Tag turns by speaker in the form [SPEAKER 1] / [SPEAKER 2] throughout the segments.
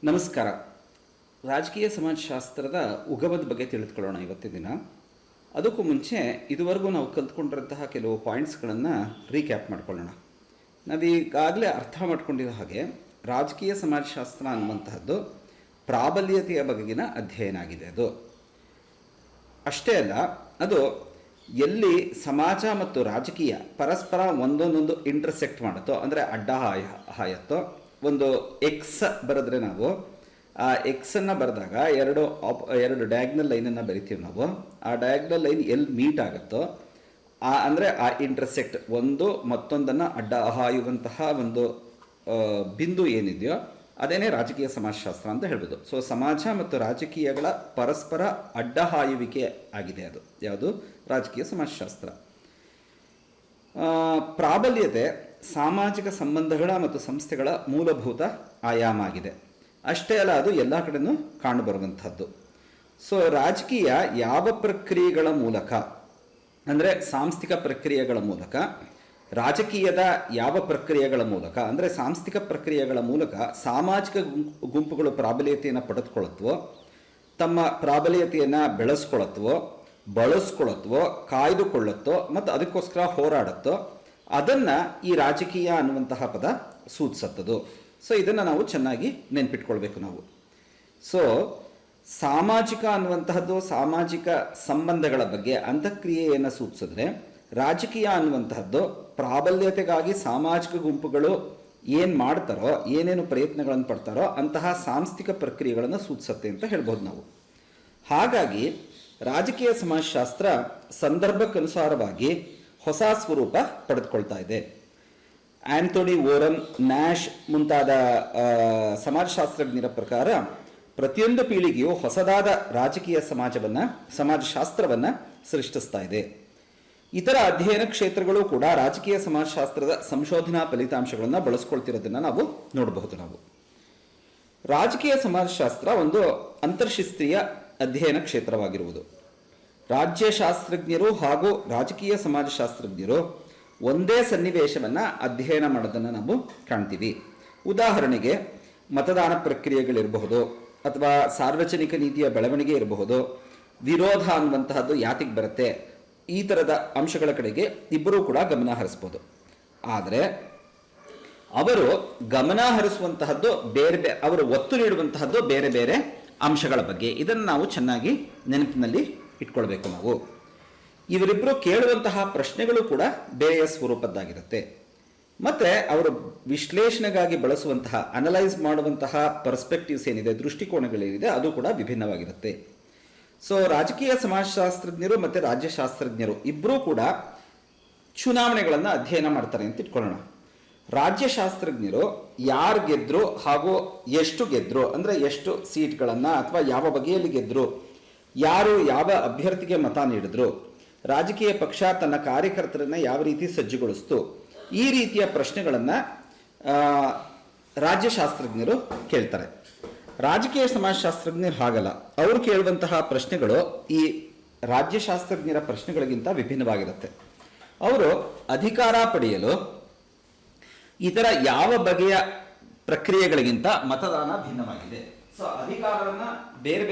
[SPEAKER 1] ನಮಸ್ಕಾರ. ರಾಜಕೀಯ ಸಮಾಜಶಾಸ್ತ್ರದ ಉಗಮದ ಬಗ್ಗೆ ತಿಳಿದುಕೊಳ್ಳೋಣ ಇವತ್ತಿನ ದಿನ. ಅದಕ್ಕೂ ಮುಂಚೆ ಇದುವರೆಗೂ ನಾವು ಕಲ್ತ್ಕೊಂಡಿರಂತಹ ಕೆಲವು ಪಾಯಿಂಟ್ಸ್ಗಳನ್ನು ರೀಕ್ಯಾಪ್ ಮಾಡ್ಕೊಳ್ಳೋಣ. ನಾವೀಗಾಗಲೇ ಅರ್ಥ ಮಾಡ್ಕೊಂಡಿರೋ ಹಾಗೆ ರಾಜಕೀಯ ಸಮಾಜಶಾಸ್ತ್ರ ಅನ್ನುವಂತಹದ್ದು ಪ್ರಾಬಲ್ಯತೆಯ ಬಗೆಗಿನ ಅಧ್ಯಯನ ಆಗಿದೆ. ಅದು ಅಷ್ಟೇ ಅಲ್ಲ, ಅದು ಎಲ್ಲಿ ಸಮಾಜ ಮತ್ತು ರಾಜಕೀಯ ಪರಸ್ಪರ ಒಂದೊಂದೊಂದು ಇಂಟರ್ಸೆಕ್ಟ್ ಮಾಡುತ್ತೋ, ಅಂದರೆ ಅಡ್ಡ ಹಾಯತ್ತೋ. ಒಂದು ಎಕ್ಸ್ ಬರೆದ್ರೆ ನಾವು ಆ ಎಕ್ಸನ್ನು ಬರೆದಾಗ ಎರಡು ಡಯಾಗ್ನಲ್ ಲೈನನ್ನು ಬರಿತೀವಿ ನಾವು. ಆ ಡಯಾಗ್ನಲ್ ಲೈನ್ ಎಲ್ಲಿ ಮೀಟ್ ಆಗುತ್ತೋ ಅಂದರೆ ಆ ಇಂಟರ್ಸೆಕ್ಟ್ ಒಂದು ಮತ್ತೊಂದನ್ನು ಅಡ್ಡ ಹಾಯುವಂತಹ ಒಂದು ಬಿಂದು ಏನಿದೆಯೋ ಅದೇನೇ ರಾಜಕೀಯ ಸಮಾಜಶಾಸ್ತ್ರ ಅಂತ ಹೇಳ್ಬೋದು. ಸೊ ಸಮಾಜ ಮತ್ತು ರಾಜಕೀಯಗಳ ಪರಸ್ಪರ ಅಡ್ಡ ಹಾಯುವಿಕೆ ಆಗಿದೆ ಅದು ಯಾವುದು ರಾಜಕೀಯ ಸಮಾಜಶಾಸ್ತ್ರ. ಪ್ರಾಬಲ್ಯತೆ ಸಾಮಾಜಿಕ ಸಂಬಂಧಗಳ ಮತ್ತು ಸಂಸ್ಥೆಗಳ ಮೂಲಭೂತ ಆಯಾಮ ಆಗಿದೆ. ಅಷ್ಟೇ ಅಲ್ಲ, ಅದು ಎಲ್ಲ ಕಡೆನೂ ಕಾಣಬರುವಂಥದ್ದು. ಸೊ ರಾಜಕೀಯ ಯಾವ ಪ್ರಕ್ರಿಯೆಗಳ ಮೂಲಕ, ಅಂದರೆ ಸಾಂಸ್ಥಿಕ ಪ್ರಕ್ರಿಯೆಗಳ ಮೂಲಕ, ರಾಜಕೀಯದ ಯಾವ ಪ್ರಕ್ರಿಯೆಗಳ ಮೂಲಕ ಅಂದರೆ ಸಾಂಸ್ಥಿಕ ಪ್ರಕ್ರಿಯೆಗಳ ಮೂಲಕ ಸಾಮಾಜಿಕ ಗುಂಪುಗಳು ಪ್ರಾಬಲ್ಯತೆಯನ್ನು ಪಡೆದುಕೊಳ್ಳುತ್ತವೋ, ತಮ್ಮ ಪ್ರಾಬಲ್ಯತೆಯನ್ನು ಬಳಸ್ಕೊಳ್ಳುತ್ತವೋ, ಕಾಯ್ದುಕೊಳ್ಳುತ್ತೋ ಮತ್ತು ಅದಕ್ಕೋಸ್ಕರ ಹೋರಾಡುತ್ತೋ, ಅದನ್ನು ಈ ರಾಜಕೀಯ ಅನ್ನುವಂತಹ ಪದ ಸೂಚಿಸುತ್ತದು. ಸೊ ಇದನ್ನು ನಾವು ಚೆನ್ನಾಗಿ ನೆನ್ಪಿಟ್ಕೊಳ್ಬೇಕು ನಾವು. ಸೊ ಸಾಮಾಜಿಕ ಅನ್ನುವಂತಹದ್ದು ಸಾಮಾಜಿಕ ಸಂಬಂಧಗಳ ಬಗ್ಗೆ ಅಂತಃಕ್ರಿಯೆಯನ್ನು ಸೂಚಿಸಿದ್ರೆ, ರಾಜಕೀಯ ಅನ್ನುವಂತಹದ್ದು ಪ್ರಾಬಲ್ಯತೆಗಾಗಿ ಸಾಮಾಜಿಕ ಗುಂಪುಗಳು ಏನು ಮಾಡ್ತಾರೋ, ಏನೇನು ಪ್ರಯತ್ನಗಳನ್ನು ಪಡ್ತಾರೋ ಅಂತಹ ಸಾಂಸ್ಥಿಕ ಪ್ರಕ್ರಿಯೆಗಳನ್ನು ಸೂಚಿಸುತ್ತೆ ಅಂತ ಹೇಳ್ಬೋದು ನಾವು. ಹಾಗಾಗಿ ರಾಜಕೀಯ ಸಮಾಜಶಾಸ್ತ್ರ ಸಂದರ್ಭಕ್ಕನುಸಾರವಾಗಿ ಹೊಸ ಸ್ವರೂಪ ಪಡೆದುಕೊಳ್ತಾ ಇದೆ. ಆಂಥೋನಿ ವೋರನ್, ನ್ಯಾಶ್ ಮುಂತಾದ ಸಮಾಜಶಾಸ್ತ್ರಜ್ಞರ ಪ್ರಕಾರ ಪ್ರತಿಯೊಂದು ಪೀಳಿಗೆಯು ಹೊಸದಾದ ರಾಜಕೀಯ ಸಮಾಜಶಾಸ್ತ್ರವನ್ನು ಸೃಷ್ಟಿಸ್ತಾ ಇದೆ. ಇತರ ಅಧ್ಯಯನ ಕ್ಷೇತ್ರಗಳು ಕೂಡ ರಾಜಕೀಯ ಸಮಾಜಶಾಸ್ತ್ರದ ಸಂಶೋಧನಾ ಫಲಿತಾಂಶಗಳನ್ನು ಬಳಸ್ಕೊಳ್ತಿರೋದನ್ನು ನಾವು ನೋಡಬಹುದು. ನಾವು ರಾಜಕೀಯ ಸಮಾಜಶಾಸ್ತ್ರ ಒಂದು ಅಂತರ್ಶಿಸ್ತೀಯ ಅಧ್ಯಯನ ಕ್ಷೇತ್ರವಾಗಿರುವುದು. ರಾಜ್ಯಶಾಸ್ತ್ರಜ್ಞರು ಹಾಗೂ ರಾಜಕೀಯ ಸಮಾಜಶಾಸ್ತ್ರಜ್ಞರು ಒಂದೇ ಸನ್ನಿವೇಶವನ್ನು ಅಧ್ಯಯನ ಮಾಡೋದನ್ನು ನಾವು ಕಾಣ್ತೀವಿ. ಉದಾಹರಣೆಗೆ ಮತದಾನ ಪ್ರಕ್ರಿಯೆಗಳಿರಬಹುದು, ಅಥವಾ ಸಾರ್ವಜನಿಕ ನೀತಿಯ ಬೆಳವಣಿಗೆ ಇರಬಹುದು, ವಿರೋಧ ಅನ್ನುವಂತಹದ್ದು ಯಾತಿಗೆ ಬರುತ್ತೆ, ಈ ಥರದ ಅಂಶಗಳ ಕಡೆಗೆ ಇಬ್ಬರೂ ಕೂಡ ಗಮನ ಹರಿಸ್ಬೋದು. ಆದರೆ ಅವರು ಗಮನ ಹರಿಸುವಂತಹದ್ದು ಅವರು ಒತ್ತು ನೀಡುವಂತಹದ್ದು ಬೇರೆ ಬೇರೆ ಅಂಶಗಳ ಬಗ್ಗೆ. ಇದನ್ನು ನಾವು ಚೆನ್ನಾಗಿ ನೆನಪಿನಲ್ಲಿ ಇಟ್ಕೊಳ್ಬೇಕು ನಾವು. ಇವರಿಬ್ಬರು ಕೇಳುವಂತಹ ಪ್ರಶ್ನೆಗಳು ಕೂಡ ಬೇರೆಯ ಸ್ವರೂಪದ್ದಾಗಿರುತ್ತೆ. ಮತ್ತು ಅವರು ವಿಶ್ಲೇಷಣೆಗಾಗಿ ಬಳಸುವಂತಹ ಅನಲೈಸ್ ಮಾಡುವಂತಹ ಪರ್ಸ್ಪೆಕ್ಟಿವ್ಸ್ ಏನಿದೆ, ದೃಷ್ಟಿಕೋನಗಳೇನಿದೆ, ಅದು ಕೂಡ ವಿಭಿನ್ನವಾಗಿರುತ್ತೆ. ಸೊ ರಾಜಕೀಯ ಸಮಾಜಶಾಸ್ತ್ರಜ್ಞರು ಮತ್ತು ರಾಜ್ಯಶಾಸ್ತ್ರಜ್ಞರು ಇಬ್ಬರೂ ಕೂಡ ಚುನಾವಣೆಗಳನ್ನು ಅಧ್ಯಯನ ಮಾಡ್ತಾರೆ ಅಂತ ಇಟ್ಕೊಳ್ಳೋಣ. ರಾಜ್ಯಶಾಸ್ತ್ರಜ್ಞರು ಯಾರು ಗೆದ್ರು ಹಾಗೂ ಎಷ್ಟು ಗೆದ್ರು, ಅಂದರೆ ಎಷ್ಟು ಸೀಟ್ಗಳನ್ನು ಅಥವಾ ಯಾವ ಬಗೆಯಲ್ಲಿ ಗೆದ್ರು, ಯಾರು ಯಾವ ಅಭ್ಯರ್ಥಿಗೆ ಮತ ನೀಡಿದ್ರು, ರಾಜಕೀಯ ಪಕ್ಷ ತನ್ನ ಕಾರ್ಯಕರ್ತರನ್ನು ಯಾವ ರೀತಿ ಸಜ್ಜುಗೊಳಿಸ್ತು, ಈ ರೀತಿಯ ಪ್ರಶ್ನೆಗಳನ್ನು ರಾಜ್ಯಶಾಸ್ತ್ರಜ್ಞರು ಕೇಳ್ತಾರೆ. ರಾಜಕೀಯ ಸಮಾಜಶಾಸ್ತ್ರಜ್ಞರು ಹಾಗಲ್ಲ. ಅವರು ಕೇಳುವಂತಹ ಪ್ರಶ್ನೆಗಳು ಈ ರಾಜ್ಯಶಾಸ್ತ್ರಜ್ಞರ ಪ್ರಶ್ನೆಗಳಿಗಿಂತ ವಿಭಿನ್ನವಾಗಿರುತ್ತೆ. ಅವರು ಅಧಿಕಾರ ಪಡೆಯಲು ಇತರ ಯಾವ ಬಗೆಯ ಪ್ರಕ್ರಿಯೆಗಳಿಗಿಂತ ಮತದಾನ ಭಿನ್ನವಾಗಿದೆ. ಸೊ ಅಧಿಕಾರವನ್ನು ಬೇರೆ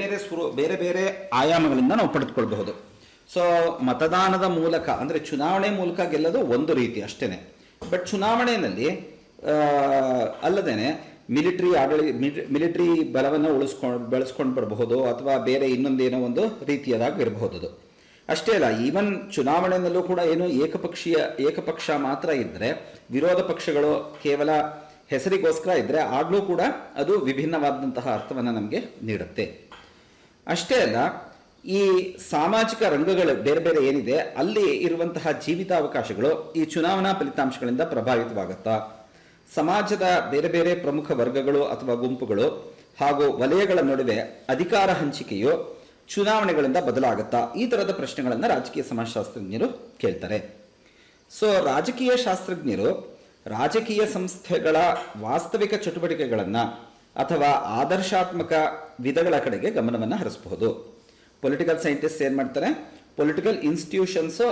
[SPEAKER 1] ಬೇರೆ ಆಯಾಮಗಳಿಂದ ನಾವು ಪಡೆದುಕೊಳ್ಬಹುದು. ಸೊ ಮತದಾನದ ಮೂಲಕ ಅಂದರೆ ಚುನಾವಣೆ ಮೂಲಕ ಗೆಲ್ಲೋದು ಒಂದು ರೀತಿ ಅಷ್ಟೇನೆ. ಬಟ್ ಚುನಾವಣೆಯಲ್ಲಿ ಅಲ್ಲದೇನೆ ಮಿಲಿಟರಿ ಬಲವನ್ನು ಬೆಳೆಸ್ಕೊಂಡು ಬರಬಹುದು, ಅಥವಾ ಬೇರೆ ಇನ್ನೊಂದೇನೋ ಒಂದು ರೀತಿಯದಾಗಿ ಇರಬಹುದು. ಅದು ಅಷ್ಟೇ ಅಲ್ಲ, ಈವನ್ ಚುನಾವಣೆಯಲ್ಲೂ ಕೂಡ ಏನು ಏಕಪಕ್ಷ ಮಾತ್ರ ಇದ್ದರೆ, ವಿರೋಧ ಪಕ್ಷಗಳು ಕೇವಲ ಹೆಸರಿಗೋಸ್ಕರ ಇದ್ದರೆ ಆಗಲೂ ಕೂಡ ಅದು ವಿಭಿನ್ನವಾದಂತಹ ಅರ್ಥವನ್ನು ನಮಗೆ ನೀಡುತ್ತೆ. ಅಷ್ಟೇ ಅಲ್ಲ, ಈ ಸಾಮಾಜಿಕ ರಂಗಗಳು ಬೇರೆ ಬೇರೆ ಏನಿದೆ ಅಲ್ಲಿ ಇರುವಂತಹ ಜೀವಿತಾವಕಾಶಗಳು ಈ ಚುನಾವಣಾ ಫಲಿತಾಂಶಗಳಿಂದ ಪ್ರಭಾವಿತವಾಗುತ್ತಾ, ಸಮಾಜದ ಬೇರೆ ಬೇರೆ ಪ್ರಮುಖ ವರ್ಗಗಳು ಅಥವಾ ಗುಂಪುಗಳು ಹಾಗೂ ವಲಯಗಳ ನಡುವೆ ಅಧಿಕಾರ ಹಂಚಿಕೆಯು ಚುನಾವಣೆಗಳಿಂದ ಬದಲಾಗುತ್ತಾ, ಈ ಥರದ ಪ್ರಶ್ನೆಗಳನ್ನು ರಾಜಕೀಯ ಸಮಾಜಶಾಸ್ತ್ರಜ್ಞರು ಕೇಳ್ತಾರೆ. ಸೊ ರಾಜಕೀಯ ಶಾಸ್ತ್ರಜ್ಞರು ರಾಜಕೀಯ ಸಂಸ್ಥೆಗಳ ವಾಸ್ತವಿಕ ಚಟುವಟಿಕೆಗಳನ್ನು ಅಥವಾ ಆದರ್ಶಾತ್ಮಕ ವಿಧಗಳ ಕಡೆಗೆ ಗಮನವನ್ನು ಹರಿಸಬಹುದು. ಪೊಲಿಟಿಕಲ್ ಸೈಂಟಿಸ್ಟ್ ಏನು ಮಾಡ್ತಾರೆ, political institutions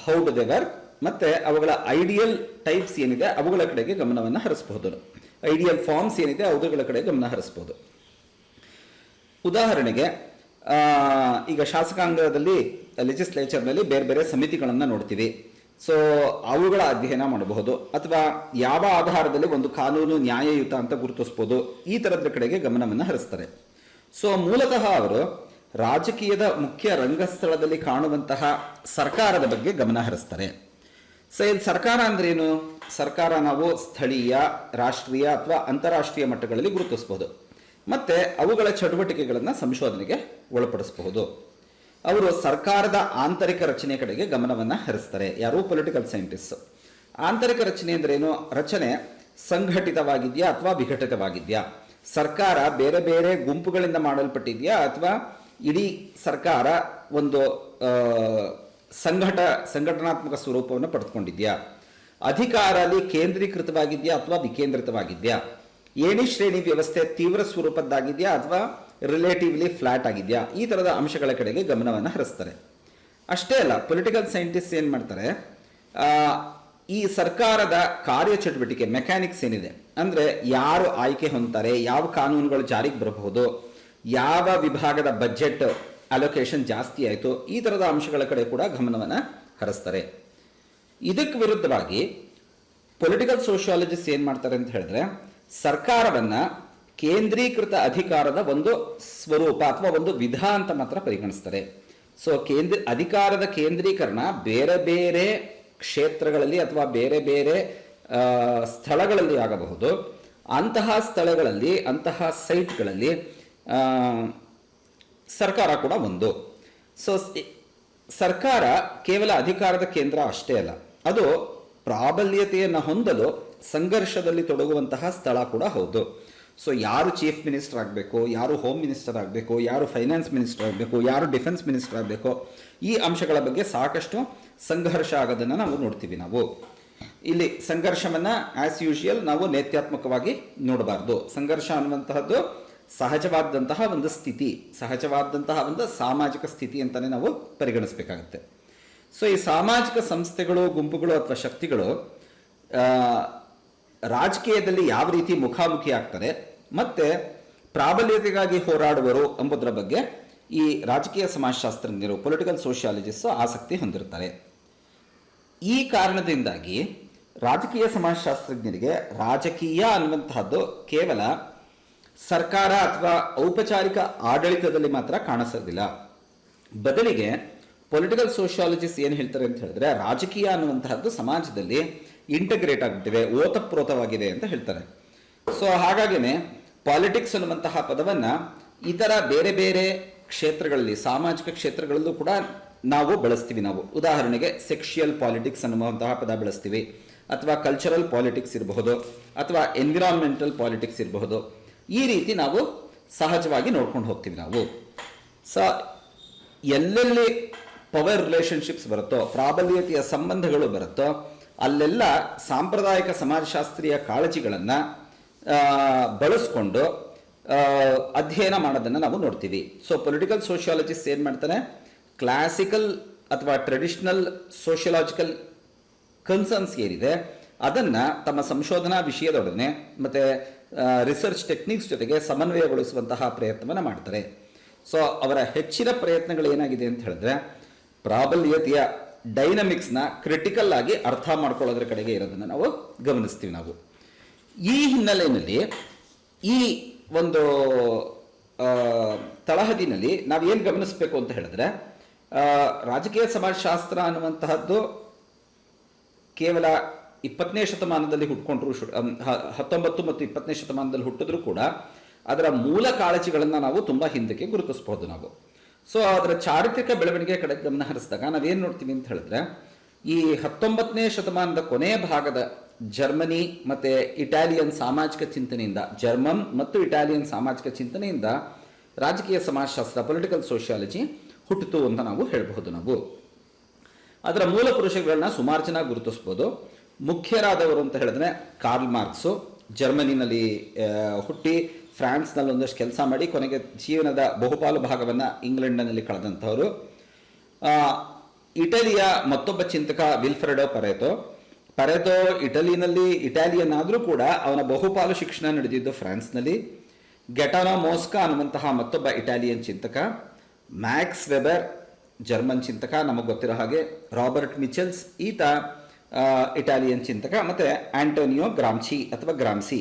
[SPEAKER 1] how do they work ಮತ್ತು ಅವುಗಳ ಐಡಿಯಲ್ ಟೈಪ್ಸ್ ಏನಿದೆ ಅವುಗಳ ಕಡೆಗೆ ಗಮನವನ್ನು ಹರಿಸಬಹುದು. ಐಡಿಯಲ್ ಫಾರ್ಮ್ಸ್ ಏನಿದೆ ಅವುಗಳ ಕಡೆ ಗಮನ ಹರಿಸಬಹುದು. ಉದಾಹರಣೆಗೆ ಈಗ ಶಾಸಕಾಂಗದಲ್ಲಿ ಲೆಜಿಸ್ಲೇಚರ್ನಲ್ಲಿ ಬೇರೆ ಬೇರೆ ಸಮಿತಿಗಳನ್ನು ನೋಡ್ತೀವಿ. ಸೊ ಅವುಗಳ ಅಧ್ಯಯನ ಮಾಡಬಹುದು, ಅಥವಾ ಯಾವ ಆಧಾರದಲ್ಲಿ ಒಂದು ಕಾನೂನು ನ್ಯಾಯಯುತ ಅಂತ ಗುರುತಿಸ್ಬೋದು, ಈ ಥರದ ಕಡೆಗೆ ಗಮನವನ್ನು ಹರಿಸ್ತಾರೆ. ಸೊ ಮೂಲತಃ ಅವರು ರಾಜಕೀಯದ ಮುಖ್ಯ ರಂಗಸ್ಥಳದಲ್ಲಿ ಕಾಣುವಂತಹ ಸರ್ಕಾರದ ಬಗ್ಗೆ ಗಮನ ಹರಿಸ್ತಾರೆ. ಸೊ ಇದು ಸರ್ಕಾರ ಅಂದ್ರೆ ಏನು? ಸರ್ಕಾರ ನಾವು ಸ್ಥಳೀಯ, ರಾಷ್ಟ್ರೀಯ ಅಥವಾ ಅಂತಾರಾಷ್ಟ್ರೀಯ ಮಟ್ಟಗಳಲ್ಲಿ ಗುರುತಿಸಬಹುದು, ಮತ್ತೆ ಅವುಗಳ ಚಟುವಟಿಕೆಗಳನ್ನು ಸಂಶೋಧನೆಗೆ ಒಳಪಡಿಸಬಹುದು. ಅವರು ಸರ್ಕಾರದ ಆಂತರಿಕ ರಚನೆ ಕಡೆಗೆ ಗಮನವನ್ನು ಹರಿಸ್ತಾರೆ. ಯಾರು? Political scientist. ಆಂತರಿಕ ರಚನೆ ಅಂದ್ರೆ ಏನು? ರಚನೆ ಸಂಘಟಿತವಾಗಿದೆಯಾ ಅಥವಾ ವಿಘಟಿತವಾಗಿದೆಯಾ? ಸರ್ಕಾರ ಬೇರೆ ಬೇರೆ ಗುಂಪುಗಳಿಂದ ಮಾಡಲ್ಪಟ್ಟಿದೆಯಾ ಅಥವಾ ಇಡೀ ಸರ್ಕಾರ ಒಂದು ಸಂಘಟನಾತ್ಮಕ ಸ್ವರೂಪವನ್ನು ಪಡೆದುಕೊಂಡಿದೆಯಾ? ಅಧಿಕಾರ ಅಲ್ಲಿ ಕೇಂದ್ರೀಕೃತವಾಗಿದೆಯಾ ಅಥವಾ ವಿಕೇಂದ್ರಿತವಾಗಿದೆಯಾ? ಏಣಿ ಶ್ರೇಣಿ ವ್ಯವಸ್ಥೆ ತೀವ್ರ ಸ್ವರೂಪದ್ದಾಗಿದೆಯಾ ಅಥವಾ ರಿಲೇಟಿವ್ಲಿ ಫ್ಲಾಟ್ ಆಗಿದೆಯಾ? ಈ ಥರದ ಅಂಶಗಳ ಕಡೆಗೆ ಗಮನವನ್ನು ಹರಿಸ್ತಾರೆ. ಅಷ್ಟೇ ಅಲ್ಲ, ಪೊಲಿಟಿಕಲ್ ಸೈಂಟಿಸ್ಟ್ ಏನು ಮಾಡ್ತಾರೆ, ಈ ಸರ್ಕಾರದ ಕಾರ್ಯಚಟುವಟಿಕೆ ಮೆಕ್ಯಾನಿಕ್ಸ್ ಏನಿದೆ, ಅಂದರೆ ಯಾರು ಆಯ್ಕೆ ಹೊಂದ್ತಾರೆ, ಯಾವ ಕಾನೂನುಗಳು ಜಾರಿಗೆ ಬರಬಹುದು, ಯಾವ ವಿಭಾಗದ ಬಜೆಟ್ ಅಲೋಕೇಶನ್ ಜಾಸ್ತಿ ಆಯಿತು, ಈ ಥರದ ಅಂಶಗಳ ಕಡೆ ಕೂಡ ಗಮನವನ್ನು ಹರಿಸ್ತಾರೆ. ಇದಕ್ಕೆ ವಿರುದ್ಧವಾಗಿ ಪೊಲಿಟಿಕಲ್ ಸೋಷಿಯಾಲಜಿಸ್ಟ್ ಏನು ಮಾಡ್ತಾರೆ ಅಂತ ಹೇಳಿದ್ರೆ, ಸರ್ಕಾರವನ್ನು ಕೇಂದ್ರೀಕೃತ ಅಧಿಕಾರದ ಒಂದು ಸ್ವರೂಪ ಅಥವಾ ಒಂದು ವಿಧ ಅಂತ ಮಾತ್ರ ಪರಿಗಣಿಸ್ತಾರೆ. ಸೊ ಅಧಿಕಾರದ ಕೇಂದ್ರೀಕರಣ ಬೇರೆ ಬೇರೆ ಕ್ಷೇತ್ರಗಳಲ್ಲಿ ಅಥವಾ ಬೇರೆ ಬೇರೆ ಸ್ಥಳಗಳಲ್ಲಿ ಆಗಬಹುದು. ಅಂತಹ ಸ್ಥಳಗಳಲ್ಲಿ, ಅಂತಹ ಸೈಟ್ಗಳಲ್ಲಿ ಸರ್ಕಾರ ಕೂಡ ಒಂದು. ಸೊ ಸರ್ಕಾರ ಕೇವಲ ಅಧಿಕಾರದ ಕೇಂದ್ರ ಅಷ್ಟೇ ಅಲ್ಲ, ಅದು ಪ್ರಾಬಲ್ಯತೆಯನ್ನು ಹೊಂದಲು ಸಂಘರ್ಷದಲ್ಲಿ ತೊಡಗುವಂತಹ ಸ್ಥಳ ಕೂಡ ಹೌದು. ಸೊ ಯಾರು ಚೀಫ್ ಮಿನಿಸ್ಟರ್ ಆಗಬೇಕು, ಯಾರು ಹೋಮ್ ಮಿನಿಸ್ಟರ್ ಆಗಬೇಕು, ಯಾರು ಫೈನಾನ್ಸ್ ಮಿನಿಸ್ಟರ್ ಆಗಬೇಕು, ಯಾರು ಡಿಫೆನ್ಸ್ ಮಿನಿಸ್ಟರ್ ಆಗಬೇಕು, ಈ ಅಂಶಗಳ ಬಗ್ಗೆ ಸಾಕಷ್ಟು ಸಂಘರ್ಷ ಆಗೋದನ್ನು ನಾವು ನೋಡ್ತೀವಿ. ನಾವು ಇಲ್ಲಿ ಸಂಘರ್ಷವನ್ನು ಆಸ್ ಯೂಶುವಲ್ ನಾವು ನೇತ್ಯಾತ್ಮಕವಾಗಿ ನೋಡಬಾರ್ದು. ಸಂಘರ್ಷ ಅನ್ನುವಂತಹದ್ದು ಸಹಜವಾದಂತಹ ಒಂದು ಸ್ಥಿತಿ, ಸಹಜವಾದಂತಹ ಒಂದು ಸಾಮಾಜಿಕ ಸ್ಥಿತಿ ಅಂತಲೇ ನಾವು ಪರಿಗಣಿಸಬೇಕಾಗುತ್ತೆ. ಸೊ ಈ ಸಾಮಾಜಿಕ ಸಂಸ್ಥೆಗಳು, ಗುಂಪುಗಳು ಅಥವಾ ಶಕ್ತಿಗಳು ರಾಜಕೀಯದಲ್ಲಿ ಯಾವ ರೀತಿ ಮುಖಾಮುಖಿ ಆಗ್ತಾರೆ ಮತ್ತೆ ಪ್ರಾಬಲ್ಯತೆಗಾಗಿ ಹೋರಾಡುವರು ಎಂಬುದರ ಬಗ್ಗೆ ಈ ರಾಜಕೀಯ ಸಮಾಜಶಾಸ್ತ್ರಜ್ಞರು, ಪೊಲಿಟಿಕಲ್ ಸೋಷಿಯಾಲಜಿಸ್ಟ್ ಆಸಕ್ತಿ ಹೊಂದಿರ್ತಾರೆ. ಈ ಕಾರಣದಿಂದಾಗಿ ರಾಜಕೀಯ ಸಮಾಜಶಾಸ್ತ್ರಜ್ಞರಿಗೆ ರಾಜಕೀಯ ಅನ್ನುವಂತಹದ್ದು ಕೇವಲ ಸರ್ಕಾರ ಅಥವಾ ಔಪಚಾರಿಕ ಆಡಳಿತದಲ್ಲಿ ಮಾತ್ರ ಕಾಣಿಸೋದಿಲ್ಲ. ಬದಲಿಗೆ ಪೊಲಿಟಿಕಲ್ ಸೋಷಿಯಾಲಜಿಸ್ಟ್ ಏನು ಹೇಳ್ತಾರೆ ಅಂತ ಹೇಳಿದ್ರೆ, ರಾಜಕೀಯ ಅನ್ನುವಂತಹದ್ದು ಸಮಾಜದಲ್ಲಿ ಇಂಟಗ್ರೇಟ್ ಆಗಿಬಿಟ್ಟಿದೆ, ಓತಪ್ರೋತವಾಗಿದೆ ಅಂತ ಹೇಳ್ತಾರೆ. ಸೊ ಹಾಗಾಗಿನೇ ಪಾಲಿಟಿಕ್ಸ್ ಅನ್ನುವಂತಹ ಪದವನ್ನು ಇತರ ಬೇರೆ ಬೇರೆ ಕ್ಷೇತ್ರಗಳಲ್ಲಿ, ಸಾಮಾಜಿಕ ಕ್ಷೇತ್ರಗಳಲ್ಲೂ ಕೂಡ ನಾವು ಬಳಸ್ತೀವಿ. ನಾವು ಉದಾಹರಣೆಗೆ ಸೆಕ್ಷುಯಲ್ ಪಾಲಿಟಿಕ್ಸ್ ಅನ್ನುವಂತಹ ಪದ ಬಳಸ್ತೀವಿ, ಅಥವಾ ಕಲ್ಚರಲ್ ಪಾಲಿಟಿಕ್ಸ್ ಇರಬಹುದು, ಅಥವಾ ಎನ್ವಿರಾನ್ಮೆಂಟಲ್ ಪಾಲಿಟಿಕ್ಸ್ ಇರಬಹುದು. ಈ ರೀತಿ ನಾವು ಸಹಜವಾಗಿ ನೋಡ್ಕೊಂಡು ಹೋಗ್ತೀವಿ. ನಾವು ಎಲ್ಲೆಲ್ಲಿ ಪವರ್ ರಿಲೇಷನ್ಶಿಪ್ಸ್ ಬರುತ್ತೋ, ಪ್ರಾಬಲ್ಯತೆಯ ಸಂಬಂಧಗಳು ಬರುತ್ತೋ, ಅಲ್ಲೆಲ್ಲ ಸಾಂಪ್ರದಾಯಿಕ ಸಮಾಜಶಾಸ್ತ್ರೀಯ ಕಾಳಜಿಗಳನ್ನು ಬಳಸ್ಕೊಂಡು ಅಧ್ಯಯನ ಮಾಡೋದನ್ನು ನಾವು ನೋಡ್ತೀವಿ. ಸೊ ಪೊಲಿಟಿಕಲ್ ಸೋಷಿಯಾಲಜಿಸ್ಟ್ ಏನು ಮಾಡ್ತಾನೆ, ಕ್ಲಾಸಿಕಲ್ ಅಥವಾ ಟ್ರೆಡಿಷನಲ್ ಸೋಷಿಯಲಾಜಿಕಲ್ ಕನ್ಸರ್ನ್ಸ್ ಏನಿದೆ ಅದನ್ನು ತಮ್ಮ ಸಂಶೋಧನಾ ವಿಷಯದೊಡನೆ ಮತ್ತು ರಿಸರ್ಚ್ ಟೆಕ್ನಿಕ್ಸ್ ಜೊತೆಗೆ ಸಮನ್ವಯಗೊಳಿಸುವಂತಹ ಪ್ರಯತ್ನವನ್ನು ಮಾಡ್ತಾರೆ. ಸೊ ಅವರ ಹೆಚ್ಚಿನ ಪ್ರಯತ್ನಗಳು ಏನಾಗಿದೆ ಅಂತ ಹೇಳಿದ್ರೆ, ಪ್ರಾಬಲ್ಯತೆಯ ಡೈನಮಿಕ್ಸ್ನ ಕ್ರಿಟಿಕಲ್ ಆಗಿ ಅರ್ಥ ಮಾಡ್ಕೊಳ್ಳೋದ್ರ ಕಡೆಗೆ ಇರೋದನ್ನು ನಾವು ಗಮನಿಸ್ತೀವಿ. ನಾವು ಈ ಹಿನ್ನೆಲೆಯಲ್ಲಿ ಈ ಒಂದು ತಳಹದಿನಲ್ಲಿ ನಾವೇನು ಗಮನಿಸಬೇಕು ಅಂತ ಹೇಳಿದ್ರೆ, ರಾಜಕೀಯ ಸಮಾಜಶಾಸ್ತ್ರ ಅನ್ನುವಂತಹದ್ದು ಕೇವಲ 20ನೇ ಶತಮಾನದಲ್ಲಿ ಹುಟ್ಕೊಂಡ್ರು, 19 ಮತ್ತು 20ನೇ ಶತಮಾನದಲ್ಲಿ ಹುಟ್ಟಿದ್ರು ಕೂಡ ಅದರ ಮೂಲ ಕಾಳಜಿಗಳನ್ನು ನಾವು ತುಂಬ ಹಿಂದಕ್ಕೆ ಗುರುತಿಸಬಹುದು ನಾವು. ಸೊ ಅದರ ಚಾರಿತ್ರಿಕ ಬೆಳವಣಿಗೆ ಕಡೆ ಗಮನ ಹರಿಸಿದಾಗ ನಾವೇನು ನೋಡ್ತೀವಿ ಅಂತ ಹೇಳಿದ್ರೆ, ಈ 19ನೇ ಶತಮಾನದ ಕೊನೆಯ ಭಾಗದ ಜರ್ಮನಿ ಮತ್ತು ಇಟಾಲಿಯನ್ ಸಾಮಾಜಿಕ ಚಿಂತನೆಯಿಂದ, ಜರ್ಮನ್ ಮತ್ತು ಇಟಾಲಿಯನ್ ಸಾಮಾಜಿಕ ಚಿಂತನೆಯಿಂದ ರಾಜಕೀಯ ಸಮಾಜಶಾಸ್ತ್ರ, ಪೊಲಿಟಿಕಲ್ ಸೋಷಿಯಾಲಜಿ ಹುಟ್ಟಿತು ಅಂತ ನಾವು ಹೇಳಬಹುದು. ನಾವು ಅದರ ಮೂಲ ಪುರುಷಗಳನ್ನ ಸುಮಾರು ಜನ ಗುರುತಿಸ್ಬೋದು. ಮುಖ್ಯರಾದವರು ಅಂತ ಹೇಳಿದ್ರೆ ಕಾರ್ಲ್ ಮಾರ್ಕ್ಸು, ಜರ್ಮನಿನಲ್ಲಿ ಹುಟ್ಟಿ ಫ್ರಾನ್ಸ್ನಲ್ಲಿ ಒಂದಷ್ಟು ಕೆಲಸ ಮಾಡಿ ಕೊನೆಗೆ ಜೀವನದ ಬಹುಪಾಲು ಭಾಗವನ್ನು ಇಂಗ್ಲೆಂಡ್ನಲ್ಲಿ ಕಳೆದಂಥವರು. ಇಟಲಿಯ ಮತ್ತೊಬ್ಬ ಚಿಂತಕ ವಿಲ್ಫ್ರೆಡೋ ಪರೆಟೋ ಇಟಲಿನಲ್ಲಿ ಇಟಾಲಿಯನ್ ಆದರೂ ಕೂಡ ಅವನ ಬಹುಪಾಲು ಶಿಕ್ಷಣ ನಡೆದಿದ್ದು ಫ್ರಾನ್ಸ್ನಲ್ಲಿ. ಗೆಟಾನೋ ಮೋಸ್ಕಾ ಅನ್ನುವಂತಹ ಮತ್ತೊಬ್ಬ ಇಟಾಲಿಯನ್ ಚಿಂತಕ, ಮ್ಯಾಕ್ಸ್ ವೆಬರ್ ಜರ್ಮನ್ ಚಿಂತಕ ನಮಗೆ ಗೊತ್ತಿರೋ ಹಾಗೆ, ರಾಬರ್ಟ್ ಮಿಚೆಲ್ಸ್ ಈತ ಇಟಾಲಿಯನ್ ಚಿಂತಕ, ಮತ್ತು ಆಂಟೋನಿಯೋ ಗ್ರಾಮ್ಸಿ ಅಥವಾ ಗ್ರಾಮ್ಸಿ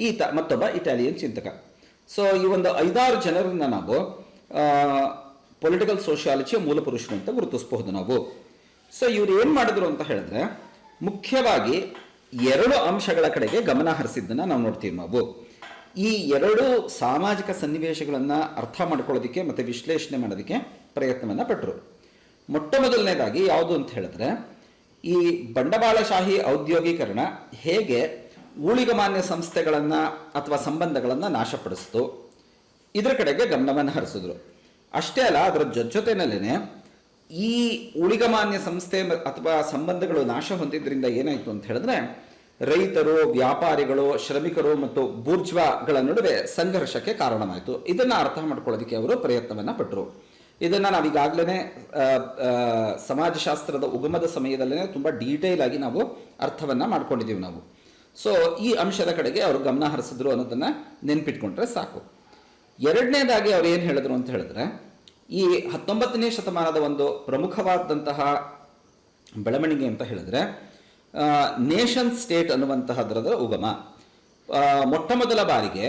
[SPEAKER 1] ಈತ ಮತ್ತೊಬ್ಬ ಇಟಾಲಿಯನ್ ಚಿಂತಕ. ಸೊ ಈ ಒಂದು 5-6 ಜನರನ್ನ ನಾವು ಪೊಲಿಟಿಕಲ್ ಸೋಷಿಯಾಲಜಿಯ ಮೂಲ ಪುರುಷರು ಅಂತ ಗುರುತಿಸಬಹುದು ನಾವು. ಸೊ ಇವ್ರು ಏನು ಮಾಡಿದ್ರು ಅಂತ ಹೇಳಿದ್ರೆ, ಮುಖ್ಯವಾಗಿ 2 ಅಂಶಗಳ ಕಡೆಗೆ ಗಮನ ಹರಿಸಿದ್ದನ್ನು ನಾವು ನೋಡ್ತೀವಿ ನಾವು. ಈ 2 ಸಾಮಾಜಿಕ ಸನ್ನಿವೇಶಗಳನ್ನು ಅರ್ಥ ಮಾಡ್ಕೊಳ್ಳೋದಕ್ಕೆ ಮತ್ತು ವಿಶ್ಲೇಷಣೆ ಮಾಡೋದಕ್ಕೆ ಪ್ರಯತ್ನವನ್ನು ಪಟ್ಟರು. ಮೊಟ್ಟ ಮೊದಲನೇದಾಗಿ ಯಾವುದು ಅಂತ ಹೇಳಿದ್ರೆ, ಈ ಬಂಡವಾಳಶಾಹಿ ಔದ್ಯೋಗೀಕರಣ ಹೇಗೆ ಊಳಿಗಮಾನ್ಯ ಸಂಸ್ಥೆಗಳನ್ನು ಅಥವಾ ಸಂಬಂಧಗಳನ್ನು ನಾಶಪಡಿಸ್ತು, ಇದರ ಕಡೆಗೆ ಗಮನವನ್ನು ಹರಿಸಿದ್ರು. ಅಷ್ಟೇ ಅಲ್ಲ, ಅದರ ಜೊತೆಯಲ್ಲೇ ಈ ಊಳಿಗಮಾನ್ಯ ಸಂಸ್ಥೆ ಅಥವಾ ಸಂಬಂಧಗಳು ನಾಶ ಹೊಂದಿದ್ರಿಂದ ಏನಾಯಿತು ಅಂತ ಹೇಳಿದ್ರೆ, ರೈತರು, ವ್ಯಾಪಾರಿಗಳು, ಶ್ರಮಿಕರು ಮತ್ತು ಬೂರ್ಜ್ವಾಗಳ ನಡುವೆ ಸಂಘರ್ಷಕ್ಕೆ ಕಾರಣವಾಯಿತು. ಇದನ್ನು ಅರ್ಥ ಮಾಡ್ಕೊಳ್ಳೋದಕ್ಕೆ ಅವರು ಪ್ರಯತ್ನವನ್ನು ಪಟ್ಟರು. ಇದನ್ನು ನಾವೀಗಾಗಲೇ ಸಮಾಜಶಾಸ್ತ್ರದ ಉಗಮದ ಸಮಯದಲ್ಲೇ ತುಂಬ ಡೀಟೇಲ್ ಆಗಿ ನಾವು ಅರ್ಥವನ್ನು ಮಾಡ್ಕೊಂಡಿದ್ದೀವಿ ನಾವು. ಸೊ ಈ ಅಂಶದ ಕಡೆಗೆ ಅವರು ಗಮನ ಹರಿಸಿದ್ರು ಅನ್ನೋದನ್ನು ನೆನ್ಪಿಟ್ಕೊಂಡ್ರೆ ಸಾಕು. ಎರಡನೇದಾಗಿ ಅವ್ರು ಏನು ಹೇಳಿದ್ರು ಅಂತ ಹೇಳಿದ್ರೆ, ಈ 19ನೇ ಶತಮಾನದ ಒಂದು ಪ್ರಮುಖವಾದಂತಹ ಬೆಳವಣಿಗೆ ಅಂತ ಹೇಳಿದ್ರೆ ನೇಷನ್ ಸ್ಟೇಟ್ ಅನ್ನುವಂತಹದ್ರದ ಉಗಮ. ಮೊಟ್ಟ ಮೊದಲ ಬಾರಿಗೆ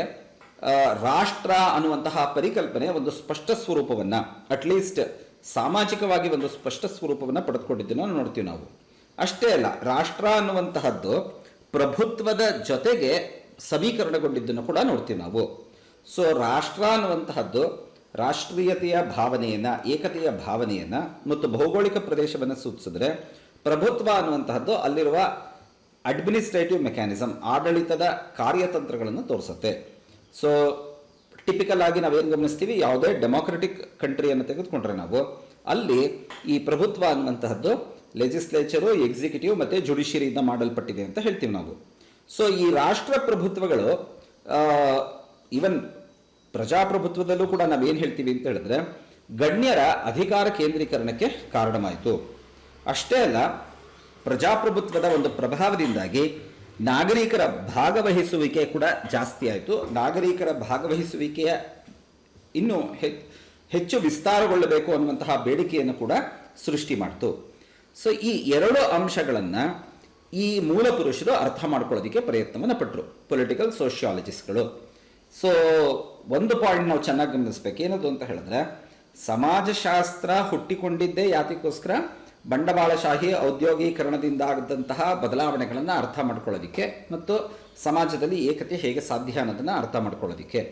[SPEAKER 1] ರಾಷ್ಟ್ರ ಅನ್ನುವಂತಹ ಪರಿಕಲ್ಪನೆ ಒಂದು ಸ್ಪಷ್ಟ ಸ್ವರೂಪವನ್ನು, ಅಟ್ಲೀಸ್ಟ್ ಸಾಮಾಜಿಕವಾಗಿ ಒಂದು ಸ್ಪಷ್ಟ ಸ್ವರೂಪವನ್ನು ಪಡೆದುಕೊಂಡಿದ್ದನ್ನು ನೋಡ್ತೀವಿ ನಾವು. ಅಷ್ಟೇ ಅಲ್ಲ, ರಾಷ್ಟ್ರ ಅನ್ನುವಂತಹದ್ದು ಪ್ರಭುತ್ವದ ಜೊತೆಗೆ ಸಮೀಕರಣಗೊಂಡಿದ್ದನ್ನು ಕೂಡ ನೋಡ್ತೀವಿ ನಾವು. ಸೊ ರಾಷ್ಟ್ರ ಅನ್ನುವಂತಹದ್ದು ರಾಷ್ಟ್ರೀಯತೆಯ ಭಾವನೆಯನ್ನು, ಏಕತೆಯ ಭಾವನೆಯನ್ನು ಮತ್ತು ಭೌಗೋಳಿಕ ಪ್ರದೇಶವನ್ನು ಸೂಚಿಸಿದ್ರೆ, ಪ್ರಭುತ್ವ ಅನ್ನುವಂತಹದ್ದು ಅಲ್ಲಿರುವ ಅಡ್ಮಿನಿಸ್ಟ್ರೇಟಿವ್ ಮೆಕ್ಯಾನಿಸಮ್, ಆಡಳಿತದ ಕಾರ್ಯತಂತ್ರಗಳನ್ನು ತೋರಿಸುತ್ತೆ. ಸೊ ಟಿಪಿಕಲ್ ಆಗಿ ನಾವೇನು ಗಮನಿಸ್ತೀವಿ, ಯಾವುದೇ ಡೆಮಾಕ್ರೆಟಿಕ್ ಕಂಟ್ರಿಯನ್ನು ತೆಗೆದುಕೊಂಡ್ರೆ ನಾವು, ಅಲ್ಲಿ ಈ ಪ್ರಭುತ್ವ ಅನ್ನುವಂತಹದ್ದು ಲೆಜಿಸ್ಲೇಚರು, ಎಕ್ಸಿಕ್ಯೂಟಿವ್ ಮತ್ತು ಜುಡಿಷಿಯರಿಯಿಂದ ಮಾಡಲ್ಪಟ್ಟಿದೆ ಅಂತ ಹೇಳ್ತೀವಿ ನಾವು. ಸೊ ಈ ರಾಷ್ಟ್ರ ಪ್ರಭುತ್ವಗಳು, ಈವನ್ ಪ್ರಜಾಪ್ರಭುತ್ವದಲ್ಲೂ ಕೂಡ ನಾವೇನು ಹೇಳ್ತೀವಿ ಅಂತ ಹೇಳಿದ್ರೆ, ಗಣ್ಯರ ಅಧಿಕಾರ ಕೇಂದ್ರೀಕರಣಕ್ಕೆ ಕಾರಣವಾಯಿತು. ಅಷ್ಟೇ ಅಲ್ಲ, ಪ್ರಜಾಪ್ರಭುತ್ವದ ಒಂದು ಪ್ರಭಾವದಿಂದಾಗಿ ನಾಗರಿಕರ ಭಾಗವಹಿಸುವಿಕೆ ಕೂಡ ಜಾಸ್ತಿ ಆಯಿತು. ನಾಗರಿಕರ ಭಾಗವಹಿಸುವಿಕೆಯ ಇನ್ನೂ ಹೆಚ್ಚು ವಿಸ್ತಾರಗೊಳ್ಳಬೇಕು ಅನ್ನುವಂತಹ ಬೇಡಿಕೆಯನ್ನು ಕೂಡ ಸೃಷ್ಟಿ ಮಾಡಿತು. ಸೊ ಈ 2 ಅಂಶಗಳನ್ನು ಈ ಮೂಲ ಪುರುಷರು ಅರ್ಥ ಮಾಡ್ಕೊಳ್ಳೋದಕ್ಕೆ ಪ್ರಯತ್ನವನ್ನು ಪಟ್ಟರು, ಪೊಲಿಟಿಕಲ್ ಸೋಷಿಯಾಲಜಿಸ್ಟ್ಗಳು. ಸೊ ಒಂದು ಪಾಯಿಂಟ್ ನಾವು ಚೆನ್ನಾಗಿ ಗಮನಿಸ್ಬೇಕು, ಏನದು ಅಂತ ಹೇಳಿದ್ರೆ, ಸಮಾಜಶಾಸ್ತ್ರ ಹುಟ್ಟಿಕೊಂಡಿದ್ದೇ ಯಾತಕ್ಕೋಸ್ಕರ, ಬಂಡವಾಳಶಾಹಿ ಔದ್ಯೋಗೀಕರಣದಿಂದಾಗದಂತಹ ಬದಲಾವಣೆಗಳನ್ನು ಅರ್ಥ ಮಾಡ್ಕೊಳ್ಳೋದಕ್ಕೆ ಮತ್ತು ಸಮಾಜದಲ್ಲಿ ಏಕತೆ ಹೇಗೆ ಸಾಧ್ಯ ಅನ್ನೋದನ್ನು ಅರ್ಥ ಮಾಡ್ಕೊಳ್ಳೋದಕ್ಕೆ.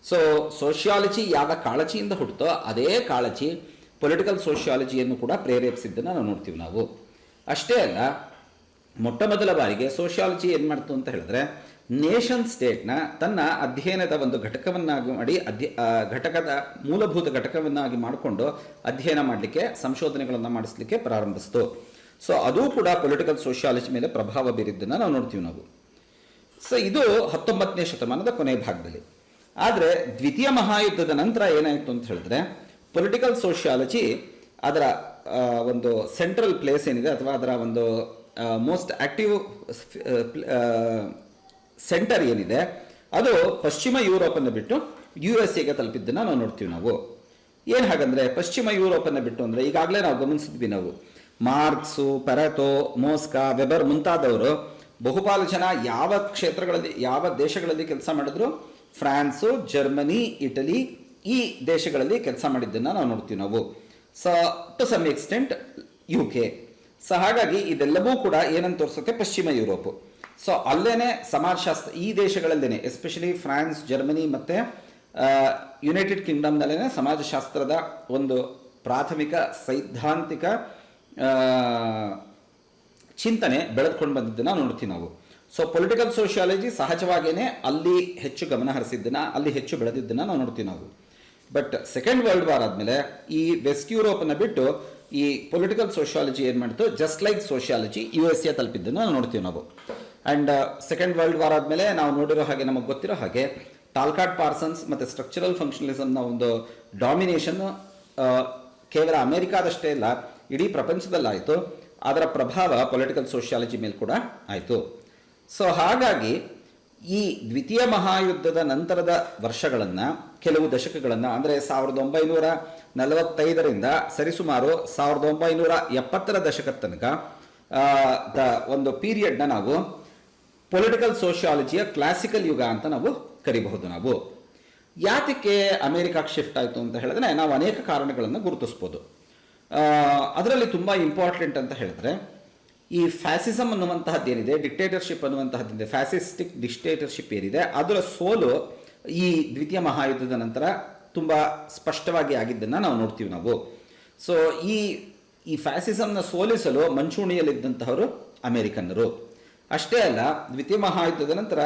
[SPEAKER 1] ಸೊ ಸೋಷಿಯಾಲಜಿ ಯಾವ ಕಾಳಜಿಯಿಂದ ಹುಟ್ಟುತ್ತೋ ಅದೇ ಕಾಳಜಿ ಪೊಲಿಟಿಕಲ್ ಸೋಷಿಯಾಲಜಿಯನ್ನು ಕೂಡ ಪ್ರೇರೇಪಿಸಿದ್ದನ್ನು ನಾವು ನೋಡ್ತೀವಿ ನಾವು. ಅಷ್ಟೇ ಅಲ್ಲ, ಮೊಟ್ಟ ಮೊದಲ ಬಾರಿಗೆ ಸೋಷಿಯಾಲಜಿ ಏನು ಮಾಡ್ತು ಅಂತ ಹೇಳಿದ್ರೆ, ನೇಷನ್ ಸ್ಟೇಟ್ನ ತನ್ನ ಅಧ್ಯಯನದ ಒಂದು ಘಟಕವನ್ನಾಗಿ ಮಾಡಿ, ಘಟಕದ ಮೂಲಭೂತ ಘಟಕವನ್ನಾಗಿ ಮಾಡಿಕೊಂಡು ಅಧ್ಯಯನ ಮಾಡಲಿಕ್ಕೆ, ಸಂಶೋಧನೆಗಳನ್ನು ಮಾಡಿಸ್ಲಿಕ್ಕೆ ಪ್ರಾರಂಭಿಸ್ತು. ಸೊ ಅದು ಕೂಡ ಪೊಲಿಟಿಕಲ್ ಸೋಷಿಯಾಲಜಿ ಮೇಲೆ ಪ್ರಭಾವ ಬೀರಿದ್ದನ್ನು ನಾವು ನೋಡ್ತೀವಿ ನಾವು. ಸೊ ಇದು 19ನೇ ಶತಮಾನದ ಕೊನೆಯ ಭಾಗದಲ್ಲಿ. ಆದರೆ ದ್ವಿತೀಯ ಮಹಾಯುದ್ಧದ ನಂತರ ಏನಾಯಿತು ಅಂತ ಹೇಳಿದ್ರೆ, ಪೊಲಿಟಿಕಲ್ ಸೋಷಿಯಾಲಜಿ ಅದರ ಒಂದು ಸೆಂಟ್ರಲ್ ಪ್ಲೇಸ್ ಏನಿದೆ, ಅಥವಾ ಅದರ ಒಂದು ಮೋಸ್ಟ್ ಆಕ್ಟಿವ್ ಸೆಂಟರ್ ಏನಿದೆ, ಅದು ಪಶ್ಚಿಮ ಯುರೋಪನ್ನು ಬಿಟ್ಟು USA ತಲುಪಿದ್ದನ್ನು ನಾವು ನೋಡ್ತೀವಿ ನಾವು. ಏನು ಹಾಗಂದ್ರೆ, ಪಶ್ಚಿಮ ಯುರೋಪನ್ನು ಬಿಟ್ಟು ಅಂದರೆ, ಈಗಾಗಲೇ ನಾವು ಗಮನಿಸಿದ್ವಿ ನಾವು, ಮಾರ್ಕ್ಸು, ಪೆರೆಟೋ, ಮೋಸ್ಕಾ, ವೆಬರ್ ಮುಂತಾದವರು ಬಹುಪಾಲು ಜನ ಯಾವ ಕ್ಷೇತ್ರಗಳಲ್ಲಿ, ಯಾವ ದೇಶಗಳಲ್ಲಿ ಕೆಲಸ ಮಾಡಿದ್ರು, ಫ್ರಾನ್ಸು, ಜರ್ಮನಿ, ಇಟಲಿ, ಈ ದೇಶಗಳಲ್ಲಿ ಕೆಲಸ ಮಾಡಿದ್ದನ್ನು ನಾವು ನೋಡ್ತೀವಿ ನಾವು. So to some extent UK. So ಹಾಗಾಗಿ ಇದೆಲ್ಲವೂ ಕೂಡ ಏನಂತ ತೋರಿಸುತ್ತೆ, ಪಶ್ಚಿಮ ಯುರೋಪು. ಸೊ ಅಲ್ಲೇನೆ ಸಮಾಜಶಾಸ್ತ್ರ, ಈ ದೇಶಗಳಲ್ಲೇನೆ, ಎಸ್ಪೆಷಲಿ ಫ್ರಾನ್ಸ್, ಜರ್ಮನಿ ಮತ್ತು ಯುನೈಟೆಡ್ ಕಿಂಗ್ಡಮ್ನಲ್ಲೇ ಸಮಾಜಶಾಸ್ತ್ರದ ಒಂದು ಪ್ರಾಥಮಿಕ ಸೈದ್ಧಾಂತಿಕ ಚಿಂತನೆ ಬೆಳೆದುಕೊಂಡು ಬಂದಿದ್ದನ್ನು ನೋಡ್ತೀವಿ ನಾವು. ಸೊ ಪೊಲಿಟಿಕಲ್ ಸೋಷಿಯಾಲಜಿ ಸಹಜವಾಗಿಯೇ ಅಲ್ಲಿ ಹೆಚ್ಚು ಗಮನ ಹರಿಸಿದ್ದನ್ನು, ಅಲ್ಲಿ ಹೆಚ್ಚು ಬೆಳೆದಿದ್ದನ್ನು ನಾವು ನೋಡ್ತೀವಿ ನಾವು. ಬಟ್ ಸೆಕೆಂಡ್ ವರ್ಲ್ಡ್ ವಾರ್ ಆದಮೇಲೆ ಈ ವೆಸ್ಟ್ ಯುರೋಪನ್ನು ಬಿಟ್ಟು ಈ ಪೊಲಿಟಿಕಲ್ ಸೋಷಿಯಾಲಜಿ ಏನು ಮಾಡಿತು, ಜಸ್ಟ್ ಲೈಕ್ ಸೋಷಿಯಾಲಜಿ USA ತಲುಪಿದ್ದನ್ನು ನಾವು ನೋಡ್ತೀವಿ ನಾವು. ಆ್ಯಂಡ್ ಸೆಕೆಂಡ್ ವರ್ಲ್ಡ್ ವಾರ್ ಆದಮೇಲೆ ನಾವು ನೋಡಿರೋ ಹಾಗೆ, ನಮಗೆ ಗೊತ್ತಿರೋ ಹಾಗೆ, ಟಾಲ್ಕಾಟ್ ಪಾರ್ಸನ್ಸ್ ಮತ್ತು ಸ್ಟ್ರಕ್ಚರಲ್ ಫಂಕ್ಷನಲಿಸಮ್ನ ಒಂದು ಡಾಮಿನೇಷನ್ ಕೇವಲ ಅಮೆರಿಕಾದಷ್ಟೇ ಇಲ್ಲ, ಇಡೀ ಪ್ರಪಂಚದಲ್ಲಾಯಿತು. ಅದರ ಪ್ರಭಾವ ಪೊಲಿಟಿಕಲ್ ಸೋಷಿಯಾಲಜಿ ಮೇಲೆ ಕೂಡ ಆಯಿತು. ಸೊ ಹಾಗಾಗಿ ಈ ದ್ವಿತೀಯ ಮಹಾಯುದ್ಧದ ನಂತರದ ವರ್ಷಗಳನ್ನು, ಕೆಲವು ದಶಕಗಳನ್ನು, ಅಂದರೆ 1945ರಿಂದ ಸರಿಸುಮಾರು 1970ರ ದಶಕದ ತನಕ ಒಂದು ಪೀರಿಯಡ್ನ ನಾವು ಪೊಲಿಟಿಕಲ್ ಸೋಷಿಯಾಲಜಿಯ ಕ್ಲಾಸಿಕಲ್ ಯುಗ ಅಂತ ನಾವು ಕರಿಬಹುದು. ನಾವು ಯಾತಕ್ಕೆ ಅಮೆರಿಕಕ್ಕೆ ಶಿಫ್ಟ್ ಆಯಿತು ಅಂತ ಹೇಳಿದ್ರೆ ನಾವು ಅನೇಕ ಕಾರಣಗಳನ್ನು ಗುರುತಿಸ್ಬೋದು. ಅದರಲ್ಲಿ ತುಂಬ ಇಂಪಾರ್ಟೆಂಟ್ ಅಂತ ಹೇಳಿದ್ರೆ ಈ ಫ್ಯಾಸಿಸಮ್ ಅನ್ನುವಂತಹದ್ದೇನಿದೆ, ಡಿಕ್ಟೇಟರ್ಶಿಪ್ ಅನ್ನುವಂತಹದ್ದಿದೆ, ಫ್ಯಾಸಿಸ್ಟಿಕ್ ಡಿಕ್ಟೇಟರ್ಶಿಪ್ ಏನಿದೆ ಅದರ ಸೋಲು ಈ ದ್ವಿತೀಯ ಮಹಾಯುದ್ಧದ ನಂತರ ತುಂಬ ಸ್ಪಷ್ಟವಾಗಿ ಆಗಿದ್ದನ್ನು ನಾವು ನೋಡ್ತೀವಿ ನಾವು. ಸೊ ಈ ಫ್ಯಾಸಿಸಮ್ನ ಸೋಲಿಸಲು ಮಂಚೂಣಿಯಲ್ಲಿದ್ದಂತಹವರು ಅಮೆರಿಕನ್ನರು. ಅಷ್ಟೇ ಅಲ್ಲ, ದ್ವಿತೀಯ ಮಹಾಯುದ್ಧದ ನಂತರ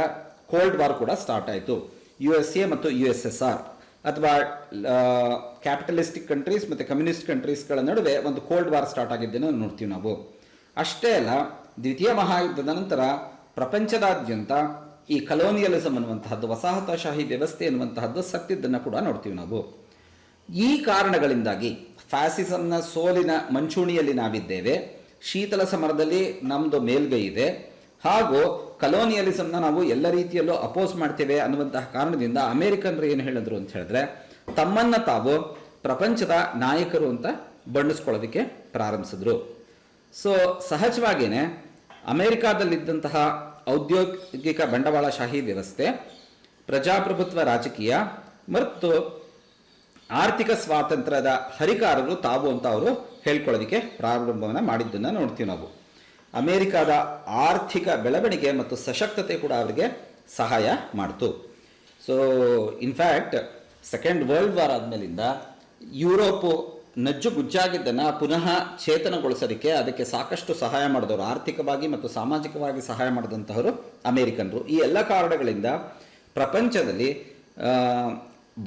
[SPEAKER 1] ಕೋಲ್ಡ್ ವಾರ್ ಕೂಡ ಸ್ಟಾರ್ಟ್ ಆಯಿತು. USA ಮತ್ತು USSR ಅಥವಾ ಕ್ಯಾಪಿಟಲಿಸ್ಟಿಕ್ ಕಂಟ್ರೀಸ್ ಮತ್ತು ಕಮ್ಯುನಿಸ್ಟ್ ಕಂಟ್ರೀಸ್ಗಳ ನಡುವೆ ಒಂದು ಕೋಲ್ಡ್ ವಾರ್ ಸ್ಟಾರ್ಟ್ ಆಗಿದ್ದನ್ನು ನೋಡ್ತೀವಿ ನಾವು. ಅಷ್ಟೇ ಅಲ್ಲ, ದ್ವಿತೀಯ ಮಹಾಯುದ್ಧದ ನಂತರ ಪ್ರಪಂಚದಾದ್ಯಂತ ಈ ಕಲೋನಿಯಲಿಸಮ್ ಅನ್ನುವಂತಹದ್ದು, ವಸಾಹತುಶಾಹಿ ವ್ಯವಸ್ಥೆ ಅನ್ನುವಂತಹದ್ದು ಸತ್ತಿದ್ದನ್ನು ಕೂಡ ನೋಡ್ತೀವಿ ನಾವು. ಈ ಕಾರಣಗಳಿಂದಾಗಿ ಫ್ಯಾಸಿಸಮ್ನ ಸೋಲಿನ ಮಂಚೂಣಿಯಲ್ಲಿ ನಾವಿದ್ದೇವೆ, ಶೀತಲ ಸಮರದಲ್ಲಿ ನಮ್ಮದು ಮೇಲ್ಗೈ ಇದೆ, ಹಾಗೂ ಕಲೋನಿಯಲಿಸಮ್ನ ನಾವು ಎಲ್ಲ ರೀತಿಯಲ್ಲೂ ಅಪೋಸ್ ಮಾಡ್ತೇವೆ ಅನ್ನುವಂತಹ ಕಾರಣದಿಂದ ಅಮೆರಿಕನ್ರು ಏನು ಹೇಳಿದ್ರು ಅಂತ ಹೇಳಿದ್ರೆ ತಮ್ಮನ್ನು ತಾವು ಪ್ರಪಂಚದ ನಾಯಕರು ಅಂತ ಬಣ್ಣಿಸ್ಕೊಳ್ಳೋದಕ್ಕೆ ಪ್ರಾರಂಭಿಸಿದ್ರು. ಸೊ ಸಹಜವಾಗಿಯೇ ಅಮೆರಿಕಾದಲ್ಲಿದ್ದಂತಹ ಔದ್ಯೋಗಿಕ ಬಂಡವಾಳಶಾಹಿ ವ್ಯವಸ್ಥೆ, ಪ್ರಜಾಪ್ರಭುತ್ವ ರಾಜಕೀಯ ಮತ್ತು ಆರ್ಥಿಕ ಸ್ವಾತಂತ್ರ್ಯದ ಹರಿಕಾರರು ತಾವು ಅಂತ ಅವರು ಹೇಳ್ಕೊಳ್ಳೋದಕ್ಕೆ ಪ್ರಾರಂಭವನ್ನು ಮಾಡಿದ್ದನ್ನು ನೋಡ್ತೀವಿ ನಾವು. ಅಮೆರಿಕದ ಆರ್ಥಿಕ ಬೆಳವಣಿಗೆ ಮತ್ತು ಸಶಕ್ತತೆ ಕೂಡ ಅವರಿಗೆ ಸಹಾಯ ಮಾಡಿತು. So in fact second world war ಆದಮೇಲಿಂದ ಯುರೋಪು ನಜ್ಜುಗುಜ್ಜಾಗಿದ್ದನ್ನು ಪುನಃ ಚೇತನಗೊಳಿಸೋದಕ್ಕೆ ಅದಕ್ಕೆ ಸಾಕಷ್ಟು ಸಹಾಯ ಮಾಡಿದವರು, ಆರ್ಥಿಕವಾಗಿ ಮತ್ತು ಸಾಮಾಜಿಕವಾಗಿ ಸಹಾಯ ಮಾಡಿದಂತಹವರು ಅಮೆರಿಕನ್ರು. ಈ ಎಲ್ಲ ಕಾರಣಗಳಿಂದ ಪ್ರಪಂಚದಲ್ಲಿ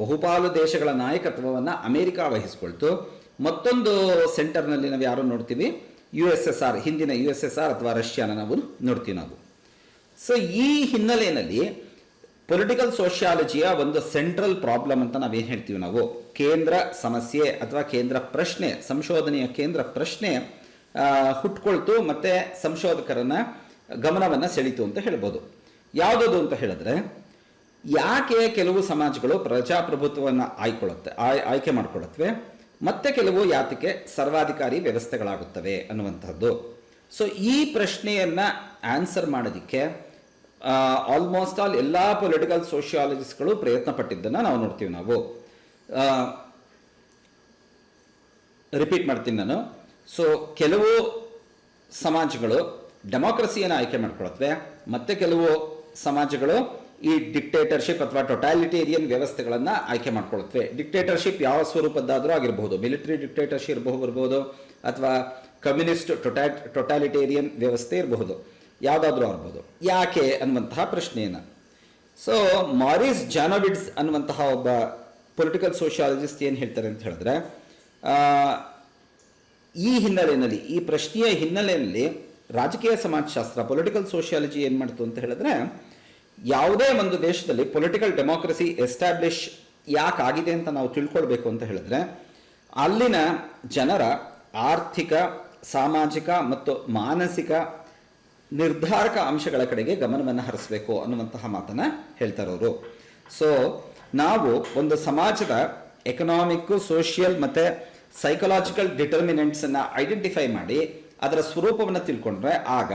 [SPEAKER 1] ಬಹುಪಾಲು ದೇಶಗಳ ನಾಯಕತ್ವವನ್ನು ಅಮೆರಿಕ ವಹಿಸಿಕೊಳ್ತು. ಮತ್ತೊಂದು ಸೆಂಟರ್ನಲ್ಲಿ ನಾವು ಯಾರು ನೋಡ್ತೀವಿ, USSR, ಹಿಂದಿನ USSR ಅಥವಾ ರಷ್ಯಾನ ನಾವು ನೋಡ್ತೀವಿ ನಾವು. ಸೊ ಈ ಹಿನ್ನೆಲೆಯಲ್ಲಿ ಪೊಲಿಟಿಕಲ್ ಸೋಷಿಯಾಲಜಿಯ ಒಂದು ಸೆಂಟ್ರಲ್ ಪ್ರಾಬ್ಲಮ್ ಅಂತ ನಾವೇನು ಹೇಳ್ತೀವಿ ನಾವು, ಕೇಂದ್ರ ಸಮಸ್ಯೆ ಅಥವಾ ಕೇಂದ್ರ ಪ್ರಶ್ನೆ, ಸಂಶೋಧನೆಯ ಕೇಂದ್ರ ಪ್ರಶ್ನೆ ಹುಟ್ಕೊಳ್ತು ಮತ್ತು ಸಂಶೋಧಕರನ್ನ ಗಮನವನ್ನು ಸೆಳೀತು ಅಂತ ಹೇಳ್ಬೋದು. ಯಾವುದದು ಅಂತ ಹೇಳಿದ್ರೆ, ಯಾಕೆ ಕೆಲವು ಸಮಾಜಗಳು ಪ್ರಜಾಪ್ರಭುತ್ವವನ್ನು ಆಯ್ಕೆ ಮಾಡಿಕೊಳ್ಳುತ್ತವೆ ಮತ್ತೆ ಕೆಲವು ಯಾತಕ್ಕೆ ಸರ್ವಾಧಿಕಾರಿ ವ್ಯವಸ್ಥೆಗಳಾಗುತ್ತವೆ ಅನ್ನುವಂಥದ್ದು. ಸೊ ಈ ಪ್ರಶ್ನೆಯನ್ನು ಆನ್ಸರ್ ಮಾಡೋದಕ್ಕೆ ಆಲ್ಮೋಸ್ಟ್ ಆಲ್ ಎಲ್ಲ ಪೊಲಿಟಿಕಲ್ ಸೋಷಿಯಾಲಜಿಸ್ಟ್ಗಳು ಪ್ರಯತ್ನ ಪಟ್ಟಿದ್ದನ್ನು ನಾವು ನೋಡ್ತೀವಿ ನಾವು. ರಿಪೀಟ್ ಮಾಡ್ತೀನಿ ನಾನು. ಸೊ ಕೆಲವು ಸಮಾಜಗಳು ಡೆಮಾಕ್ರಸಿಯನ್ನು ಆಯ್ಕೆ ಮಾಡ್ಕೊಳತ್ವೆ, ಮತ್ತೆ ಕೆಲವು ಸಮಾಜಗಳು ಈ ಡಿಕ್ಟೇಟರ್ಶಿಪ್ ಅಥವಾ ಟೊಟಾಲಿಟೇರಿಯನ್ ವ್ಯವಸ್ಥೆಗಳನ್ನು ಆಯ್ಕೆ ಮಾಡ್ಕೊಳ್ತವೆ. ಡಿಕ್ಟೇಟರ್ಶಿಪ್ ಯಾವ ಸ್ವರೂಪದ್ದಾದರೂ ಆಗಿರಬಹುದು, ಮಿಲಿಟರಿ ಡಿಕ್ಟೇಟರ್ಶಿಪ್ ಇರಬಹುದು ಅಥವಾ ಕಮ್ಯುನಿಸ್ಟ್ ಟೊಟಾಲಿಟೇರಿಯನ್ ವ್ಯವಸ್ಥೆ ಇರಬಹುದು, ಯಾವುದಾದ್ರೂ ಆಗ್ಬೋದು. ಯಾಕೆ ಅನ್ನುವಂತಹ ಪ್ರಶ್ನೆಯನ್ನು ಸೊ ಮಾರಿಸ್ ಜಾನೋವಿಡ್ಸ್ ಅನ್ನುವಂತಹ ಒಬ್ಬ ಪೊಲಿಟಿಕಲ್ ಸೋಷಿಯಾಲಜಿಸ್ಟ್ ಏನು ಹೇಳ್ತಾರೆ ಅಂತ ಹೇಳಿದ್ರೆ, ಈ ಹಿನ್ನೆಲೆಯಲ್ಲಿ, ಈ ಪ್ರಶ್ನೆಯ ಹಿನ್ನೆಲೆಯಲ್ಲಿ ರಾಜಕೀಯ ಸಮಾಜಶಾಸ್ತ್ರ ಪೊಲಿಟಿಕಲ್ ಸೋಷಿಯಾಲಜಿ ಏನು ಮಾಡ್ತು ಅಂತ ಹೇಳಿದ್ರೆ, ಯಾವುದೇ ಒಂದು ದೇಶದಲ್ಲಿ ಪೊಲಿಟಿಕಲ್ ಡೆಮೋಕ್ರಸಿ ಎಸ್ಟಾಬ್ಲಿಷ್ ಯಾಕಾಗಿದೆ ಅಂತ ನಾವು ತಿಳ್ಕೊಳ್ಬೇಕು ಅಂತ ಹೇಳಿದ್ರೆ, ಅಲ್ಲಿನ ಜನರ ಆರ್ಥಿಕ, ಸಾಮಾಜಿಕ ಮತ್ತು ಮಾನಸಿಕ ನಿರ್ಧಾರಕ ಅಂಶಗಳ ಕಡೆಗೆ ಗಮನವನ್ನು ಹರಿಸಬೇಕು ಅನ್ನುವಂತಹ ಮಾತನ್ನು ಹೇಳ್ತಾರೆ ಅವರು. ಸೊ ನಾವು ಒಂದು ಸಮಾಜದ ಎಕನಾಮಿಕ್, ಸೋಷಿಯಲ್ ಮತ್ತು ಸೈಕಲಾಜಿಕಲ್ ಡಿಟರ್ಮಿನೆಂಟ್ಸನ್ನು ಐಡೆಂಟಿಫೈ ಮಾಡಿ ಅದರ ಸ್ವರೂಪವನ್ನು ತಿಳ್ಕೊಂಡ್ರೆ ಆಗ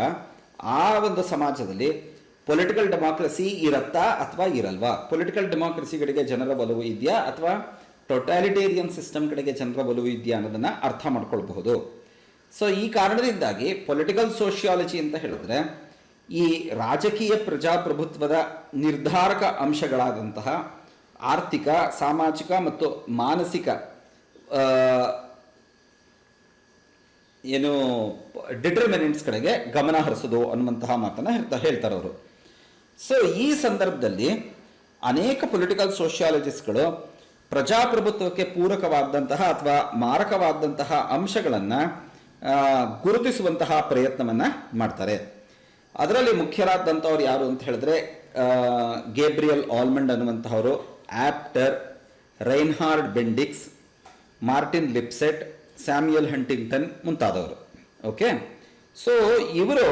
[SPEAKER 1] ಆ ಒಂದು ಸಮಾಜದಲ್ಲಿ ಪೊಲಿಟಿಕಲ್ ಡೆಮಾಕ್ರಸಿ ಇರತ್ತಾ ಅಥವಾ ಇರಲ್ವಾ, ಪೊಲಿಟಿಕಲ್ ಡೆಮಾಕ್ರಸಿ ಕಡೆಗೆ ಜನರ ಒಲವು ಇದೆಯಾ ಅಥವಾ ಟೊಟಾಲಿಟೇರಿಯನ್ ಸಿಸ್ಟಮ್ ಕಡೆಗೆ ಜನರ ಒಲವು ಇದೆಯಾ ಅನ್ನೋದನ್ನು ಅರ್ಥ ಮಾಡ್ಕೊಳ್ಬಹುದು. ಸೊ ಈ ಕಾರಣದಿಂದಾಗಿ ಪೊಲಿಟಿಕಲ್ ಸೋಷಿಯಾಲಜಿ ಅಂತ ಹೇಳಿದ್ರೆ ಈ ರಾಜಕೀಯ ಪ್ರಜಾಪ್ರಭುತ್ವದ ನಿರ್ಧಾರಕ ಅಂಶಗಳಾದಂತಹ ಆರ್ಥಿಕ, ಸಾಮಾಜಿಕ ಮತ್ತು ಮಾನಸಿಕ ಏನು ಡಿಟರ್ಮಿನೆಂಟ್ಸ್ ಕಡೆಗೆ ಗಮನ ಹರಿಸೋದು ಅನ್ನುವಂತಹ ಮಾತನ್ನು ಹೇಳ್ತಾರೆ ಅವರು. ಸೊ ಈ ಸಂದರ್ಭದಲ್ಲಿ ಅನೇಕ ಪೊಲಿಟಿಕಲ್ ಸೋಷಿಯಾಲಜಿಸ್ಟ್ಗಳು ಪ್ರಜಾಪ್ರಭುತ್ವಕ್ಕೆ ಪೂರಕವಾದಂತಹ ಅಥವಾ ಮಾರಕವಾದಂತಹ ಅಂಶಗಳನ್ನು ಗುರುತಿಸುವಂತಹ ಪ್ರಯತ್ನವನ್ನು ಮಾಡ್ತಾರೆ. ಅದರಲ್ಲಿ ಮುಖ್ಯರಾದಂಥವ್ರು ಯಾರು ಅಂತ ಹೇಳಿದ್ರೆ ಗೇಬ್ರಿಯಲ್ ಆಲ್ಮಂಡ್ ಅನ್ನುವಂತಹವರು, Apter, Reinhard Bendix, Martin Lipset, Samuel Huntington ಮುಂತಾದವರು. ಓಕೆ, ಸೊ ಇವರು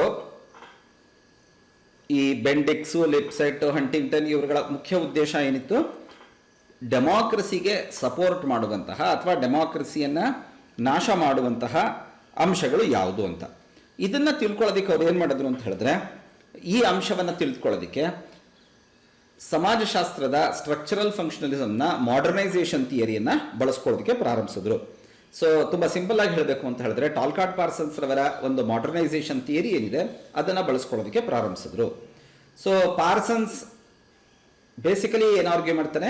[SPEAKER 1] ಈ ಬೆಂಡಿಕ್ಸು, ಲಿಪ್ಸೆಟ್, ಹಂಟಿಂಗ್ಟನ್ ಇವರುಗಳ ಮುಖ್ಯ ಉದ್ದೇಶ ಏನಿತ್ತು? ಡೆಮಾಕ್ರಸಿಗೆ ಸಪೋರ್ಟ್ ಮಾಡುವಂತಹ ಅಥವಾ ಡೆಮಾಕ್ರಸಿಯನ್ನು ನಾಶ ಮಾಡುವಂತಹ ಅಂಶಗಳು ಯಾವುದು ಅಂತ. ಇದನ್ನು ತಿಳ್ಕೊಳ್ಳೋದಕ್ಕೆ ಅವ್ರು ಏನು ಮಾಡಿದ್ರು ಅಂತ ಹೇಳಿದ್ರೆ, ಈ ಅಂಶವನ್ನು ತಿಳ್ಕೊಳ್ಳೋದಕ್ಕೆ ಸಮಾಜಶಾಸ್ತ್ರದ ಸ್ಟ್ರಕ್ಚರಲ್ ಫಂಕ್ಷನಲಿಸಮ್ನ ಮಾಡರ್ನೈಸೇಷನ್ ಥಿಯರಿಯನ್ನು ಬಳಸ್ಕೊಳ್ಳೋದಕ್ಕೆ ಪ್ರಾರಂಭಿಸಿದ್ರು. ಸೊ ತುಂಬ ಸಿಂಪಲ್ ಆಗಿ ಹೇಳಬೇಕು ಅಂತ ಹೇಳಿದ್ರೆ, ಟಾಲ್ಕಾಟ್ ಪಾರ್ಸನ್ಸ್ ರವರ ಒಂದು ಮಾಡರ್ನೈಸೇಷನ್ ಥಿಯರಿ ಏನಿದೆ ಅದನ್ನು ಬಳಸ್ಕೊಳ್ಳೋದಕ್ಕೆ ಪ್ರಾರಂಭಿಸಿದ್ರು. ಸೊ ಪಾರ್ಸನ್ಸ್ ಬೇಸಿಕಲಿ ಏನು ಆರ್ಗ್ಯೂ ಮಾಡ್ತಾನೆ,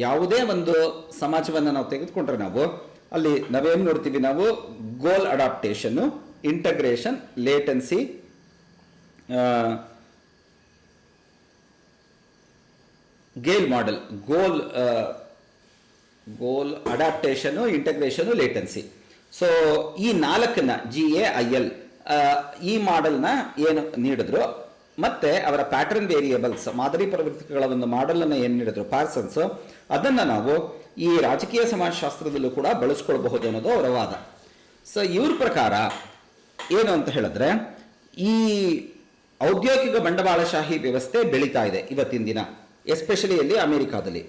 [SPEAKER 1] ಯಾವುದೇ ಒಂದು ಸಮಾಜವನ್ನು ನಾವು ತೆಗೆದುಕೊಂಡ್ರೆ ಅಲ್ಲಿ ನಾವೇನು ನೋಡ್ತೀವಿ, ನಾವು ಗೋಲ್ ಅಡಾಪ್ಟೇಷನ್ನು, ಇಂಟಗ್ರೇಷನ್, ಲೇಟೆನ್ಸಿ, ಗೇಲ್ ಮಾಡೆಲ್, ಗೋಲ್ ಅಡಾಪ್ಟೇಷನು, ಇಂಟಗ್ರೇಷನು, ಲೇಟೆನ್ಸಿ. ಸೊ ಈ ನಾಲ್ಕನ್ನ GAIL ಈ ಮಾಡೆಲ್ನ ಏನು ನೀಡಿದ್ರು, ಮತ್ತೆ ಅವರ ಪ್ಯಾಟರ್ನ್ ವೇರಿಯೇಬಲ್ಸ್, ಮಾದರಿ ಪ್ರವೃತ್ತಿಗಳ ಒಂದು ಮಾಡೆಲನ್ನು ಏನು ನೀಡಿದ್ರು ಪಾರ್ಸನ್ಸ್, ಅದನ್ನು ನಾವು ಈ ರಾಜಕೀಯ ಸಮಾಜಶಾಸ್ತ್ರದಲ್ಲೂ ಕೂಡ ಬಳಸ್ಕೊಳ್ಬಹುದು ಅನ್ನೋದು ಅವರ ವಾದ. ಸೊ ಇವ್ರ ಪ್ರಕಾರ ಏನು ಅಂತ ಹೇಳಿದ್ರೆ, ಈ ಔದ್ಯೋಗಿಕ ಬಂಡವಾಳಶಾಹಿ ವ್ಯವಸ್ಥೆ ಬೆಳೀತಾ ಇದೆ ಇವತ್ತಿನ ದಿನ, ಎಸ್ಪೆಷಲಿ ಇಲ್ಲಿ ಅಮೆರಿಕಾದಲ್ಲಿ.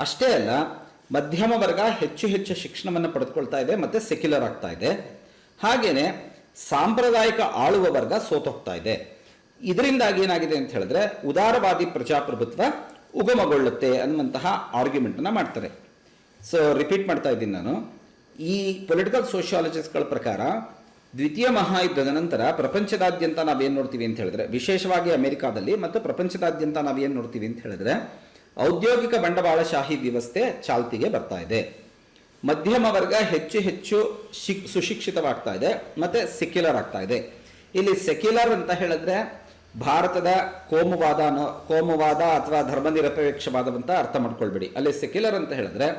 [SPEAKER 1] ಅಷ್ಟೇ ಅಲ್ಲ, ಮಧ್ಯಮ ವರ್ಗ ಹೆಚ್ಚು ಹೆಚ್ಚು ಶಿಕ್ಷಣವನ್ನು ಪಡೆದುಕೊಳ್ತಾ ಇದೆ ಮತ್ತು ಸೆಕ್ಯುಲರ್ ಆಗ್ತಾ ಇದೆ. ಹಾಗೇನೆ ಸಾಂಪ್ರದಾಯಿಕ ಆಳುವ ವರ್ಗ ಸೋತೋಗ್ತಾ ಇದೆ. ಇದರಿಂದಾಗಿ ಏನಾಗಿದೆ ಅಂತ ಹೇಳಿದ್ರೆ, ಉದಾರವಾದಿ ಪ್ರಜಾಪ್ರಭುತ್ವ ಉಗಮಗೊಳ್ಳುತ್ತೆ ಅನ್ನುವಂತಹ ಆರ್ಗ್ಯುಮೆಂಟನ್ನು ಮಾಡ್ತಾರೆ. ಸೊ ರಿಪೀಟ್ ಮಾಡ್ತಾ ಇದ್ದೀನಿ ನಾನು, ಈ ಪೊಲಿಟಿಕಲ್ ಸೋಷಿಯಾಲಜಿಸ್ಟ್ಗಳ ಪ್ರಕಾರ ದ್ವಿತೀಯ ಮಹಾಯುದ್ಧದ ನಂತರ ಪ್ರಪಂಚದಾದ್ಯಂತ ನಾವೇನು ನೋಡ್ತೀವಿ ಅಂತ ಹೇಳಿದ್ರೆ, ವಿಶೇಷವಾಗಿ ಅಮೆರಿಕಾದಲ್ಲಿ ಮತ್ತು ಪ್ರಪಂಚದಾದ್ಯಂತ ನಾವೇನು ನೋಡ್ತೀವಿ ಅಂತ ಹೇಳಿದ್ರೆ, ಔದ್ಯೋಗಿಕ ಬಂಡವಾಳಶಾಹಿ ವ್ಯವಸ್ಥೆ ಚಾಲ್ತಿಗೆ ಬರ್ತಾ ಇದೆ. ಮಧ್ಯಮ ವರ್ಗ ಹೆಚ್ಚು ಹೆಚ್ಚು ಸುಶಿಕ್ಷಿತವಾಗ್ತಾ ಇದೆ ಮತ್ತು ಸೆಕ್ಯುಲರ್ ಆಗ್ತಾ ಇದೆ. ಇಲ್ಲಿ ಸೆಕ್ಯುಲರ್ ಅಂತ ಹೇಳಿದ್ರೆ ಭಾರತದ ಕೋಮುವಾದ ಅಥವಾ ಧರ್ಮನಿರಪೇಕ್ಷವಾದವಂತ ಅರ್ಥ ಮಾಡ್ಕೊಳ್ಬೇಡಿ. ಅಲ್ಲಿ ಸೆಕ್ಯುಲರ್ ಅಂತ ಹೇಳಿದ್ರೆ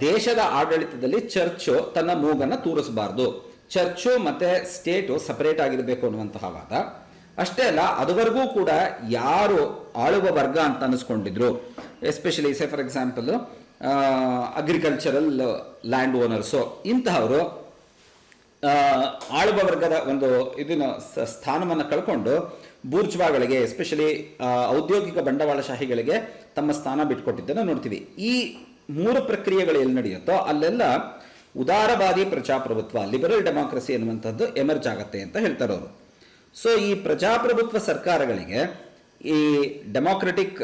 [SPEAKER 1] ದೇಶದ ಆಡಳಿತದಲ್ಲಿ ಚರ್ಚು ತನ್ನ ಮೂಗನ್ನು ತೂರಿಸಬಾರ್ದು, ಚರ್ಚು ಮತ್ತೆ ಸ್ಟೇಟು ಸಪರೇಟ್ ಆಗಿರಬೇಕು ಅನ್ನುವಂತಹ ವಾದ. ಅಷ್ಟೇ ಅಲ್ಲ, ಅದುವರೆಗೂ ಕೂಡ ಯಾರು ಆಳುವ ವರ್ಗ ಅಂತ ಅನಿಸ್ಕೊಂಡಿದ್ರು, especially say for example agricultural land owners, ಇಂತಹವರು ಆಳುವ ವರ್ಗದ ಒಂದು ಇದನ್ನು ಸ್ಥಾನವನ್ನು ಕಳ್ಕೊಂಡು ಬೂರ್ಜ್ವಾಗಳಿಗೆ, ಎಸ್ಪೆಷಲಿ ಔದ್ಯೋಗಿಕ ಬಂಡವಾಳಶಾಹಿಗಳಿಗೆ ತಮ್ಮ ಸ್ಥಾನ ಬಿಟ್ಕೊಟ್ಟಿದ್ದನ್ನು ನೋಡ್ತೀವಿ. ಈ ಮೂರು ಪ್ರಕ್ರಿಯೆಗಳು ಎಲ್ಲಿ ನಡೆಯುತ್ತೋ ಅಲ್ಲೆಲ್ಲ ಉದಾರವಾದಿ ಪ್ರಜಾಪ್ರಭುತ್ವ, ಲಿಬರಲ್ ಡೆಮಾಕ್ರಸಿ ಎನ್ನುವಂಥದ್ದು ಎಮರ್ಜ್ ಆಗತ್ತೆ ಅಂತ ಹೇಳ್ತಾರೆ ಅವರು. ಸೊ ಈ ಪ್ರಜಾಪ್ರಭುತ್ವ ಸರ್ಕಾರಗಳಿಗೆ ಈ ಡೆಮಾಕ್ರೆಟಿಕ್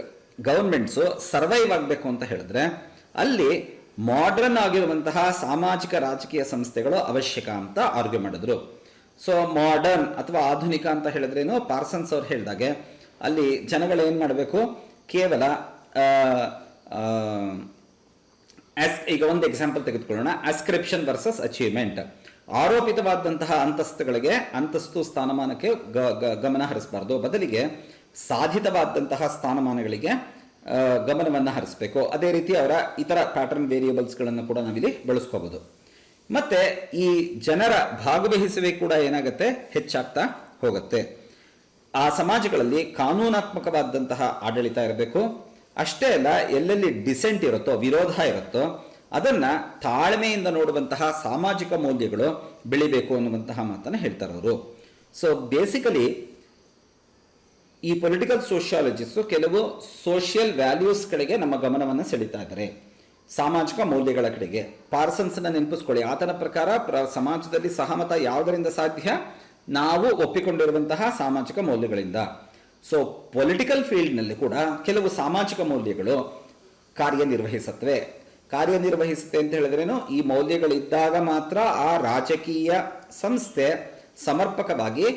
[SPEAKER 1] ಗವರ್ಮೆಂಟ್ಸು ಸರ್ವೈವ್ ಆಗಬೇಕು ಅಂತ ಹೇಳಿದ್ರೆ ಅಲ್ಲಿ ಮಾಡರ್ನ್ ಆಗಿರುವಂತಹ ಸಾಮಾಜಿಕ ರಾಜಕೀಯ ಸಂಸ್ಥೆಗಳು ಅವಶ್ಯಕ ಅಂತ ಆರ್ಗ್ಯೂ ಮಾಡಿದ್ರು. ಸೊ ಮಾಡರ್ನ್ ಅಥವಾ ಆಧುನಿಕ ಅಂತ ಹೇಳಿದ್ರೇನು, ಪಾರ್ಸನ್ಸ್ ಅವ್ರು ಹೇಳಿದಾಗೆ ಅಲ್ಲಿ ಜನಗಳು ಏನು ಮಾಡಬೇಕು, ಕೇವಲ ಈಗ ಒಂದು ಎಕ್ಸಾಂಪಲ್ ತೆಗೆದುಕೊಳ್ಳೋಣ, ಅಸ್ಕ್ರಿಪ್ಷನ್ ವರ್ಸಸ್ ಅಚೀವ್ಮೆಂಟ್. ಆರೋಪಿತವಾದಂತಹ ಅಂತಸ್ತು ಸ್ಥಾನಮಾನಕ್ಕೆ ಗಮನ ಹರಿಸಬಾರ್ದು, ಬದಲಿಗೆ ಸಾಧಿತವಾದಂತಹ ಸ್ಥಾನಮಾನಗಳಿಗೆ ಗಮನವನ್ನು ಹರಿಸಬೇಕು. ಅದೇ ರೀತಿ ಅವರ ಇತರ ಪ್ಯಾಟರ್ನ್ ವೇರಿಯೇಬಲ್ಸ್ಗಳನ್ನು ಕೂಡ ನಾವಿಲ್ಲಿ ಬಳಸ್ಕೋಬಹುದು. ಮತ್ತೆ ಈ ಜನರ ಭಾಗವಹಿಸುವಿಕೆ ಕೂಡ ಏನಾಗುತ್ತೆ, ಹೆಚ್ಚಾಗ್ತಾ ಹೋಗುತ್ತೆ. ಆ ಸಮಾಜಗಳಲ್ಲಿ ಕಾನೂನಾತ್ಮಕವಾದಂತಹ ಆಡಳಿತ ಇರಬೇಕು. ಅಷ್ಟೇ ಅಲ್ಲ, ಎಲ್ಲೆಲ್ಲಿ ಡಿಸೆಂಟ್ ಇರುತ್ತೋ, ವಿರೋಧ ಇರುತ್ತೋ, ಅದನ್ನ ತಾಳ್ಮೆಯಿಂದ ನೋಡುವಂತಹ ಸಾಮಾಜಿಕ ಮೌಲ್ಯಗಳು ಬೆಳಿಬೇಕು ಅನ್ನುವಂತಹ ಮಾತನ್ನು ಹೇಳ್ತಾರೆ ಅವರು. ಸೊ ಬೇಸಿಕಲಿ ಈ ಪೊಲಿಟಿಕಲ್ ಸೋಷಿಯಾಲಜಿಸ್ಟು ಕೆಲವು ಸೋಷಿಯಲ್ ವ್ಯಾಲ್ಯೂಸ್ ಕಡೆಗೆ ನಮ್ಮ ಗಮನವನ್ನು ಸೆಳೀತಾ ಇದ್ದಾರೆ, ಸಾಮಾಜಿಕ ಮೌಲ್ಯಗಳ ಕಡೆಗೆ. ಪಾರ್ಸನ್ಸ್ನ ನೆನಪಿಸ್ಕೊಳ್ಳಿ, ಆತನ ಪ್ರಕಾರ ಸಮಾಜದಲ್ಲಿ ಸಹಮತ ಯಾವುದರಿಂದ ಸಾಧ್ಯ, ನಾವು ಒಪ್ಪಿಕೊಂಡಿರುವಂತಹ ಸಾಮಾಜಿಕ ಮೌಲ್ಯಗಳಿಂದ. ಸೊ ಪೊಲಿಟಿಕಲ್ ಫೀಲ್ಡ್ನಲ್ಲಿ ಕೂಡ ಕೆಲವು ಸಾಮಾಜಿಕ ಮೌಲ್ಯಗಳು ಕಾರ್ಯನಿರ್ವಹಿಸುತ್ತೆ ಅಂತ ಹೇಳಿದ್ರೇನು, ಈ ಮೌಲ್ಯಗಳಿದ್ದಾಗ ಮಾತ್ರ ಆ ರಾಜಕೀಯ ಸಂಸ್ಥೆ ಸಮರ್ಪಕವಾಗಿ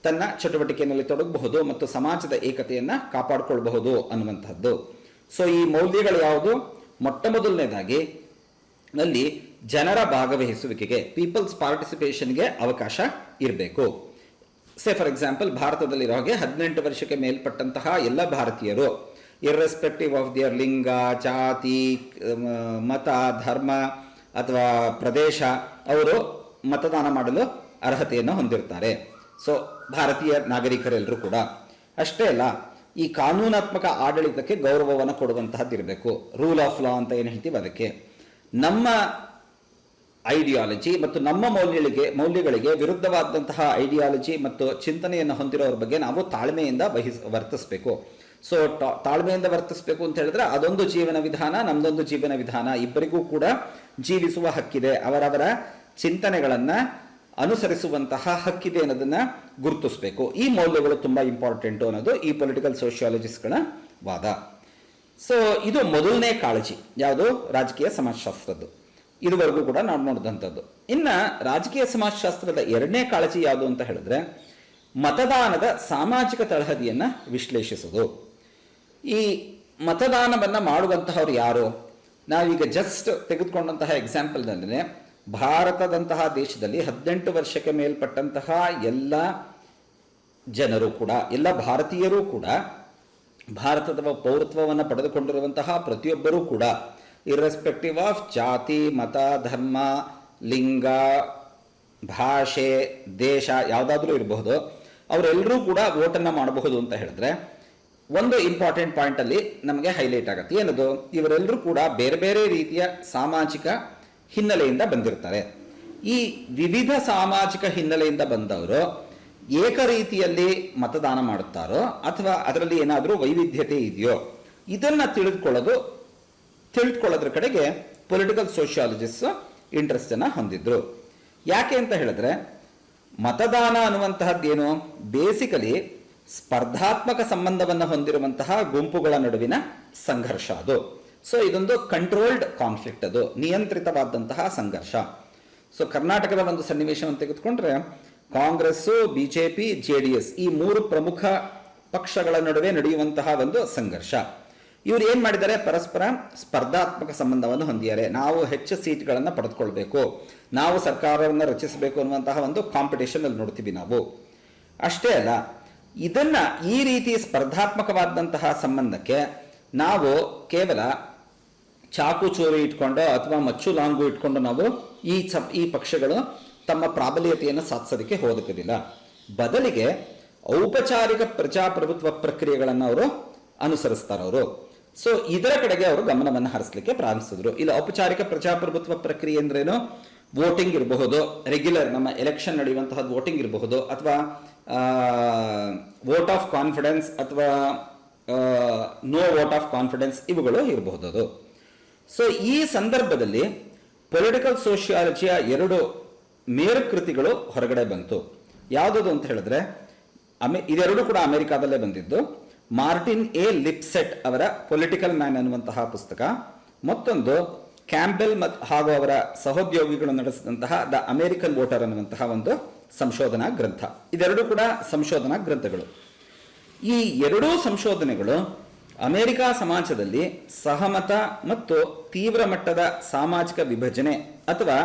[SPEAKER 1] ತನ್ನ ಚಟುವಟಿಕೆಯಲ್ಲಿ ತೊಡಗಬಹುದು ಮತ್ತು ಸಮಾಜದ ಏಕತೆಯನ್ನು ಕಾಪಾಡಿಕೊಳ್ಳಬಹುದು ಅನ್ನುವಂಥದ್ದು. ಸೊ ಈ ಮೌಲ್ಯಗಳು ಯಾವುದು? ಮೊಟ್ಟ ಮೊದಲನೇದಾಗಿ ಅಲ್ಲಿ ಜನರ ಭಾಗವಹಿಸುವಿಕೆಗೆ, ಪೀಪಲ್ಸ್ ಪಾರ್ಟಿಸಿಪೇಷನ್ಗೆ ಅವಕಾಶ ಇರಬೇಕು. ಸೇ ಫಾರ್ ಎಕ್ಸಾಂಪಲ್, ಭಾರತದಲ್ಲಿರೋ ಹಾಗೆ 18 ವರ್ಷಕ್ಕೆ ಮೇಲ್ಪಟ್ಟಂತಹ ಎಲ್ಲ ಭಾರತೀಯರು, ಇರ್ರೆಸ್ಪೆಕ್ಟಿವ್ ಆಫ್ ದಿಯರ್ ಲಿಂಗ, ಜಾತಿ, ಮತ, ಧರ್ಮ ಅಥವಾ ಪ್ರದೇಶ, ಅವರು ಮತದಾನ ಮಾಡಲು ಅರ್ಹತೆಯನ್ನು ಹೊಂದಿರ್ತಾರೆ. ಸೊ ಭಾರತೀಯ ನಾಗರಿಕರೆಲ್ಲರೂ ಕೂಡ. ಅಷ್ಟೇ ಅಲ್ಲ, ಈ ಕಾನೂನಾತ್ಮಕ ಆಡಳಿತಕ್ಕೆ ಗೌರವವನ್ನು ಕೊಡುವಂತಹದ್ದಿರಬೇಕು, ರೂಲ್ ಆಫ್ ಲಾ ಅಂತ ಏನು ಹೇಳ್ತೀವಿ ಅದಕ್ಕೆ. ನಮ್ಮ ಐಡಿಯಾಲಜಿ ಮತ್ತು ನಮ್ಮ ಮೌಲ್ಯಗಳಿಗೆ ವಿರುದ್ಧವಾದಂತಹ ಐಡಿಯಾಲಜಿ ಮತ್ತು ಚಿಂತನೆಯನ್ನು ಹೊಂದಿರೋರ ಬಗ್ಗೆ ನಾವು ತಾಳ್ಮೆಯಿಂದ ವರ್ತಿಸಬೇಕು. ಸೊ ತಾಳ್ಮೆಯಿಂದ ವರ್ತಿಸಬೇಕು ಅಂತ ಹೇಳಿದ್ರೆ ಅದೊಂದು ಜೀವನ ವಿಧಾನ, ನಮ್ದೊಂದು ಜೀವನ ವಿಧಾನ, ಇಬ್ಬರಿಗೂ ಕೂಡ ಜೀವಿಸುವ ಹಕ್ಕಿದೆ, ಅವರವರ ಚಿಂತನೆಗಳನ್ನ ಅನುಸರಿಸುವಂತಹ ಹಕ್ಕಿದೆ ಅನ್ನೋದನ್ನ ಗುರುತಿಸಬೇಕು. ಈ ಮೌಲ್ಯಗಳು ತುಂಬಾ ಇಂಪಾರ್ಟೆಂಟ್ ಅನ್ನೋದು ಈ ಪೊಲಿಟಿಕಲ್ ಸೋಷಿಯಾಲಜಿಸ್ಟ್ಗಳ ವಾದ. ಸೊ ಇದು ಮೊದಲನೇ ಕಾಳಜಿ, ಯಾವುದು? ರಾಜಕೀಯ ಸಮಾಜಶಾಸ್ತ್ರದ್ದು. ಇದುವರೆಗೂ ಕೂಡ ನಾವು ನೋಡಿದಂಥದ್ದು. ಇನ್ನ ರಾಜಕೀಯ ಸಮಾಜಶಾಸ್ತ್ರದ ಎರಡನೇ ಕಾಳಜಿ ಯಾವುದು ಅಂತ ಹೇಳಿದ್ರೆ ಮತದಾನದ ಸಾಮಾಜಿಕ ತಳಹದಿಯನ್ನ ವಿಶ್ಲೇಷಿಸುವುದು. ಈ ಮತದಾನವನ್ನ ಮಾಡುವಂತಹವ್ರು ಯಾರು? ನಾವೀಗ ಜಸ್ಟ್ ತೆಗೆದುಕೊಂಡಂತಹ ಎಕ್ಸಾಂಪಲ್ನಲ್ಲೇ ಭಾರತದಂತಹ ದೇಶದಲ್ಲಿ 18 ವರ್ಷಕ್ಕೆ ಮೇಲ್ಪಟ್ಟಂತಹ ಎಲ್ಲ ಜನರು ಕೂಡ, ಎಲ್ಲ ಭಾರತೀಯರೂ ಕೂಡ, ಭಾರತದ ಪೌರತ್ವವನ್ನು ಪಡೆದುಕೊಂಡಿರುವಂತಹ ಪ್ರತಿಯೊಬ್ಬರೂ ಕೂಡ, ಇರ್ರೆಸ್ಪೆಕ್ಟಿವ್ ಆಫ್ ಜಾತಿ, ಮತ, ಧರ್ಮ, ಲಿಂಗ, ಭಾಷೆ, ದೇಶ ಯಾವುದಾದ್ರೂ ಇರಬಹುದು, ಅವರೆಲ್ಲರೂ ಕೂಡ ವೋಟನ್ನು ಮಾಡಬಹುದು ಅಂತ ಹೇಳಿದ್ರೆ ಒಂದು ಇಂಪಾರ್ಟೆಂಟ್ ಪಾಯಿಂಟ್ ಅಲ್ಲಿ ನಮಗೆ ಹೈಲೈಟ್ ಆಗುತ್ತೆ. ಏನದು? ಇವರೆಲ್ಲರೂ ಕೂಡ ಬೇರೆ ಬೇರೆ ರೀತಿಯ ಸಾಮಾಜಿಕ ಹಿನ್ನೆಲೆಯಿಂದ ಬಂದಿರ್ತಾರೆ. ಈ ವಿವಿಧ ಸಾಮಾಜಿಕ ಹಿನ್ನೆಲೆಯಿಂದ ಬಂದವರು ಏಕ ರೀತಿಯಲ್ಲಿ ಮತದಾನ ಮಾಡುತ್ತಾರೋ ಅಥವಾ ಅದರಲ್ಲಿ ಏನಾದರೂ ವೈವಿಧ್ಯತೆ ಇದೆಯೋ ಇದನ್ನ ತಿಳಿದುಕೊಳ್ಳೋದ್ರ ಕಡೆಗೆ ಪೊಲಿಟಿಕಲ್ ಸೋಷಿಯಾಲಜಿಸ್ಟ್ ಇಂಟ್ರೆಸ್ಟ್ ಅನ್ನ ಹೊಂದಿದ್ರು. ಯಾಕೆ ಅಂತ ಹೇಳಿದ್ರೆ ಮತದಾನ ಅನ್ನುವಂತಹದ್ದೇನು? ಬೇಸಿಕಲಿ ಸ್ಪರ್ಧಾತ್ಮಕ ಸಂಬಂಧವನ್ನು ಹೊಂದಿರುವಂತಹ ಗುಂಪುಗಳ ನಡುವಿನ ಸಂಘರ್ಷ ಅದು. ಸೊ ಇದೊಂದು ಕಂಟ್ರೋಲ್ಡ್ ಕಾನ್ಫ್ಲಿಕ್ಟ್, ಅದು ನಿಯಂತ್ರಿತವಾದಂತಹ ಸಂಘರ್ಷ. ಸೊ ಕರ್ನಾಟಕದ ಒಂದು ಸನ್ನಿವೇಶವನ್ನು ತೆಗೆದುಕೊಂಡ್ರೆ ಕಾಂಗ್ರೆಸ್ಸು, ಬಿಜೆಪಿ, JDS ಈ ಮೂರು ಪ್ರಮುಖ ಪಕ್ಷಗಳ ನಡುವೆ ನಡೆಯುವಂತಹ ಒಂದು ಸಂಘರ್ಷ. ಇವರು ಏನ್ ಮಾಡಿದ್ದಾರೆ? ಪರಸ್ಪರ ಸ್ಪರ್ಧಾತ್ಮಕ ಸಂಬಂಧವನ್ನು ಹೊಂದಿದ್ದಾರೆ. ನಾವು ಹೆಚ್ಚು ಸೀಟ್ಗಳನ್ನು ಪಡೆದುಕೊಳ್ಬೇಕು, ನಾವು ಸರ್ಕಾರವನ್ನು ರಚಿಸಬೇಕು ಅನ್ನುವಂತಹ ಒಂದು ಕಾಂಪಿಟೇಷನ್ ಅಲ್ಲಿ ನೋಡ್ತೀವಿ ನಾವು. ಅಷ್ಟೇ ಅಲ್ಲ, ಇದನ್ನ ಈ ರೀತಿ ಸ್ಪರ್ಧಾತ್ಮಕವಾದಂತಹ ಸಂಬಂಧಕ್ಕೆ ನಾವು ಕೇವಲ ಚಾಕು ಚೂರಿ ಇಟ್ಕೊಂಡು ಅಥವಾ ಮಚ್ಚು ಲಾಂಗು ಇಟ್ಕೊಂಡು ನಾವು ಈ ಪಕ್ಷಗಳು ತಮ್ಮ ಪ್ರಾಬಲ್ಯತೆಯನ್ನು ಸಾಧಿಸೋದಕ್ಕೆ ಹೋದಕ್ಕಿಲ್ಲ. ಬದಲಿಗೆ ಔಪಚಾರಿಕ ಪ್ರಜಾಪ್ರಭುತ್ವ ಪ್ರಕ್ರಿಯೆಗಳನ್ನು ಅವರು ಅನುಸರಿಸ್ತಾರೆ ಅವರು. ಸೊ ಇದರ ಕಡೆಗೆ ಅವರು ಗಮನವನ್ನು ಹರಿಸಲಿಕ್ಕೆ ಪ್ರಾರಂಭಿಸಿದ್ರು. ಇಲ್ಲಿ ಔಪಚಾರಿಕ ಪ್ರಜಾಪ್ರಭುತ್ವ ಪ್ರಕ್ರಿಯೆ ಅಂದ್ರೇನು? ವೋಟಿಂಗ್ ಇರಬಹುದು, ರೆಗ್ಯುಲರ್ ನಮ್ಮ ಎಲೆಕ್ಷನ್ ನಡೆಯುವಂತಹದ್ದು ವೋಟಿಂಗ್ ಇರಬಹುದು, ಅಥವಾ ವೋಟ್ ಆಫ್ ಕಾನ್ಫಿಡೆನ್ಸ್ ಅಥವಾ ನೋ ವೋಟ್ ಆಫ್ ಕಾನ್ಫಿಡೆನ್ಸ್ ಇವುಗಳು ಇರಬಹುದು ಅದು. ಸೊ ಈ ಸಂದರ್ಭದಲ್ಲಿ ಪೊಲಿಟಿಕಲ್ ಸೋಷಿಯಾಲಜಿಯ ಎರಡು ಮೇರುಕೃತಿಗಳು ಹೊರಗಡೆ ಬಂತು. ಯಾವುದದು ಅಂತ ಹೇಳಿದ್ರೆ ಇದೆರಡು ಕೂಡ ಅಮೆರಿಕಾದಲ್ಲೇ ಬಂದಿದ್ದು. ಮಾರ್ಟಿನ್ ಎ ಲಿಪ್ಸೆಟ್ ಅವರ ಪೊಲಿಟಿಕಲ್ ಮ್ಯಾನ್ ಅನ್ನುವಂತಹ ಪುಸ್ತಕ, ಮತ್ತೊಂದು ಕ್ಯಾಂಪೆಲ್ ಹಾಗೂ ಅವರ ಸಹೋದ್ಯೋಗಿಗಳು ನಡೆಸಿದಂತಹ ದ ಅಮೆರಿಕನ್ ವೋಟರ್ ಅನ್ನುವಂತಹ ಒಂದು ಸಂಶೋಧನಾ ಗ್ರಂಥ. ಇದೆರಡೂ ಕೂಡ ಸಂಶೋಧನಾ ಗ್ರಂಥಗಳು. ಈ ಎರಡೂ ಸಂಶೋಧನೆಗಳು ಅಮೆರಿಕ ಸಮಾಜದಲ್ಲಿ ಸಹಮತ ಮತ್ತು ತೀವ್ರ ಮಟ್ಟದ ಸಾಮಾಜಿಕ ವಿಭಜನೆ ಅಥವಾ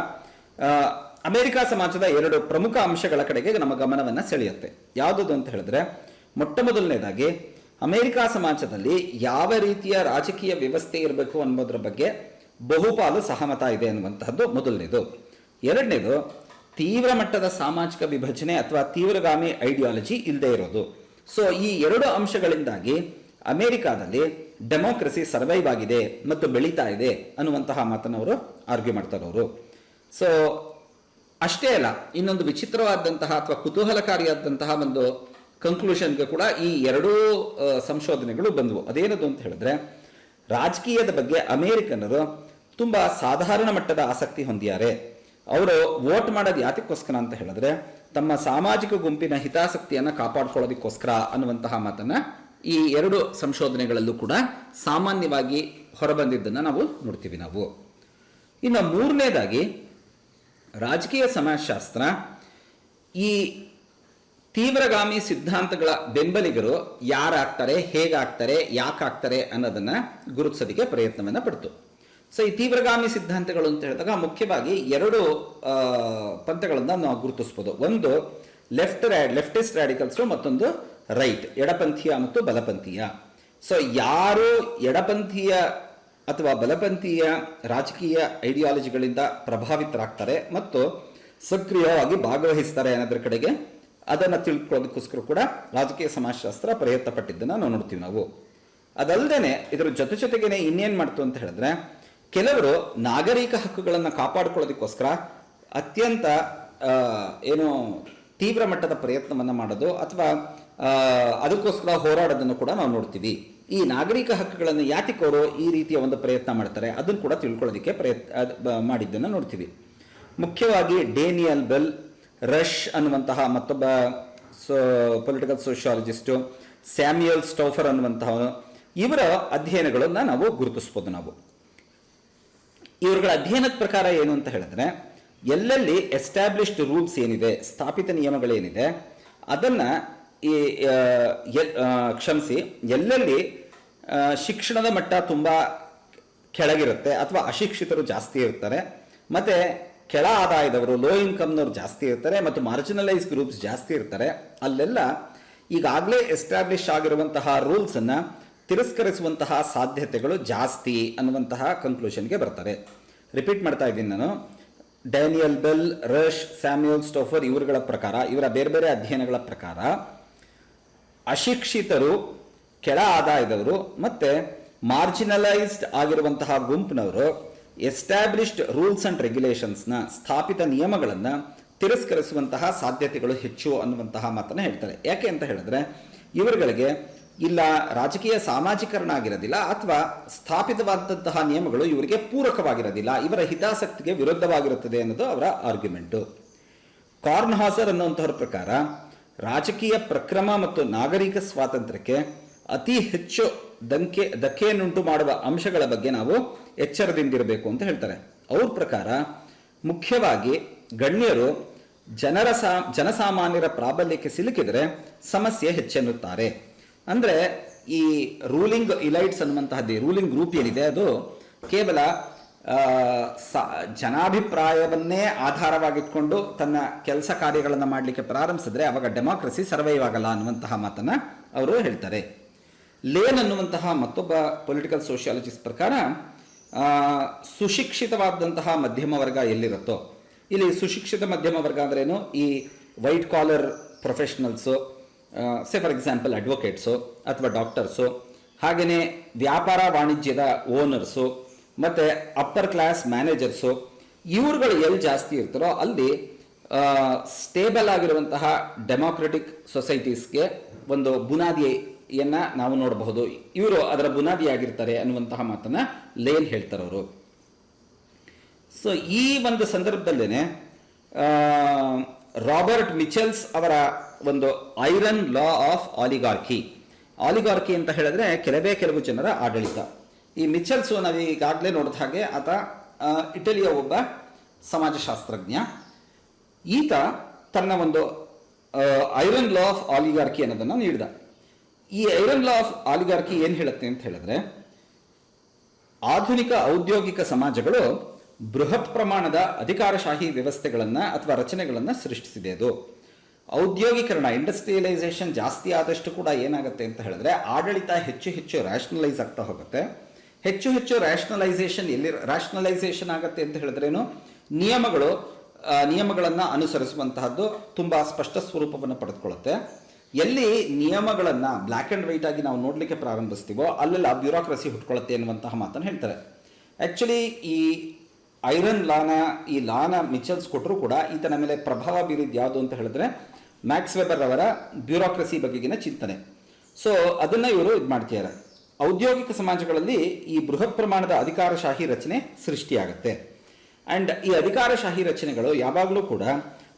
[SPEAKER 1] ಅಮೆರಿಕ ಸಮಾಜದ ಎರಡು ಪ್ರಮುಖ ಅಂಶಗಳ ಕಡೆಗೆ ನಮ್ಮ ಗಮನವನ್ನು ಸೆಳೆಯುತ್ತೆ. ಯಾವುದದು ಅಂತ ಹೇಳಿದ್ರೆ ಮೊಟ್ಟ ಮೊದಲನೇದಾಗಿ ಅಮೆರಿಕ ಸಮಾಜದಲ್ಲಿ ಯಾವ ರೀತಿಯ ರಾಜಕೀಯ ವ್ಯವಸ್ಥೆ ಇರಬೇಕು ಅನ್ನೋದ್ರ ಬಗ್ಗೆ ಬಹುಪಾಲು ಸಹಮತ ಇದೆ ಅನ್ನುವಂತಹದ್ದು ಮೊದಲನೇದು. ಎರಡನೇದು ತೀವ್ರ ಮಟ್ಟದ ಸಾಮಾಜಿಕ ವಿಭಜನೆ ಅಥವಾ ತೀವ್ರಗಾಮಿ ಐಡಿಯಾಲಜಿ ಇಲ್ಲದೆ ಇರೋದು. ಸೊ ಈ ಎರಡು ಅಂಶಗಳಿಂದಾಗಿ ಅಮೆರಿಕಾದಲ್ಲಿ ಡೆಮೋಕ್ರಸಿ ಸರ್ವೈವ್ ಆಗಿದೆ ಮತ್ತು ಬೆಳೀತಾ ಇದೆ ಅನ್ನುವಂತಹ ಮಾತನ್ನು ಅವರು ಆರ್ಗ್ಯೂ ಮಾಡ್ತಾರೆ ಅವರು. ಸೊ ಅಷ್ಟೇ ಅಲ್ಲ, ಇನ್ನೊಂದು ವಿಚಿತ್ರವಾದಂತಹ ಅಥವಾ ಕುತೂಹಲಕಾರಿಯಾದಂತಹ ಒಂದು ಕನ್ಕ್ಲೂಷನ್ಗೆ ಕೂಡ ಈ ಎರಡೂ ಸಂಶೋಧನೆಗಳು ಬಂದವು. ಅದೇನದು ಅಂತ ಹೇಳಿದ್ರೆ ರಾಜಕೀಯದ ಬಗ್ಗೆ ಅಮೆರಿಕನ್ನರು ತುಂಬಾ ಸಾಧಾರಣ ಮಟ್ಟದ ಆಸಕ್ತಿ ಹೊಂದಿದ್ದಾರೆ. ಅವರು ವೋಟ್ ಮಾಡೋದು ಯಾತಕ್ಕೋಸ್ಕರ ಅಂತ ಹೇಳಿದ್ರೆ ತಮ್ಮ ಸಾಮಾಜಿಕ ಗುಂಪಿನ ಹಿತಾಸಕ್ತಿಯನ್ನು ಕಾಪಾಡ್ಕೊಳ್ಳೋದಕ್ಕೋಸ್ಕರ ಅನ್ನುವಂತಹ ಮಾತನ್ನ ಈ ಎರಡು ಸಂಶೋಧನೆಗಳಲ್ಲೂ ಕೂಡ ಸಾಮಾನ್ಯವಾಗಿ ಹೊರಬಂದಿದ್ದನ್ನು ನಾವು ನೋಡ್ತೀವಿ ನಾವು. ಇನ್ನು ಮೂರನೇದಾಗಿ ರಾಜಕೀಯ ಸಮಾಜಶಾಸ್ತ್ರ ಈ ತೀವ್ರಗಾಮಿ ಸಿದ್ಧಾಂತಗಳ ಬೆಂಬಲಿಗರು ಯಾರಾಗ್ತಾರೆ, ಹೇಗಾಗ್ತಾರೆ, ಯಾಕಾಗ್ತಾರೆ ಅನ್ನೋದನ್ನ ಗುರುತಿಸೋದಕ್ಕೆ ಪ್ರಯತ್ನವನ್ನ ಪಡ್ತು. ಸೊ ಈ ತೀವ್ರಗಾಮಿ ಸಿದ್ಧಾಂತಗಳು ಅಂತ ಹೇಳಿದಾಗ ಮುಖ್ಯವಾಗಿ ಎರಡು ಪಂಥಗಳನ್ನ ನಾವು ಗುರುತಿಸ್ಬೋದು. ಒಂದು ಲೆಫ್ಟಿಸ್ಟ್ ರ್ಯಾಡಿಕಲ್ಸ್, ಮತ್ತೊಂದು ರೈಟ್, ಎಡಪಂಥೀಯ ಮತ್ತು ಬಲಪಂಥೀಯ. ಸೊ ಯಾರು ಎಡಪಂಥೀಯ ಅಥವಾ ಬಲಪಂಥೀಯ ರಾಜಕೀಯ ಐಡಿಯಾಲಜಿಗಳಿಂದ ಪ್ರಭಾವಿತರಾಗ್ತಾರೆ ಮತ್ತು ಸಕ್ರಿಯವಾಗಿ ಭಾಗವಹಿಸ್ತಾರೆ ಅನ್ನೋದ್ರ ಕಡೆಗೆ ಅದನ್ನು ತಿಳ್ಕೊಳ್ಳೋದಕ್ಕೋಸ್ಕರ ಕೂಡ ರಾಜಕೀಯ ಸಮಾಜಶಾಸ್ತ್ರ ಪ್ರಯತ್ನ ಪಟ್ಟಿದ್ದನ್ನು ನಾವು ನೋಡ್ತೀವಿ ನಾವು. ಅದಲ್ಲದೆ ಇದರ ಜೊತೆಗೇನೆ ಇನ್ನೇನು ಮಾಡ್ತು ಅಂತ ಹೇಳಿದ್ರೆ ಕೆಲವರು ನಾಗರಿಕ ಹಕ್ಕುಗಳನ್ನು ಕಾಪಾಡಿಕೊಳ್ಳೋದಕ್ಕೋಸ್ಕರ ಅತ್ಯಂತ ಏನು ತೀವ್ರ ಮಟ್ಟದ ಪ್ರಯತ್ನವನ್ನು ಮಾಡೋದು ಅಥವಾ ಅದಕ್ಕೋಸ್ಕರ ಹೋರಾಡೋದನ್ನು ಕೂಡ ನಾವು ನೋಡ್ತೀವಿ. ಈ ನಾಗರಿಕ ಹಕ್ಕುಗಳನ್ನು ಯಾತಿಕವರು ಈ ರೀತಿಯ ಒಂದು ಪ್ರಯತ್ನ ಮಾಡ್ತಾರೆ ಅದನ್ನು ಕೂಡ ತಿಳ್ಕೊಳ್ಳೋದಕ್ಕೆ ಮಾಡಿದ್ದನ್ನು ನೋಡ್ತೀವಿ. ಮುಖ್ಯವಾಗಿ ಡೇನಿಯಲ್ ಬೆಲ್, ರಶ್ ಅನ್ನುವಂತಹ ಮತ್ತೊಬ್ಬ ಪೊಲಿಟಿಕಲ್ ಸೋಷಿಯಾಲಜಿಸ್ಟು, ಸ್ಯಾಮ್ಯುಯಲ್ ಸ್ಟೌಫರ್ ಅನ್ನುವಂತಹ ಇವರ ಅಧ್ಯಯನಗಳನ್ನು ನಾವು ಗುರುತಿಸ್ಬೋದು. ನಾವು ಇವರುಗಳ ಅಧ್ಯಯನದ ಪ್ರಕಾರ ಏನು ಅಂತ ಹೇಳಿದ್ರೆ, ಎಲ್ಲೆಲ್ಲಿ ಎಸ್ಟಾಬ್ಲಿಷ್ಡ್ ರೂಲ್ಸ್ ಏನಿದೆ, ಸ್ಥಾಪಿತ ನಿಯಮಗಳೇನಿದೆ, ಅದನ್ನು ಎಲ್ಲೆಲ್ಲಿ ಶಿಕ್ಷಣದ ಮಟ್ಟ ತುಂಬ ಕೆಳಗಿರುತ್ತೆ ಅಥವಾ ಅಶಿಕ್ಷಿತರು ಜಾಸ್ತಿ ಇರ್ತಾರೆ, ಮತ್ತು ಕೆಳ ಆದಾಯದವರು, ಲೋ ಇನ್ಕಮ್ನವರು ಜಾಸ್ತಿ ಇರ್ತಾರೆ, ಮತ್ತು ಮಾರ್ಜಿನಲೈಸ್ ಗ್ರೂಪ್ಸ್ ಜಾಸ್ತಿ ಇರ್ತಾರೆ, ಅಲ್ಲೆಲ್ಲ ಈಗಾಗಲೇ ಎಸ್ಟಾಬ್ಲಿಷ್ ಆಗಿರುವಂತಹ ರೂಲ್ಸನ್ನು ತಿರಸ್ಕರಿಸುವಂತಹ ಸಾಧ್ಯತೆಗಳು ಜಾಸ್ತಿ ಅನ್ನುವಂತಹ ಕನ್ಕ್ಲೂಷನ್ಗೆ ಬರ್ತಾರೆ. ರಿಪೀಟ್ ಮಾಡ್ತಾ ಇದ್ದೀನಿ ನಾನು. ಡ್ಯಾನಿಯಲ್ ಬೆಲ್, ರಶ್, ಸ್ಯಾಮ್ಯುಯಲ್ ಸ್ಟೋಫರ್ ಇವರುಗಳ ಪ್ರಕಾರ, ಇವರ ಬೇರೆ ಬೇರೆ ಅಧ್ಯಯನಗಳ ಪ್ರಕಾರ ಅಶಿಕ್ಷಿತರು, ಕೆಳ ಆದಾಯದವರು ಮತ್ತು ಮಾರ್ಜಿನಲೈಸ್ಡ್ ಆಗಿರುವಂತಹ ಗುಂಪಿನವರು ಎಸ್ಟಾಬ್ಲಿಷ್ಡ್ ರೂಲ್ಸ್ ಆ್ಯಂಡ್ ರೆಗ್ಯುಲೇಷನ್ಸ್ನ, ಸ್ಥಾಪಿತ ನಿಯಮಗಳನ್ನು ತಿರಸ್ಕರಿಸುವಂತಹ ಸಾಧ್ಯತೆಗಳು ಹೆಚ್ಚು ಅನ್ನುವಂತಹ ಮಾತನ್ನು ಹೇಳ್ತಾರೆ. ಯಾಕೆ ಅಂತ ಹೇಳಿದ್ರೆ, ಇವರುಗಳಿಗೆ ಇಲ್ಲ ರಾಜಕೀಯ ಸಾಮಾಜೀಕರಣ ಆಗಿರೋದಿಲ್ಲ ಅಥವಾ ಸ್ಥಾಪಿತವಾದಂತಹ ನಿಯಮಗಳು ಇವರಿಗೆ ಪೂರಕವಾಗಿರೋದಿಲ್ಲ, ಇವರ ಹಿತಾಸಕ್ತಿಗೆ ವಿರುದ್ಧವಾಗಿರುತ್ತದೆ ಅನ್ನೋದು ಅವರ ಆರ್ಗ್ಯುಮೆಂಟು. ಕಾರ್ನ್ ಹಾಸರ್ ಅನ್ನುವಂಥವ್ರ ಪ್ರಕಾರ ರಾಜಕೀಯ ಪ್ರಕ್ರಮ ಮತ್ತು ನಾಗರಿಕ ಸ್ವಾತಂತ್ರ್ಯಕ್ಕೆ ಅತಿ ಹೆಚ್ಚು ಧಕ್ಕೆಯನ್ನುಂಟು ಮಾಡುವ ಅಂಶಗಳ ಬಗ್ಗೆ ನಾವು ಎಚ್ಚರದಿಂದಿರಬೇಕು ಅಂತ ಹೇಳ್ತಾರೆ. ಅವ್ರ ಪ್ರಕಾರ ಮುಖ್ಯವಾಗಿ ಗಣ್ಯರು ಜನಸಾಮಾನ್ಯರ ಪ್ರಾಬಲ್ಯಕ್ಕೆ ಸಿಲುಕಿದರೆ ಸಮಸ್ಯೆ ಹೆಚ್ಚೆನ್ನುತ್ತಾರೆ. ಅಂದರೆ ಈ ರೂಲಿಂಗ್ ಇಲೈಟ್ಸ್ ಅನ್ನುವಂತಹದ್ದು, ರೂಲಿಂಗ್ ಗ್ರೂಪ್ ಏನಿದೆ ಅದು ಕೇವಲ ಜನಾಭಿಪ್ರಾಯವನ್ನೇ ಆಧಾರವಾಗಿಟ್ಕೊಂಡು ತನ್ನ ಕೆಲಸ ಕಾರ್ಯಗಳನ್ನು ಮಾಡಲಿಕ್ಕೆ ಪ್ರಾರಂಭಿಸಿದ್ರೆ ಅವಾಗ ಡೆಮಾಕ್ರಸಿ ಸರ್ವೈವ್ ಆಗಲ್ಲ ಅನ್ನುವಂತಹ ಮಾತನ್ನು ಅವರು ಹೇಳ್ತಾರೆ. ಲೇನ್ ಅನ್ನುವಂತಹ ಮತ್ತೊಬ್ಬ ಪೊಲಿಟಿಕಲ್ ಸೋಷಿಯಾಲಜಿಸ್ಟ್ ಪ್ರಕಾರ ಸುಶಿಕ್ಷಿತವಾದಂತಹ ಮಧ್ಯಮ ವರ್ಗ ಎಲ್ಲಿರುತ್ತೋ, ಇಲ್ಲಿ ಸುಶಿಕ್ಷಿತ ಮಧ್ಯಮ ವರ್ಗ ಅಂದ್ರೇನು, ಈ white collar professionals, for example advocates ಅಥವಾ ಡಾಕ್ಟರ್ಸು, ಹಾಗೆಯೇ ವ್ಯಾಪಾರ ವಾಣಿಜ್ಯದ ಓನರ್ಸು ಮತ್ತು ಅಪ್ಪರ್ ಕ್ಲಾಸ್ ಮ್ಯಾನೇಜರ್ಸು, ಇವ್ರುಗಳು ಎಲ್ಲಿ ಜಾಸ್ತಿ ಇರ್ತಾರೋ ಅಲ್ಲಿ ಸ್ಟೇಬಲ್ ಆಗಿರುವಂತಹ ಡೆಮಾಕ್ರೆಟಿಕ್ ಸೊಸೈಟೀಸ್ಗೆ ಒಂದು ಬುನಾದಿಯನ್ನು ನಾವು ನೋಡಬಹುದು. ಇವರು ಅದರ ಬುನಾದಿಯಾಗಿರ್ತಾರೆ ಅನ್ನುವಂತಹ ಮಾತನ್ನು ಲೇನ್ ಹೇಳ್ತಾರೆ ಅವರು. ಸೊ ಈ ಒಂದು ಸಂದರ್ಭದಲ್ಲೇ ರಾಬರ್ಟ್ ಮಿಚೆಲ್ಸ್ ಅವರ ಒಂದು ಐರನ್ ಲಾ ಆಫ್ ಆಲಿಗಾರ್ಕಿ ಅಂತ ಹೇಳಿದ್ರೆ ಕೆಲವು ಜನರ ಆಡಳಿತ. ಈ ಮಿಚೆಲ್ಸು ನಾವು ಈಗಾಗಲೇ ನೋಡಿದ ಹಾಗೆ ಆತ ಇಟಲಿಯ ಒಬ್ಬ ಸಮಾಜಶಾಸ್ತ್ರಜ್ಞ. ಈತ ತನ್ನ ಒಂದು ಐರನ್ ಲಾ ಆಫ್ ಆಲಿಗಾರ್ಕಿ ಅನ್ನೋದನ್ನು ನೀಡಿದ. ಈ ಐರನ್ ಲಾ ಆಫ್ ಆಲಿಗಾರ್ಕಿ ಏನು ಹೇಳುತ್ತೆ ಅಂತ ಹೇಳಿದ್ರೆ, ಆಧುನಿಕ ಔದ್ಯೋಗಿಕ ಸಮಾಜಗಳು ಬೃಹತ್ ಪ್ರಮಾಣದ ಅಧಿಕಾರಶಾಹಿ ವ್ಯವಸ್ಥೆಗಳನ್ನು ಅಥವಾ ರಚನೆಗಳನ್ನು ಸೃಷ್ಟಿಸಿದೆ. ಅದು ಔದ್ಯೋಗೀಕರಣ, ಇಂಡಸ್ಟ್ರಿಯಲೈಸೇಷನ್ ಜಾಸ್ತಿ ಆದಷ್ಟು ಕೂಡ ಏನಾಗುತ್ತೆ ಅಂತ ಹೇಳಿದ್ರೆ ಆಡಳಿತ ಹೆಚ್ಚು ರ್ಯಾಷನಲೈಸ್ ಆಗ್ತಾ ಹೋಗುತ್ತೆ. ಹೆಚ್ಚು ರ್ಯಾಷನಲೈಸೇಷನ್ ಆಗುತ್ತೆ ಅಂತ ಹೇಳಿದ್ರೇನು, ನಿಯಮಗಳನ್ನು ಅನುಸರಿಸುವಂತಹದ್ದು ತುಂಬ ಸ್ಪಷ್ಟ ಸ್ವರೂಪವನ್ನು ಪಡೆದುಕೊಳ್ಳುತ್ತೆ. ಎಲ್ಲಿ ನಿಯಮಗಳನ್ನು ಬ್ಲ್ಯಾಕ್ ಆ್ಯಂಡ್ ವೈಟ್ ಆಗಿ ನಾವು ನೋಡಲಿಕ್ಕೆ ಪ್ರಾರಂಭಿಸ್ತೀವೋ ಅಲ್ಲೆಲ್ಲ ಬ್ಯೂರೋಕ್ರಸಿ ಹುಟ್ಕೊಳ್ಳುತ್ತೆ ಎನ್ನುವಂತಹ ಮಾತನ್ನು ಹೇಳ್ತಾರೆ. ಆ್ಯಕ್ಚುಲಿ ಈ ಐರನ್ ಲಾನ ಮಿಚೆಲ್ಸ್ ಕೊಟ್ಟರು ಕೂಡ ಈತನ ಮೇಲೆ ಪ್ರಭಾವ ಬೀರಿದ್ದು ಯಾವುದು ಅಂತ ಹೇಳಿದ್ರೆ ಮ್ಯಾಕ್ಸ್ ವೆಬರ್ ಅವರ ಬ್ಯೂರೋಕ್ರಸಿ ಬಗೆಗಿನ ಚಿಂತನೆ. ಸೊ ಅದನ್ನು ಇವರು ಇದು ಮಾಡ್ತಿದ್ದಾರೆ. ಔದ್ಯೋಗಿಕ ಸಮಾಜಗಳಲ್ಲಿ ಈ ಬೃಹತ್ ಪ್ರಮಾಣದ ಅಧಿಕಾರಶಾಹಿ ರಚನೆ ಸೃಷ್ಟಿಯಾಗುತ್ತೆ. ಆ್ಯಂಡ್ ಈ ಅಧಿಕಾರಶಾಹಿ ರಚನೆಗಳು ಯಾವಾಗಲೂ ಕೂಡ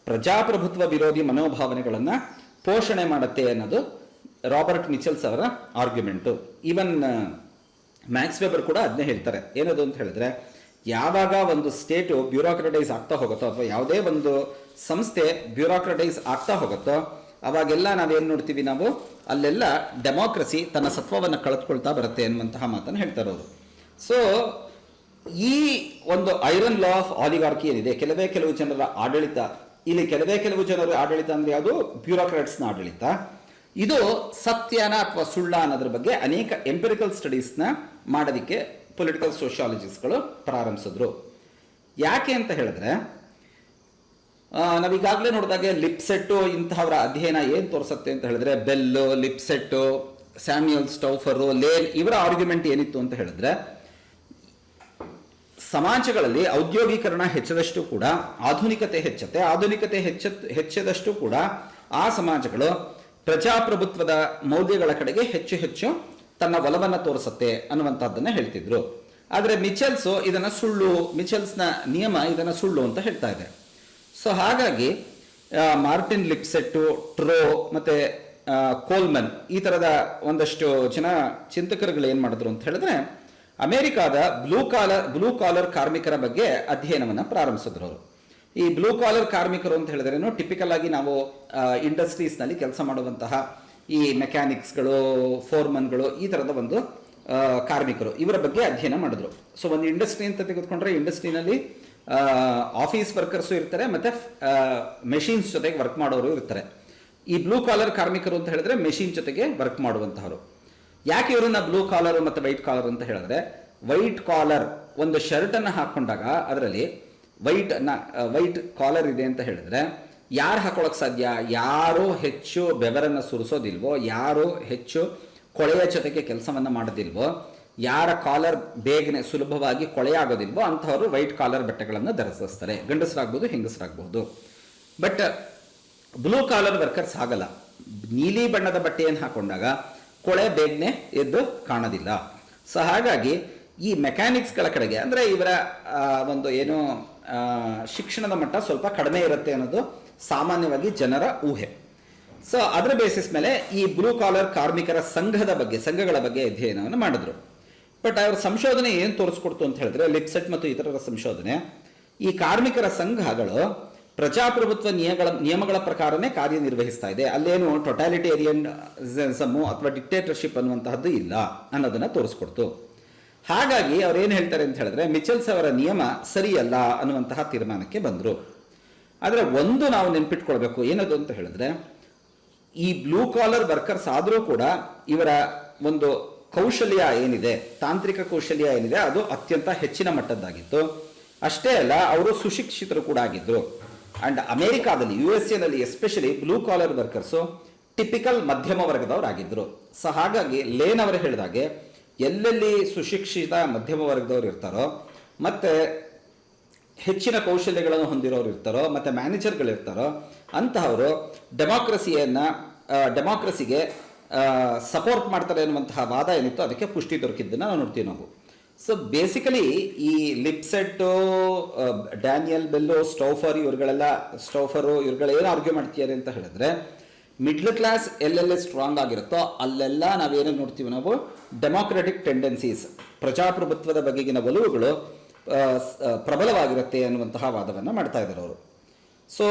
[SPEAKER 1] ಪ್ರಜಾಪ್ರಭುತ್ವ ವಿರೋಧಿ ಮನೋಭಾವನೆಗಳನ್ನು ಪೋಷಣೆ ಮಾಡುತ್ತೆ ಅನ್ನೋದು ರಾಬರ್ಟ್ ಮಿಚೆಲ್ಸ್ ಅವರ ಆರ್ಗ್ಯುಮೆಂಟು. ಈವನ್ ಮ್ಯಾಕ್ಸ್ ವೆಬರ್ ಕೂಡ ಅದನ್ನೇ ಹೇಳ್ತಾರೆ. ಏನದು ಅಂತ ಹೇಳಿದ್ರೆ, ಯಾವಾಗ ಒಂದು ಸ್ಟೇಟು ಬ್ಯೂರೋಕ್ರಟೈಸ್ ಆಗ್ತಾ ಹೋಗುತ್ತೋ ಅಥವಾ ಯಾವುದೇ ಒಂದು ಸಂಸ್ಥೆ ಬ್ಯೂರೋಕ್ರಟೈಸ್ ಆಗ್ತಾ ಹೋಗುತ್ತೋ ಅವಾಗೆಲ್ಲ ನಾವೇನು ನೋಡ್ತೀವಿ, ನಾವು ಅಲ್ಲೆಲ್ಲ ಡೆಮಾಕ್ರಸಿ ತನ್ನ ಸತ್ವವನ್ನು ಕಳೆದುಕೊಳ್ತಾ ಬರುತ್ತೆ ಎನ್ನುವಂತಹ ಮಾತನ್ನು ಹೇಳ್ತಾರೆ ಅವರು. ಸೊ ಈ ಒಂದು ಐರನ್ ಲಾ ಆಫ್ ಆಲಿಗಾರ್ಕಿ ಏನಿದೆ, ಕೆಲವು ಜನರ ಆಡಳಿತ, ಇಲ್ಲಿ ಕೆಲವು ಜನರ ಆಡಳಿತ ಅಂದರೆ ಯಾವುದು, ಬ್ಯೂರೋಕ್ರಾಟ್ಸ್ನ ಆಡಳಿತ, ಇದು ಸತ್ಯನ ಅಥವಾ ಸುಳ್ಳ ಅನ್ನೋದ್ರ ಬಗ್ಗೆ ಅನೇಕ ಎಂಪಿರಿಕಲ್ ಸ್ಟಡೀಸ್ನ ಮಾಡೋದಕ್ಕೆ ಪೊಲಿಟಿಕಲ್ ಸೋಷಿಯಾಲಜಿಸ್ಟ್ಗಳು ಪ್ರಾರಂಭಿಸಿದ್ರು. ಯಾಕೆ ಅಂತ ಹೇಳಿದ್ರೆ, ನಾವೀಗಾಗಲೇ ನೋಡಿದಾಗೆ ಲಿಪ್ಸೆಟ್ಟು ಇಂತಹವರ ಅಧ್ಯಯನ ಏನು ತೋರಿಸುತ್ತೆ ಅಂತ ಹೇಳಿದ್ರೆ, ಬೆಲ್ಲು, ಲಿಪ್ಸೆಟ್ಟು, ಸ್ಯಾಮ್ಯುಯಲ್ ಸ್ಟೌಫರು, ಲೇನ್ ಇವರ ಆರ್ಗ್ಯುಮೆಂಟ್ ಏನಿತ್ತು ಅಂತ ಹೇಳಿದ್ರೆ, ಸಮಾಜಗಳಲ್ಲಿ ಔದ್ಯೋಗೀಕರಣ ಹೆಚ್ಚದಷ್ಟು ಕೂಡ ಆಧುನಿಕತೆ ಹೆಚ್ಚುತ್ತೆ. ಆಧುನಿಕತೆ ಹೆಚ್ಚದಷ್ಟು ಕೂಡ ಆ ಸಮಾಜಗಳು ಪ್ರಜಾಪ್ರಭುತ್ವದ ಮೌಲ್ಯಗಳ ಕಡೆಗೆ ಹೆಚ್ಚು ಹೆಚ್ಚು ತನ್ನ ಒಲವನ್ನು ತೋರಿಸುತ್ತೆ ಅನ್ನುವಂಥದ್ದನ್ನು ಹೇಳ್ತಿದ್ರು. ಆದರೆ ಮಿಚೆಲ್ಸು ಇದನ್ನು ಸುಳ್ಳು, ಮಿಚೆಲ್ಸ್ನ ನಿಯಮ ಇದನ್ನು ಸುಳ್ಳು ಅಂತ ಹೇಳ್ತಾ ಇದೆ. ಸೊ ಹಾಗಾಗಿ ಮಾರ್ಟಿನ್ ಲಿಪ್ಸೆಟ್ಟು, ಟ್ರೋ ಮತ್ತು ಕೋಲ್ಮನ್ ಈ ಥರದ ಒಂದಷ್ಟು ಜನ ಚಿಂತಕರುಗಳು ಏನು ಮಾಡಿದ್ರು ಅಂತ ಹೇಳಿದ್ರೆ, ಅಮೆರಿಕಾದ ಬ್ಲೂ ಕಾಲರ್ ಕಾರ್ಮಿಕರ ಬಗ್ಗೆ ಅಧ್ಯಯನವನ್ನು ಪ್ರಾರಂಭಿಸಿದ್ರು ಅವರು. ಈ ಬ್ಲೂ ಕಾಲರ್ ಕಾರ್ಮಿಕರು ಅಂತ ಹೇಳಿದ್ರೇನು, ಟಿಪಿಕಲ್ ಆಗಿ ನಾವು ಇಂಡಸ್ಟ್ರೀಸ್ನಲ್ಲಿ ಕೆಲಸ ಮಾಡುವಂತಹ ಈ ಮೆಕ್ಯಾನಿಕ್ಸ್ಗಳು, ಫೋರ್ಮನ್ಗಳು, ಈ ಥರದ ಒಂದು ಕಾರ್ಮಿಕರು, ಇವರ ಬಗ್ಗೆ ಅಧ್ಯಯನ ಮಾಡಿದ್ರು. ಸೊ ಒಂದು ಇಂಡಸ್ಟ್ರಿ ಅಂತ ತೆಗೆದುಕೊಂಡ್ರೆ ಇಂಡಸ್ಟ್ರಿನಲ್ಲಿ ಆಫೀಸ್ ವರ್ಕರ್ಸು ಇರ್ತಾರೆ, ಮತ್ತು ಮೆಷಿನ್ಸ್ ಜೊತೆಗೆ ವರ್ಕ್ ಮಾಡೋರು ಇರ್ತಾರೆ. ಈ ಬ್ಲೂ ಕಾಲರ್ ಕಾರ್ಮಿಕರು ಅಂತ ಹೇಳಿದ್ರೆ ಮೆಷಿನ್ ಜೊತೆಗೆ ವರ್ಕ್ ಮಾಡುವಂತಹವರು. ಯಾಕೆ ಇವರನ್ನ ಬ್ಲೂ ಕಾಲರ್ ಮತ್ತು ವೈಟ್ ಕಾಲರ್ ಅಂತ ಹೇಳಿದ್ರೆ, ವೈಟ್ ಕಾಲರ್ ಒಂದು ಶರ್ಟನ್ನು ಹಾಕೊಂಡಾಗ ಅದರಲ್ಲಿ ವೈಟ್ ಕಾಲರ್ ಇದೆ ಅಂತ ಹೇಳಿದ್ರೆ ಯಾರು ಹಾಕೊಳ್ಳೋಕೆ ಸಾಧ್ಯ? ಯಾರು ಹೆಚ್ಚು ಬೆವರನ್ನು ಸುರಿಸೋದಿಲ್ವೋ, ಯಾರು ಹೆಚ್ಚು ಕೊಳೆಯ ಜೊತೆಗೆ ಕೆಲಸವನ್ನು ಮಾಡೋದಿಲ್ವೋ, ಯಾರ ಕಾಲರ್ ಬೇಗನೆ ಸುಲಭವಾಗಿ ಕೊಳೆಯಾಗೋದಿಲ್ವೋ ಅಂಥವರು ವೈಟ್ ಕಾಲರ್ ಬಟ್ಟೆಗಳನ್ನು ಧರಿಸ್ತಾರೆ. ಗಂಡಸರಾಗ್ಬೋದು, ಹೆಂಗಸರಾಗ್ಬೋದು. ಬಟ್ ಬ್ಲೂ ಕಾಲರ್ ವರ್ಕರ್ಸ್ ಆಗಲ್ಲ. ನೀಲಿ ಬಣ್ಣದ ಬಟ್ಟೆಯನ್ನು ಹಾಕೊಂಡಾಗ ಕೊಳೆ ಬೇಗನೆ ಎದ್ದು ಕಾಣೋದಿಲ್ಲ. ಸೊ ಹಾಗಾಗಿ ಈ ಮೆಕ್ಯಾನಿಕ್ಸ್ಗಳ ಕಡೆಗೆ ಅಂದರೆ ಇವರ ಒಂದು ಏನು ಶಿಕ್ಷಣದ ಮಟ್ಟ ಸ್ವಲ್ಪ ಕಡಿಮೆ ಇರುತ್ತೆ ಅನ್ನೋದು ಸಾಮಾನ್ಯವಾಗಿ ಜನರ ಊಹೆ. ಸೊ ಅದರ ಬೇಸಿಸ್ ಮೇಲೆ ಈ ಬ್ಲೂ ಕಾಲರ್ ಕಾರ್ಮಿಕರ ಸಂಘಗಳ ಬಗ್ಗೆ ಅಧ್ಯಯನವನ್ನು ಮಾಡಿದ್ರು. ಬಟ್ ಅವ್ರ ಸಂಶೋಧನೆ ಏನು ತೋರಿಸ್ಕೊಡ್ತು ಅಂತ ಹೇಳಿದ್ರೆ, ಲಿಪ್ಸೆಟ್ ಮತ್ತು ಇತರರ ಸಂಶೋಧನೆ, ಈ ಕಾರ್ಮಿಕರ ಸಂಘಗಳು ಪ್ರಜಾಪ್ರಭುತ್ವ ನಿಯಮಗಳ ಪ್ರಕಾರನೇ ಕಾರ್ಯನಿರ್ವಹಿಸ್ತಾ ಇದೆ. ಅಲ್ಲೇನು ಟೊಟಾಲಿಟೇರಿಯನಿಸಮು ಅಥವಾ ಡಿಕ್ಟೇಟರ್ಶಿಪ್ ಅನ್ನುವಂತಹದ್ದು ಇಲ್ಲ ಅನ್ನೋದನ್ನ ತೋರಿಸ್ಕೊಡ್ತು. ಹಾಗಾಗಿ ಅವ್ರು ಏನು ಹೇಳ್ತಾರೆ ಅಂತ ಹೇಳಿದ್ರೆ, ಮಿಚೆಲ್ಸ್ ಅವರ ನಿಯಮ ಸರಿಯಲ್ಲ ಅನ್ನುವಂತಹ ತೀರ್ಮಾನಕ್ಕೆ ಬಂದರು. ಆದರೆ ಒಂದು ನಾವು ನೆನ್ಪಿಟ್ಕೊಳ್ಬೇಕು, ಏನದು ಅಂತ ಹೇಳಿದ್ರೆ, ಈ ಬ್ಲೂ ಕಾಲರ್ ವರ್ಕರ್ಸ್ ಆದರೂ ಕೂಡ ಇವರ ಒಂದು ಕೌಶಲ್ಯ ಏನಿದೆ, ತಾಂತ್ರಿಕ ಕೌಶಲ್ಯ ಏನಿದೆ, ಅದು ಅತ್ಯಂತ ಹೆಚ್ಚಿನ ಮಟ್ಟದ್ದಾಗಿತ್ತು. ಅಷ್ಟೇ ಅಲ್ಲ, ಅವರು ಸುಶಿಕ್ಷಿತರು ಕೂಡ ಆಗಿದ್ರು. ಅಂಡ್ ಅಮೆರಿಕಾದಲ್ಲಿ, USA especially blue collar workers typical ಮಧ್ಯಮ ವರ್ಗದವರಾಗಿದ್ದರು. ಸೊ ಹಾಗಾಗಿ ಲೇನ್ ಅವರು ಹೇಳಿದಾಗೆ ಎಲ್ಲೆಲ್ಲಿ ಸುಶಿಕ್ಷಿತ ಮಧ್ಯಮ ವರ್ಗದವರು ಇರ್ತಾರೋ, ಮತ್ತು ಹೆಚ್ಚಿನ ಕೌಶಲ್ಯಗಳನ್ನು ಹೊಂದಿರೋರು ಇರ್ತಾರೋ, ಮತ್ತು ಮ್ಯಾನೇಜರ್ಗಳಿರ್ತಾರೋ, ಅಂತಹವರು ಡೆಮಾಕ್ರಸಿಗೆ ಸಪೋರ್ಟ್ ಮಾಡ್ತಾರೆ ಅನ್ನುವಂತಹ ವಾದ ಏನಿತ್ತು, ಅದಕ್ಕೆ ಪುಷ್ಟಿ ದೊರಕಿದ್ದನ್ನು ನಾವು ನೋಡ್ತೀವಿ ನಾವು. ಸೊ ಬೇಸಿಕಲಿ ಈ ಲಿಪ್ಸೆಟ್ಟು, ಡ್ಯಾನಿಯಲ್ ಬೆಲ್ಲು, ಸ್ಟೌಫರು ಇವ್ರುಗಳೇನು ಆರ್ಗ್ಯೂ ಮಾಡ್ತಿದ್ದಾರೆ ಅಂತ ಹೇಳಿದ್ರೆ, ಮಿಡ್ಲ್ ಕ್ಲಾಸ್ ಎಲ್ಲೆಲ್ಲೇ ಸ್ಟ್ರಾಂಗ್ ಆಗಿರುತ್ತೋ ಅಲ್ಲೆಲ್ಲ ನಾವೇನು ನೋಡ್ತೀವಿ, ನಾವು ಡೆಮಾಕ್ರೆಟಿಕ್ ಟೆಂಡೆನ್ಸೀಸ್, ಪ್ರಜಾಪ್ರಭುತ್ವದ ಬಗೆಗಿನ ಒಲವುಗಳು ಪ್ರಬಲವಾಗಿರುತ್ತೆ ಅನ್ನುವಂತಹ ವಾದವನ್ನು ಮಾಡ್ತಾ ಇದ್ದಾರೆ ಅವರು. ಸೊ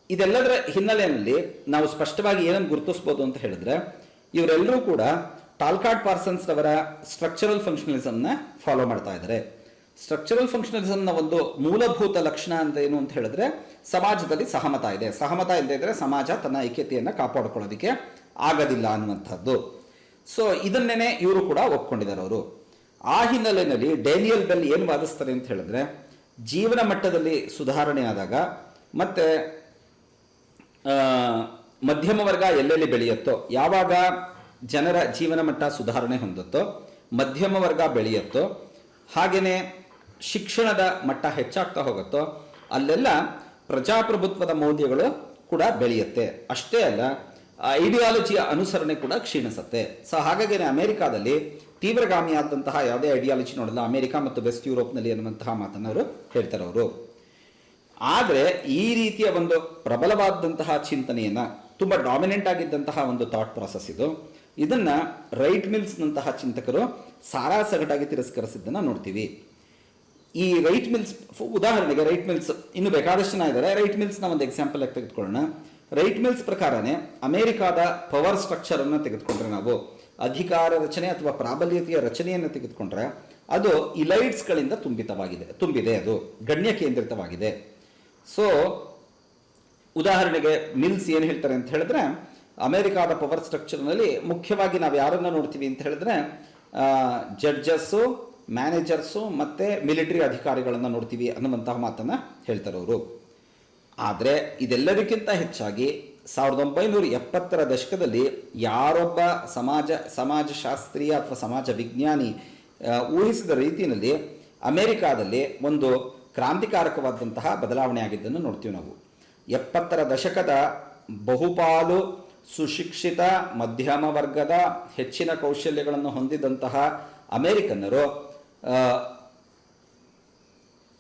[SPEAKER 1] ಇದೆಲ್ಲದರ ಹಿನ್ನೆಲೆಯಲ್ಲಿ ನಾವು ಸ್ಪಷ್ಟವಾಗಿ ಏನನ್ನು ಗುರುತಿಸ್ಬೋದು ಅಂತ ಹೇಳಿದ್ರೆ, ಇವರೆಲ್ಲರೂ ಕೂಡ ಟಾಲ್ಕಾಟ್ ಪಾರ್ಸನ್ಸ್ ಅವರ ಸ್ಟ್ರಕ್ಚರಲ್ ಫಂಕ್ಷನಲಿಸಮ್ನ ಫಾಲೋ ಮಾಡ್ತಾ ಇದ್ದಾರೆ. ಸ್ಟ್ರಕ್ಚರಲ್ ಫಂಕ್ಷನಲಿಸಮ್ನ ಒಂದು ಮೂಲಭೂತ ಲಕ್ಷಣ ಅಂತ ಏನು ಅಂತ ಹೇಳಿದ್ರೆ, ಸಮಾಜದಲ್ಲಿ ಸಹಮತ ಇದೆ. ಸಹಮತ ಇಲ್ಲದೆ ಇದ್ರೆ ಸಮಾಜ ತನ್ನ ಐಕ್ಯತೆಯನ್ನು ಕಾಪಾಡಿಕೊಳ್ಳೋದಕ್ಕೆ ಆಗೋದಿಲ್ಲ ಅನ್ನುವಂಥದ್ದು. ಸೊ ಇದನ್ನೇ ಇವರು ಕೂಡ ಒಪ್ಕೊಂಡಿದ್ದಾರೆ ಅವರು. ಆ ಹಿನ್ನೆಲೆಯಲ್ಲಿ ಡೇನಿಯಲ್ ಬೆಲ್ ಏನು ವಾದಿಸ್ತಾರೆ ಅಂತ ಹೇಳಿದ್ರೆ, ಜೀವನ ಮಟ್ಟದಲ್ಲಿ ಸುಧಾರಣೆ ಆದಾಗ, ಮತ್ತು ಮಧ್ಯಮ ವರ್ಗ ಎಲ್ಲೆಲ್ಲಿ ಬೆಳೆಯುತ್ತೋ, ಯಾವಾಗ ಜನರ ಜೀವನ ಮಟ್ಟ ಸುಧಾರಣೆ ಹೊಂದುತ್ತೋ, ಮಧ್ಯಮ ವರ್ಗ ಬೆಳೆಯುತ್ತೋ, ಹಾಗೆಯೇ ಶಿಕ್ಷಣದ ಮಟ್ಟ ಹೆಚ್ಚಾಗ್ತಾ ಹೋಗುತ್ತೋ, ಅಲ್ಲೆಲ್ಲ ಪ್ರಜಾಪ್ರಭುತ್ವದ ಮೌಲ್ಯಗಳು ಕೂಡ ಬೆಳೆಯುತ್ತೆ. ಅಷ್ಟೇ ಅಲ್ಲ, ಐಡಿಯಾಲಜಿಯ ಅನುಸರಣೆ ಕೂಡ ಕ್ಷೀಣಿಸುತ್ತೆ. ಸೊ ಹಾಗಾಗಿ ಅಮೆರಿಕಾದಲ್ಲಿ ತೀವ್ರಗಾಮಿಯಾದಂತಹ ಯಾವುದೇ ಐಡಿಯಾಲಜಿ ನೋಡಲ್ಲ ಅಮೆರಿಕ ಮತ್ತು ವೆಸ್ಟ್ ಯುರೋಪ್ನಲ್ಲಿ ಅನ್ನುವಂತಹ ಮಾತನ್ನು ಅವರು ಹೇಳ್ತಾರೆ ಅವರು. ಆದರೆ ಈ ರೀತಿಯ ಒಂದು ಪ್ರಬಲವಾದಂತಹ ಚಿಂತನೆಯನ್ನು, ತುಂಬ ಡಾಮಿನೆಂಟ್ ಆಗಿದ್ದಂತಹ ಒಂದು ಥಾಟ್ ಪ್ರಾಸೆಸ್ ಇದನ್ನು ರೈಟ್ ಮಿಲ್ಸ್ನಂತಹ ಚಿಂತಕರು ಸಾರಾಸಗಟಾಗಿ ತಿರಸ್ಕರಿಸಿದ್ದನ್ನು ನೋಡ್ತೀವಿ. ಈ ರೈಟ್ ಮಿಲ್ಸ್, ಉದಾಹರಣೆಗೆ ರೈಟ್ ಮಿಲ್ಸ್, ಇನ್ನು ಬೇಕಾದಷ್ಟು ಜನ ಇದ್ದಾರೆ. ರೈಟ್ ಮಿಲ್ಸ್ನ ಒಂದು ಎಕ್ಸಾಂಪಲ್ ಆಗಿ ತೆಗೆದುಕೊಳ್ಳೋಣ. ರೈಟ್ ಮಿಲ್ಸ್ ಪ್ರಕಾರನೇ ಅಮೆರಿಕಾದ ಪವರ್ ಸ್ಟ್ರಕ್ಚರ್ ಅನ್ನು ತೆಗೆದುಕೊಂಡ್ರೆ, ನಾವು ಅಧಿಕಾರ ರಚನೆ ಅಥವಾ ಪ್ರಾಬಲ್ಯತೆಯ ರಚನೆಯನ್ನು ತೆಗೆದುಕೊಂಡ್ರೆ, ಅದು ಇಲೈಟ್ಸ್ಗಳಿಂದ ತುಂಬಿದೆ, ಅದು ಗಣ್ಯ ಕೇಂದ್ರಿತವಾಗಿದೆ. ಸೊ ಉದಾಹರಣೆಗೆ ಮಿಲ್ಸ್ ಏನು ಹೇಳ್ತಾರೆ ಅಂತ ಹೇಳಿದ್ರೆ, ಅಮೆರಿಕಾದ ಪವರ್ ಸ್ಟ್ರಕ್ಚರ್ನಲ್ಲಿ ಮುಖ್ಯವಾಗಿ ನಾವು ಯಾರನ್ನ ನೋಡ್ತೀವಿ ಅಂತ ಹೇಳಿದ್ರೆ, ಜಡ್ಜಸ್ಸು, ಮ್ಯಾನೇಜರ್ಸು ಮತ್ತು ಮಿಲಿಟರಿ ಅಧಿಕಾರಿಗಳನ್ನು ನೋಡ್ತೀವಿ ಅನ್ನುವಂತಹ ಮಾತನ್ನು ಹೇಳ್ತಾರೆ ಅವರು. ಆದರೆ ಇದೆಲ್ಲದಕ್ಕಿಂತ ಹೆಚ್ಚಾಗಿ 1970ರ ದಶಕದಲ್ಲಿ ಯಾರೊಬ್ಬ ಸಮಾಜಶಾಸ್ತ್ರೀಯ ಅಥವಾ ಸಮಾಜ ವಿಜ್ಞಾನಿ ಊಹಿಸಿದ ರೀತಿಯಲ್ಲಿ ಅಮೆರಿಕಾದಲ್ಲಿ ಒಂದು ಕ್ರಾಂತಿಕಾರಕವಾದಂತಹ ಬದಲಾವಣೆ ಆಗಿದ್ದನ್ನು ನೋಡ್ತೀವಿ ನಾವು. 70ರ ದಶಕದ ಬಹುಪಾಲು ಸುಶಿಕ್ಷಿತ ಮಧ್ಯಮ ವರ್ಗದ ಹೆಚ್ಚಿನ ಕೌಶಲ್ಯಗಳನ್ನು ಹೊಂದಿದಂತಹ ಅಮೆರಿಕನ್ನರು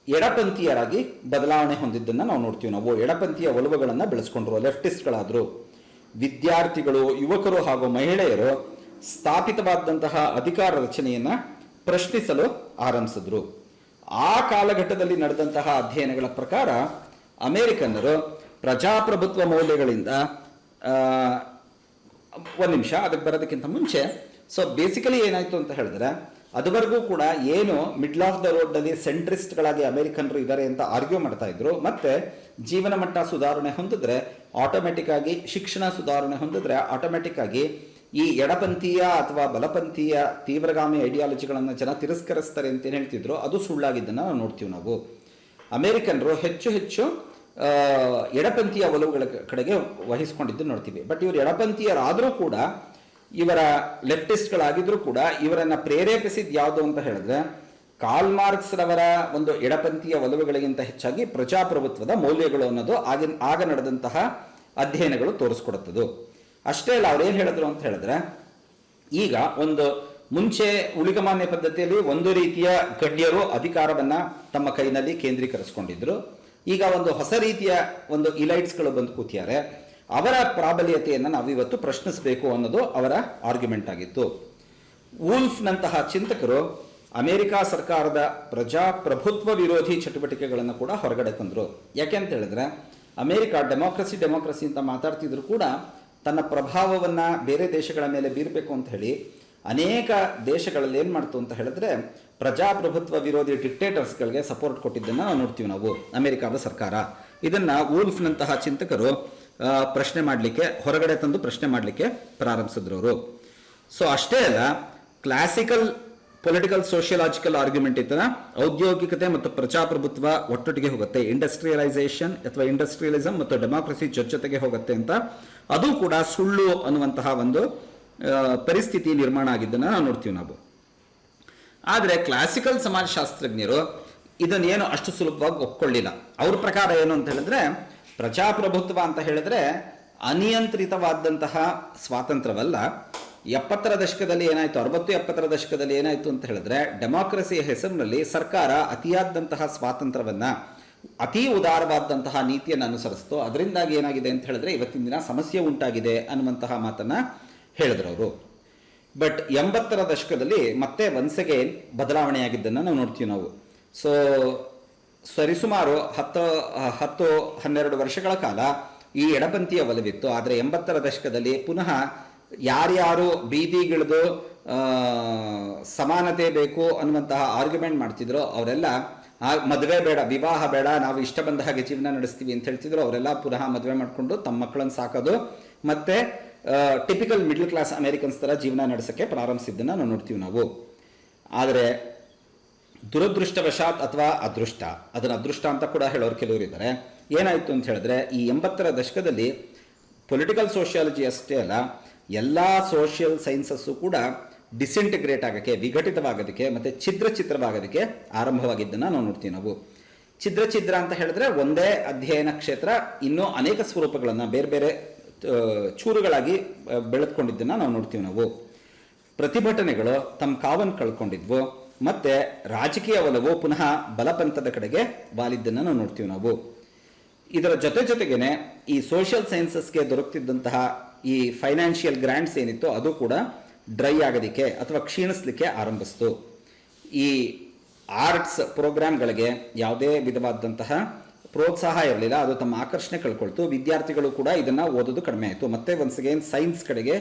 [SPEAKER 1] ಎಡಪಂಥೀಯರಾಗಿ ಬದಲಾವಣೆ ಹೊಂದಿದ್ದನ್ನು ನಾವು ನೋಡ್ತೀವಿ. ನಾವು ಎಡಪಂಥೀಯ ಒಲವುಗಳನ್ನು ಬೆಳೆಸ್ಕೊಂಡ್ರು, ಲೆಫ್ಟಿಸ್ಟ್ಗಳಾದರು. ವಿದ್ಯಾರ್ಥಿಗಳು, ಯುವಕರು ಹಾಗೂ ಮಹಿಳೆಯರು ಸ್ಥಾಪಿತವಾದಂತಹ ಅಧಿಕಾರ ರಚನೆಯನ್ನು ಪ್ರಶ್ನಿಸಲು ಆರಂಭಿಸಿದ್ರು. ಆ ಕಾಲಘಟ್ಟದಲ್ಲಿ ನಡೆದಂತಹ ಅಧ್ಯಯನಗಳ ಪ್ರಕಾರ ಅಮೆರಿಕನ್ನರು ಪ್ರಜಾಪ್ರಭುತ್ವ ಮೌಲ್ಯಗಳಿಂದ ಒಂದು ನಿಮಿಷ ಅದಕ್ಕೆ ಬರೋದಕ್ಕಿಂತ ಮುಂಚೆ ಬೇಸಿಕಲಿ ಏನಾಯಿತು ಅಂತ ಹೇಳಿದ್ರೆ, ಅದುವರೆಗೂ ಕೂಡ ಏನು ಮಿಡ್ಲ್ ಆಫ್ ದ ರೋಡ್ನಲ್ಲಿ ಸೆಂಟ್ರಿಸ್ಟ್ಗಳಾಗಿ ಅಮೆರಿಕನ್ರು ಇದ್ದಾರೆ ಅಂತ ಆರ್ಗ್ಯೂ ಮಾಡ್ತಾ ಇದ್ರು. ಮತ್ತೆ ಜೀವನ ಮಟ್ಟ ಸುಧಾರಣೆ ಹೊಂದಿದ್ರೆ ಆಟೋಮೆಟಿಕ್ ಆಗಿ, ಶಿಕ್ಷಣ ಸುಧಾರಣೆ ಹೊಂದಿದ್ರೆ ಆಟೋಮೆಟಿಕ್ ಆಗಿ ಈ ಎಡಪಂಥೀಯ ಅಥವಾ ಬಲಪಂಥೀಯ ತೀವ್ರಗಾಮಿ ಐಡಿಯಾಲಜಿಗಳನ್ನು ಜನ ತಿರಸ್ಕರಿಸ್ತಾರೆ ಅಂತ ಏನು ಹೇಳ್ತಿದ್ರು, ಅದು ಸುಳ್ಳಾಗಿದ್ದನ್ನು ನಾವು ನೋಡ್ತೀವಿ. ನಾವು ಅಮೆರಿಕನ್ರು ಹೆಚ್ಚು ಹೆಚ್ಚು ಎಡಪಂಥೀಯ ಒಲವುಗಳ ಕಡೆಗೆ ವಹಿಸ್ಕೊಂಡಿದ್ದು ನೋಡ್ತೀವಿ. ಬಟ್ ಇವರು ಎಡಪಂಥೀಯರಾದರೂ ಕೂಡ, ಇವರ ಲೆಫ್ಟಿಸ್ಟ್ಗಳಾಗಿದ್ರೂ ಕೂಡ ಇವರನ್ನ ಪ್ರೇರೇಪಿಸಿದ ಯಾವುದು ಅಂತ ಹೇಳಿದ್ರೆ ಕಾರ್ಲ್ ಮಾರ್ಕ್ಸ್ ರವರ ಒಂದು ಎಡಪಂಥೀಯ ಒಲವುಗಳಿಗಿಂತ ಹೆಚ್ಚಾಗಿ ಪ್ರಜಾಪ್ರಭುತ್ವದ ಮೌಲ್ಯಗಳು ಅನ್ನೋದು ಆಗ ನಡೆದಂತಹ ಅಧ್ಯಯನಗಳು ತೋರಿಸ್ಕೊಡುತ್ತದು. ಅಷ್ಟೇ ಅಲ್ಲ, ಅವ್ರು ಏನು ಹೇಳಿದ್ರು ಅಂತ ಹೇಳಿದ್ರೆ, ಈಗ ಒಂದು ಮುಂಚೆ ಉಳಿಗಮಾನ್ಯ ಪದ್ಧತಿಯಲ್ಲಿ ಒಂದು ರೀತಿಯ ಗಣ್ಯರು ಅಧಿಕಾರವನ್ನ ತಮ್ಮ ಕೈನಲ್ಲಿ ಕೇಂದ್ರೀಕರಿಸಿಕೊಂಡಿದ್ರು. ಈಗ ಒಂದು ಹೊಸ ರೀತಿಯ ಒಂದು ಇಲೈಟ್ಸ್ಗಳು ಬಂದು ಕೂತಿದ್ದಾರೆ. ಅವರ ಪ್ರಾಬಲ್ಯತೆಯನ್ನು ನಾವು ಇವತ್ತು ಪ್ರಶ್ನಿಸಬೇಕು ಅನ್ನೋದು ಅವರ ಆರ್ಗ್ಯುಮೆಂಟ್ ಆಗಿತ್ತು. ವೂಲ್ಫ್ನಂತಹ ಚಿಂತಕರು ಅಮೆರಿಕಾ ಸರ್ಕಾರದ ಪ್ರಜಾಪ್ರಭುತ್ವ ವಿರೋಧಿ ಚಟುವಟಿಕೆಗಳನ್ನು ಕೂಡ ಹೊರಗಡೆ ತಂದರು. ಯಾಕೆ ಅಂತ ಹೇಳಿದ್ರೆ, ಅಮೆರಿಕಾ ಡೆಮೋಕ್ರಸಿ ಅಂತ ಮಾತಾಡ್ತಿದ್ರು ಕೂಡ ತನ್ನ ಪ್ರಭಾವವನ್ನು ಬೇರೆ ದೇಶಗಳ ಮೇಲೆ ಬೀರಬೇಕು ಅಂತ ಹೇಳಿ ಅನೇಕ ದೇಶಗಳಲ್ಲಿ ಏನು ಮಾಡ್ತು ಅಂತ ಹೇಳಿದ್ರೆ ಪ್ರಜಾಪ್ರಭುತ್ವ ವಿರೋಧಿ ಡಿಕ್ಟೇಟರ್ಸ್ಗಳಿಗೆ ಸಪೋರ್ಟ್ ಕೊಟ್ಟಿದ್ದನ್ನು ನಾವು ನೋಡ್ತೀವಿ. ನಾವು ಅಮೆರಿಕಾದ ಸರ್ಕಾರ ಇದನ್ನು ವೂಲ್ಫ್ನಂತಹ ಚಿಂತಕರು ಪ್ರಶ್ನೆ ಮಾಡಲಿಕ್ಕೆ, ಹೊರಗಡೆ ತಂದು ಪ್ರಶ್ನೆ ಮಾಡಲಿಕ್ಕೆ ಪ್ರಾರಂಭಿಸಿದ್ರು ಅವರು. ಅಷ್ಟೇ ಅಲ್ಲ, ಕ್ಲಾಸಿಕಲ್ ಪೊಲಿಟಿಕಲ್ ಸೋಷಿಯಲಾಜಿಕಲ್ ಆರ್ಗ್ಯುಮೆಂಟ್ ಇತ್ತನ ಔದ್ಯೋಗಿಕತೆ ಮತ್ತು ಪ್ರಜಾಪ್ರಭುತ್ವ ಒಟ್ಟೊಟ್ಟಿಗೆ ಹೋಗುತ್ತೆ, ಇಂಡಸ್ಟ್ರಿಯಲೈಸೇಷನ್ ಅಥವಾ ಇಂಡಸ್ಟ್ರಿಯಲಿಸಮ್ ಮತ್ತು ಡೆಮಾಕ್ರಸಿ ಜೊತೆಗೆ ಹೋಗುತ್ತೆ ಅಂತ, ಅದು ಕೂಡ ಸುಳ್ಳು ಅನ್ನುವಂತಹ ಒಂದು ಪರಿಸ್ಥಿತಿ ನಿರ್ಮಾಣ ಆಗಿದ್ದನ್ನು ನಾವು ನೋಡ್ತೀವಿ ನಾವು. ಆದರೆ ಕ್ಲಾಸಿಕಲ್ ಸಮಾಜಶಾಸ್ತ್ರಜ್ಞರು ಇದನ್ನೇನು ಅಷ್ಟು ಸುಲಭವಾಗಿ ಒಪ್ಕೊಳ್ಳಿಲ್ಲ. ಅವ್ರ ಪ್ರಕಾರ ಏನು ಅಂತ ಹೇಳಿದ್ರೆ, ಪ್ರಜಾಪ್ರಭುತ್ವ ಅಂತ ಹೇಳಿದ್ರೆ ಅನಿಯಂತ್ರಿತವಾದಂತಹ ಸ್ವಾತಂತ್ರ್ಯವಲ್ಲ. 70ರ ದಶಕದಲ್ಲಿ ಏನಾಯಿತು, 60-70ರ ದಶಕದಲ್ಲಿ ಏನಾಯಿತು ಅಂತ ಹೇಳಿದ್ರೆ, ಡೆಮಾಕ್ರಸಿಯ ಹೆಸರಿನಲ್ಲಿ ಸರ್ಕಾರ ಅತಿಯಾದಂತಹ ಸ್ವಾತಂತ್ರ್ಯವನ್ನು, ಅತಿ ಉದಾರವಾದಂತಹ ನೀತಿಯನ್ನು ಅನುಸರಿಸ್ತು. ಅದರಿಂದಾಗಿ ಏನಾಗಿದೆ ಅಂತ ಹೇಳಿದ್ರೆ ಇವತ್ತಿನ ದಿನ ಸಮಸ್ಯೆ ಉಂಟಾಗಿದೆ ಅನ್ನುವಂತಹ ಮಾತನ್ನು ಹೇಳಿದ್ರು ಅವರು. ಬಟ್ 80ರ ದಶಕದಲ್ಲಿ ಮತ್ತೆ ಒನ್ಸ್ ಅಗೇನ್ ಬದಲಾವಣೆಯಾಗಿದ್ದನ್ನು ನಾವು ನೋಡ್ತೀವಿ ನಾವು. ಸರಿಸುಮಾರು 10-12 ವರ್ಷಗಳ ಕಾಲ ಈ ಎಡಪಂಥೀಯ ಒಲವಿತ್ತು. ಆದರೆ 80ರ ದಶಕದಲ್ಲಿ ಪುನಃ ಯಾರ್ಯಾರು ಬೀದಿಗಿಳಿದು ಸಮಾನತೆ ಬೇಕು ಅನ್ನುವಂತಹ ಆರ್ಗ್ಯುಮೆಂಟ್ ಮಾಡ್ತಿದ್ರು, ಅವರೆಲ್ಲ ಮದುವೆ ಬೇಡ, ವಿವಾಹ ಬೇಡ, ನಾವು ಇಷ್ಟ ಬಂದ ಹಾಗೆ ಜೀವನ ನಡೆಸ್ತೀವಿ ಅಂತ ಹೇಳ್ತಿದ್ರು. ಅವರೆಲ್ಲ ಪುನಃ ಮದುವೆ ಮಾಡಿಕೊಂಡು ತಮ್ಮ ಮಕ್ಕಳನ್ನು ಸಾಕೋದು ಮತ್ತೆ ಟಿಪಿಕಲ್ ಮಿಡ್ಲ್ ಕ್ಲಾಸ್ ಅಮೆರಿಕನ್ಸ್ ಥರ ಜೀವನ ನಡೆಸೋಕ್ಕೆ ಪ್ರಾರಂಭಿಸಿದ್ದನ್ನು ನಾವು ನೋಡ್ತೀವಿ ನಾವು. ಆದರೆ ದುರದೃಷ್ಟವಶಾತ್ ಅಥವಾ ಅದೃಷ್ಟ, ಅದನ್ನು ಅದೃಷ್ಟ ಅಂತ ಕೂಡ ಹೇಳೋರು ಕೆಲವರು ಇದ್ದಾರೆ. ಏನಾಯಿತು ಅಂತ ಹೇಳಿದ್ರೆ, ಈ 80ರ ದಶಕದಲ್ಲಿ ಪೊಲಿಟಿಕಲ್ ಸೋಷಿಯಾಲಜಿ ಅಷ್ಟೇ ಅಲ್ಲ, ಎಲ್ಲ ಸೋಷಿಯಲ್ ಸೈನ್ಸಸ್ಸು ಕೂಡ ಡಿಸಿಂಟಿಗ್ರೇಟ್ ಆಗೋಕ್ಕೆ, ವಿಘಟಿತವಾಗೋದಕ್ಕೆ ಮತ್ತು ಛಿದ್ರವಾಗೋದಕ್ಕೆ ಆರಂಭವಾಗಿದ್ದನ್ನು ನಾವು ನೋಡ್ತೀವಿ ನಾವು. ಛಿದ್ರ ಅಂತ ಹೇಳಿದ್ರೆ ಒಂದೇ ಅಧ್ಯಯನ ಕ್ಷೇತ್ರ ಇನ್ನೂ ಅನೇಕ ಸ್ವರೂಪಗಳನ್ನು ಬೇರೆ ಬೇರೆ ಚೂರುಗಳಾಗಿ ಬೆಳೆದುಕೊಂಡಿದ್ದನ್ನು ನಾವು ನೋಡ್ತೀವಿ ನಾವು. ಪ್ರತಿಭಟನೆಗಳು ತಮ್ಮ ಕಾವನ್ನು ಕಳ್ಕೊಂಡಿದ್ವು ಮತ್ತು ರಾಜಕೀಯ ಒಲವು ಪುನಃ ಬಲಪಂಥದ ಕಡೆಗೆ ವಾಲಿದ್ದನ್ನು ನಾವು ನೋಡ್ತೀವಿ ನಾವು. ಇದರ ಜೊತೆಗೇನೆ ಈ ಸೋಷಿಯಲ್ ಸೈನ್ಸಸ್ಗೆ ದೊರಕ್ತಿದ್ದಂತಹ ಈ ಫೈನಾನ್ಷಿಯಲ್ ಗ್ರ್ಯಾಂಟ್ಸ್ ಏನಿತ್ತು ಅದು ಕೂಡ ಡ್ರೈ ಆಗೋದಕ್ಕೆ ಅಥವಾ ಕ್ಷೀಣಿಸ್ಲಿಕ್ಕೆ ಆರಂಭಿಸ್ತು. ಈ ಆರ್ಟ್ಸ್ ಪ್ರೋಗ್ರಾಮ್ಗಳಿಗೆ ಯಾವುದೇ ವಿಧವಾದಂತಹ ಪ್ರೋತ್ಸಾಹ ಇರಲಿಲ್ಲ, ಅದು ತಮ್ಮ ಆಕರ್ಷಣೆ ಕಳ್ಕೊಳ್ತು. ವಿದ್ಯಾರ್ಥಿಗಳು ಕೂಡ ಇದನ್ನು ಓದೋದು ಕಡಿಮೆ ಆಯಿತು. ಮತ್ತೆ ಒನ್ಸ್ ಅಗೇನ್ ಸೈನ್ಸ್ ಕಡೆಗೆ,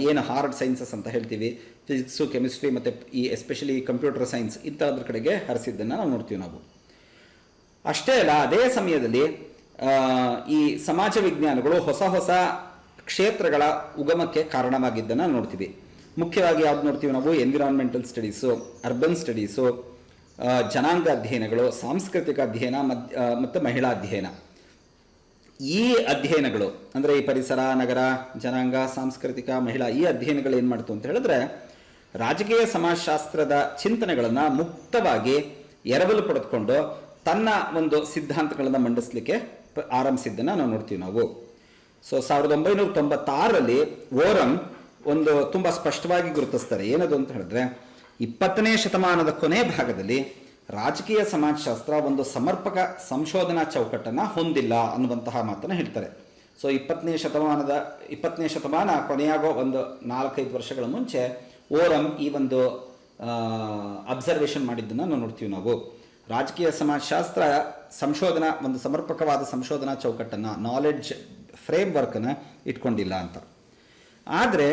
[SPEAKER 1] ಏನು ಹಾರ್ಡ್ ಸೈನ್ಸಸ್ ಅಂತ ಹೇಳ್ತೀವಿ, ಫಿಸಿಕ್ಸು, ಕೆಮಿಸ್ಟ್ರಿ ಮತ್ತು ಈ ಎಸ್ಪೆಷಲಿ ಕಂಪ್ಯೂಟರ್ ಸೈನ್ಸ್ ಇಂಥದ್ರ ಕಡೆಗೆ ಹರಿಸಿದ್ದನ್ನು ನಾವು ನೋಡ್ತೀವಿ ನಾವು. ಅಷ್ಟೇ ಅಲ್ಲ, ಅದೇ ಸಮಯದಲ್ಲಿ ಈ ಸಮಾಜ ವಿಜ್ಞಾನಗಳು ಹೊಸ ಹೊಸ ಕ್ಷೇತ್ರಗಳ ಉಗಮಕ್ಕೆ ಕಾರಣವಾಗಿದ್ದನ್ನು ನೋಡ್ತೀವಿ. ಮುಖ್ಯವಾಗಿ ಯಾವ್ದು ನೋಡ್ತೀವಿ ನಾವು, ಎನ್ವಿರಾನ್ಮೆಂಟಲ್ ಸ್ಟಡೀಸು, ಅರ್ಬನ್ ಸ್ಟಡೀಸು, ಜನಾಂಗ ಅಧ್ಯಯನಗಳು, ಸಾಂಸ್ಕೃತಿಕ ಅಧ್ಯಯನ ಮತ್ತು ಮಹಿಳಾ ಅಧ್ಯಯನ. ಈ ಅಧ್ಯಯನಗಳು ಅಂದರೆ ಈ ಪರಿಸರ, ನಗರ, ಜನಾಂಗ, ಸಾಂಸ್ಕೃತಿಕ, ಮಹಿಳಾ, ಈ ಅಧ್ಯಯನಗಳು ಏನು ಮಾಡ್ತು ಅಂತ ಹೇಳಿದ್ರೆ ರಾಜಕೀಯ ಸಮಾಜಶಾಸ್ತ್ರದ ಚಿಂತನೆಗಳನ್ನು ಮುಕ್ತವಾಗಿ ಎರವಲು ಪಡೆದುಕೊಂಡು ತನ್ನ ಒಂದು ಸಿದ್ಧಾಂತಗಳನ್ನು ಮಂಡಿಸಲಿಕ್ಕೆ ಆರಂಭಿಸಿದ್ದನ್ನು ನಾವು ನೋಡ್ತೀವಿ ನಾವು. ಸೊ 1996ರಲ್ಲಿ ಓರಂ ಒಂದು ತುಂಬ ಸ್ಪಷ್ಟವಾಗಿ ಗುರುತಿಸ್ತಾರೆ. ಏನದು ಅಂತ ಹೇಳಿದ್ರೆ, 20ನೇ ಶತಮಾನದ ಕೊನೆ ಭಾಗದಲ್ಲಿ ರಾಜಕೀಯ ಸಮಾಜಶಾಸ್ತ್ರ ಒಂದು ಸಮರ್ಪಕ ಸಂಶೋಧನಾ ಚೌಕಟ್ಟನ್ನು ಹೊಂದಿಲ್ಲ ಅನ್ನುವಂತಹ ಮಾತನ್ನು ಹೇಳ್ತಾರೆ. ಸೊ 20ನೇ ಶತಮಾನ ಕೊನೆಯಾಗೋ ಒಂದು 4-5 ವರ್ಷಗಳ ಮುಂಚೆ ಓರಂ ಈ ಒಂದು ಅಬ್ಸರ್ವೇಷನ್ ಮಾಡಿದ್ದನ್ನು ನಾವು ನೋಡ್ತೀವಿ ನಾವು. ರಾಜಕೀಯ ಸಮಾಜಶಾಸ್ತ್ರ ಒಂದು ಸಮರ್ಪಕವಾದ ಸಂಶೋಧನಾ ಚೌಕಟ್ಟನ್ನು, ನಾಲೆಡ್ಜ್ ಫ್ರೇಮ್ವರ್ಕನ್ನು ಇಟ್ಕೊಂಡಿಲ್ಲ ಅಂತ. ಆದರೆ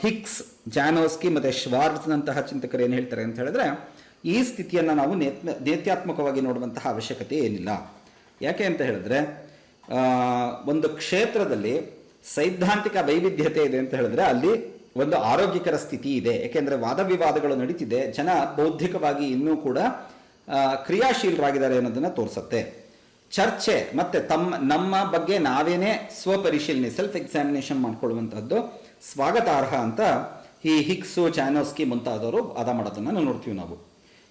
[SPEAKER 1] ಹಿಕ್ಸ್, ಜಾನೋಸ್ಕಿ ಮತ್ತು ಶ್ವಾರ್ಟ್ಸ್ನಂತಹ ಚಿಂತಕರು ಏನು ಹೇಳ್ತಾರೆ ಅಂತ ಹೇಳಿದ್ರೆ, ಈ ಸ್ಥಿತಿಯನ್ನು ನಾವು ನೇತ್ಯಾತ್ಮಕವಾಗಿ ನೋಡುವಂತಹ ಅವಶ್ಯಕತೆ ಏನಿಲ್ಲ. ಯಾಕೆ ಅಂತ ಹೇಳಿದ್ರೆ, ಒಂದು ಕ್ಷೇತ್ರದಲ್ಲಿ ಸೈದ್ಧಾಂತಿಕ ವೈವಿಧ್ಯತೆ ಇದೆ ಅಂತ ಹೇಳಿದ್ರೆ ಅಲ್ಲಿ ಒಂದು ಆರೋಗ್ಯಕರ ಸ್ಥಿತಿ ಇದೆ. ಏಕೆಂದರೆ ವಾದ ವಿವಾದಗಳು ನಡೀತಿದೆ, ಜನ ಬೌದ್ಧಿಕವಾಗಿ ಇನ್ನೂ ಕೂಡ ಕ್ರಿಯಾಶೀಲರಾಗಿದ್ದಾರೆ ಅನ್ನೋದನ್ನು ತೋರಿಸುತ್ತೆ. ಚರ್ಚೆ ಮತ್ತು ನಮ್ಮ ಬಗ್ಗೆ ನಾವೇನೇ ಸ್ವಪರಿಶೀಲನೆ, ಸೆಲ್ಫ್ ಎಕ್ಸಾಮಿನೇಷನ್ ಮಾಡ್ಕೊಳ್ಳುವಂಥದ್ದು ಸ್ವಾಗತಾರ್ಹ ಅಂತ ಈ ಹಿಕ್ಸು, ಜಾನೋಸ್ಕಿ ಮುಂತಾದವರು ವಾದ ಮಾಡೋದನ್ನು ನಾವು ನೋಡ್ತೀವಿ ನಾವು.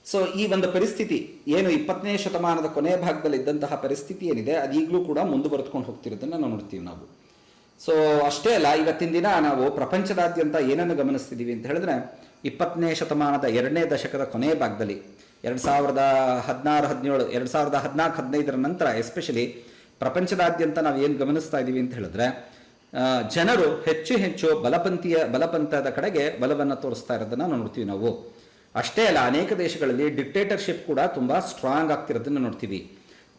[SPEAKER 1] ಸೊ ಈ ಒಂದು ಪರಿಸ್ಥಿತಿ ಏನು 20ನೇ ಶತಮಾನದ ಕೊನೆಯ ಭಾಗದಲ್ಲಿ ಇದ್ದಂತಹ ಪರಿಸ್ಥಿತಿ ಏನಿದೆ, ಅದು ಈಗಲೂ ಕೂಡ ಮುಂದುವರೆದುಕೊಂಡು ಹೋಗ್ತಿರೋದನ್ನು ನಾವು ನೋಡ್ತೀವಿ ನಾವು. ಸೊ ಅಷ್ಟೇ ಅಲ್ಲ, ಇವತ್ತಿನ ದಿನ ನಾವು ಪ್ರಪಂಚದಾದ್ಯಂತ ಏನನ್ನು ಗಮನಿಸ್ತಿದ್ದೀವಿ ಅಂತ ಹೇಳಿದ್ರೆ, 20ನೇ ಶತಮಾನದ 2ನೇ ದಶಕದ ಕೊನೆಯ ಭಾಗದಲ್ಲಿ 2016-17, 2014-15 ನಂತರ ಎಸ್ಪೆಷಲಿ ಪ್ರಪಂಚದಾದ್ಯಂತ ನಾವು ಏನು ಗಮನಿಸ್ತಾ ಇದ್ದೀವಿ ಅಂತ ಹೇಳಿದ್ರೆ, ಜನರು ಹೆಚ್ಚು ಬಲಪಂಥದ ಕಡೆಗೆ ಬಲವನ್ನು ತೋರಿಸ್ತಾ ಇರೋದನ್ನು ನೋಡ್ತೀವಿ ನಾವು. ಅಷ್ಟೇ ಅಲ್ಲ, ಅನೇಕ ದೇಶಗಳಲ್ಲಿ ಡಿಕ್ಟೇಟರ್ಶಿಪ್ ಕೂಡ ತುಂಬ ಸ್ಟ್ರಾಂಗ್ ಆಗ್ತಿರೋದನ್ನು ನೋಡ್ತೀವಿ.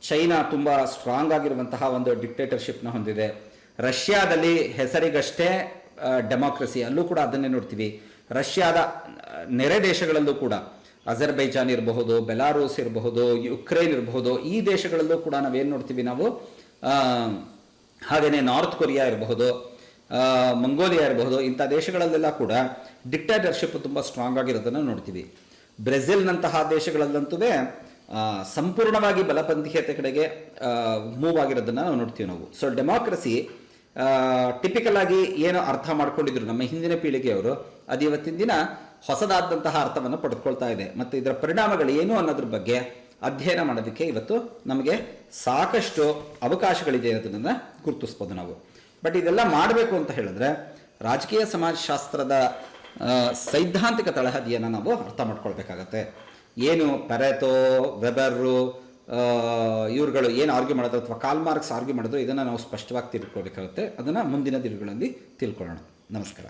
[SPEAKER 1] ಚೈನಾ ತುಂಬ ಸ್ಟ್ರಾಂಗ್ ಆಗಿರುವಂತಹ ಒಂದು ಡಿಕ್ಟೇಟರ್ಶಿಪ್ನ ಹೊಂದಿದೆ. ರಷ್ಯಾದಲ್ಲಿ ಹೆಸರಿಗಷ್ಟೇ ಡೆಮಾಕ್ರಸಿ, ಅಲ್ಲೂ ಕೂಡ ಅದನ್ನೇ ನೋಡ್ತೀವಿ. ರಷ್ಯಾದ ನೆರೆ ದೇಶಗಳಲ್ಲೂ ಕೂಡ ಅಜರ್ಬೈಜಾನ್ ಇರಬಹುದು, ಬೆಲಾರೂಸ್ ಇರಬಹುದು, ಯುಕ್ರೇನ್ ಇರಬಹುದು, ಈ ದೇಶಗಳಲ್ಲೂ ಕೂಡ ನಾವೇನು ನೋಡ್ತೀವಿ ನಾವು, ಹಾಗೆಯೇ ನಾರ್ತ್ ಕೊರಿಯಾ ಇರಬಹುದು, ಮಂಗೋಲಿಯಾ ಇರಬಹುದು, ಇಂಥ ದೇಶಗಳಲ್ಲೆಲ್ಲ ಕೂಡ ಡಿಕ್ಟೇಟರ್ಶಿಪ್ ತುಂಬ ಸ್ಟ್ರಾಂಗ್ ಆಗಿರೋದನ್ನು ನೋಡ್ತೀವಿ. ಬ್ರೆಜಿಲ್ನಂತಹ ದೇಶಗಳಲ್ಲಂತೂ ಸಂಪೂರ್ಣವಾಗಿ ಬಲಪಂಥೀಯತೆ ಕಡೆಗೆ ಮೂವ್ ಆಗಿರೋದನ್ನು ನಾವು ನೋಡ್ತೀವಿ ನಾವು. ಸೊ ಡೆಮಾಕ್ರಸಿ ಟಿಪಿಕಲ್ ಆಗಿ ಏನು ಅರ್ಥ ಮಾಡ್ಕೊಂಡಿದ್ರು ನಮ್ಮ ಹಿಂದಿನ ಪೀಳಿಗೆಯವರು, ಅದು ಇವತ್ತಿನ ದಿನ ಹೊಸದಾದಂತಹ ಅರ್ಥವನ್ನು ಪಡೆದುಕೊಳ್ತಾ ಇದೆ. ಮತ್ತು ಇದರ ಪರಿಣಾಮಗಳು ಏನು ಅನ್ನೋದ್ರ ಬಗ್ಗೆ ಅಧ್ಯಯನ ಮಾಡೋದಕ್ಕೆ ಇವತ್ತು ನಮಗೆ ಸಾಕಷ್ಟು ಅವಕಾಶಗಳಿದೆ ಅನ್ನೋದನ್ನು ಗುರುತಿಸ್ಬೋದು ನಾವು. ಬಟ್ ಇದೆಲ್ಲ ಮಾಡಬೇಕು ಅಂತ ಹೇಳಿದ್ರೆ ರಾಜಕೀಯ ಸಮಾಜಶಾಸ್ತ್ರದ ಸೈದ್ಧಾಂತಿಕ ತಳಹದಿಯನ್ನು ನಾವು ಅರ್ಥ ಮಾಡ್ಕೊಳ್ಬೇಕಾಗತ್ತೆ. ಏನು ಪೆರೆಟೋ, ವೆಬರು ಇವ್ರುಗಳು ಏನು ಆರ್ಗ್ಯೂ ಮಾಡೋದು, ಅಥವಾ ಕಾರ್ಲ್ ಮಾರ್ಕ್ಸ್ ಆರ್ಗ್ಯೂ ಮಾಡೋದು, ಇದನ್ನು ನಾವು ಸ್ಪಷ್ಟವಾಗಿ ತಿಳ್ಕೊಳ್ಬೇಕಾಗುತ್ತೆ. ಅದನ್ನು ಮುಂದಿನ ದಿನಗಳಲ್ಲಿ ತಿಳ್ಕೊಳ್ಳೋಣ. ನಮಸ್ಕಾರ.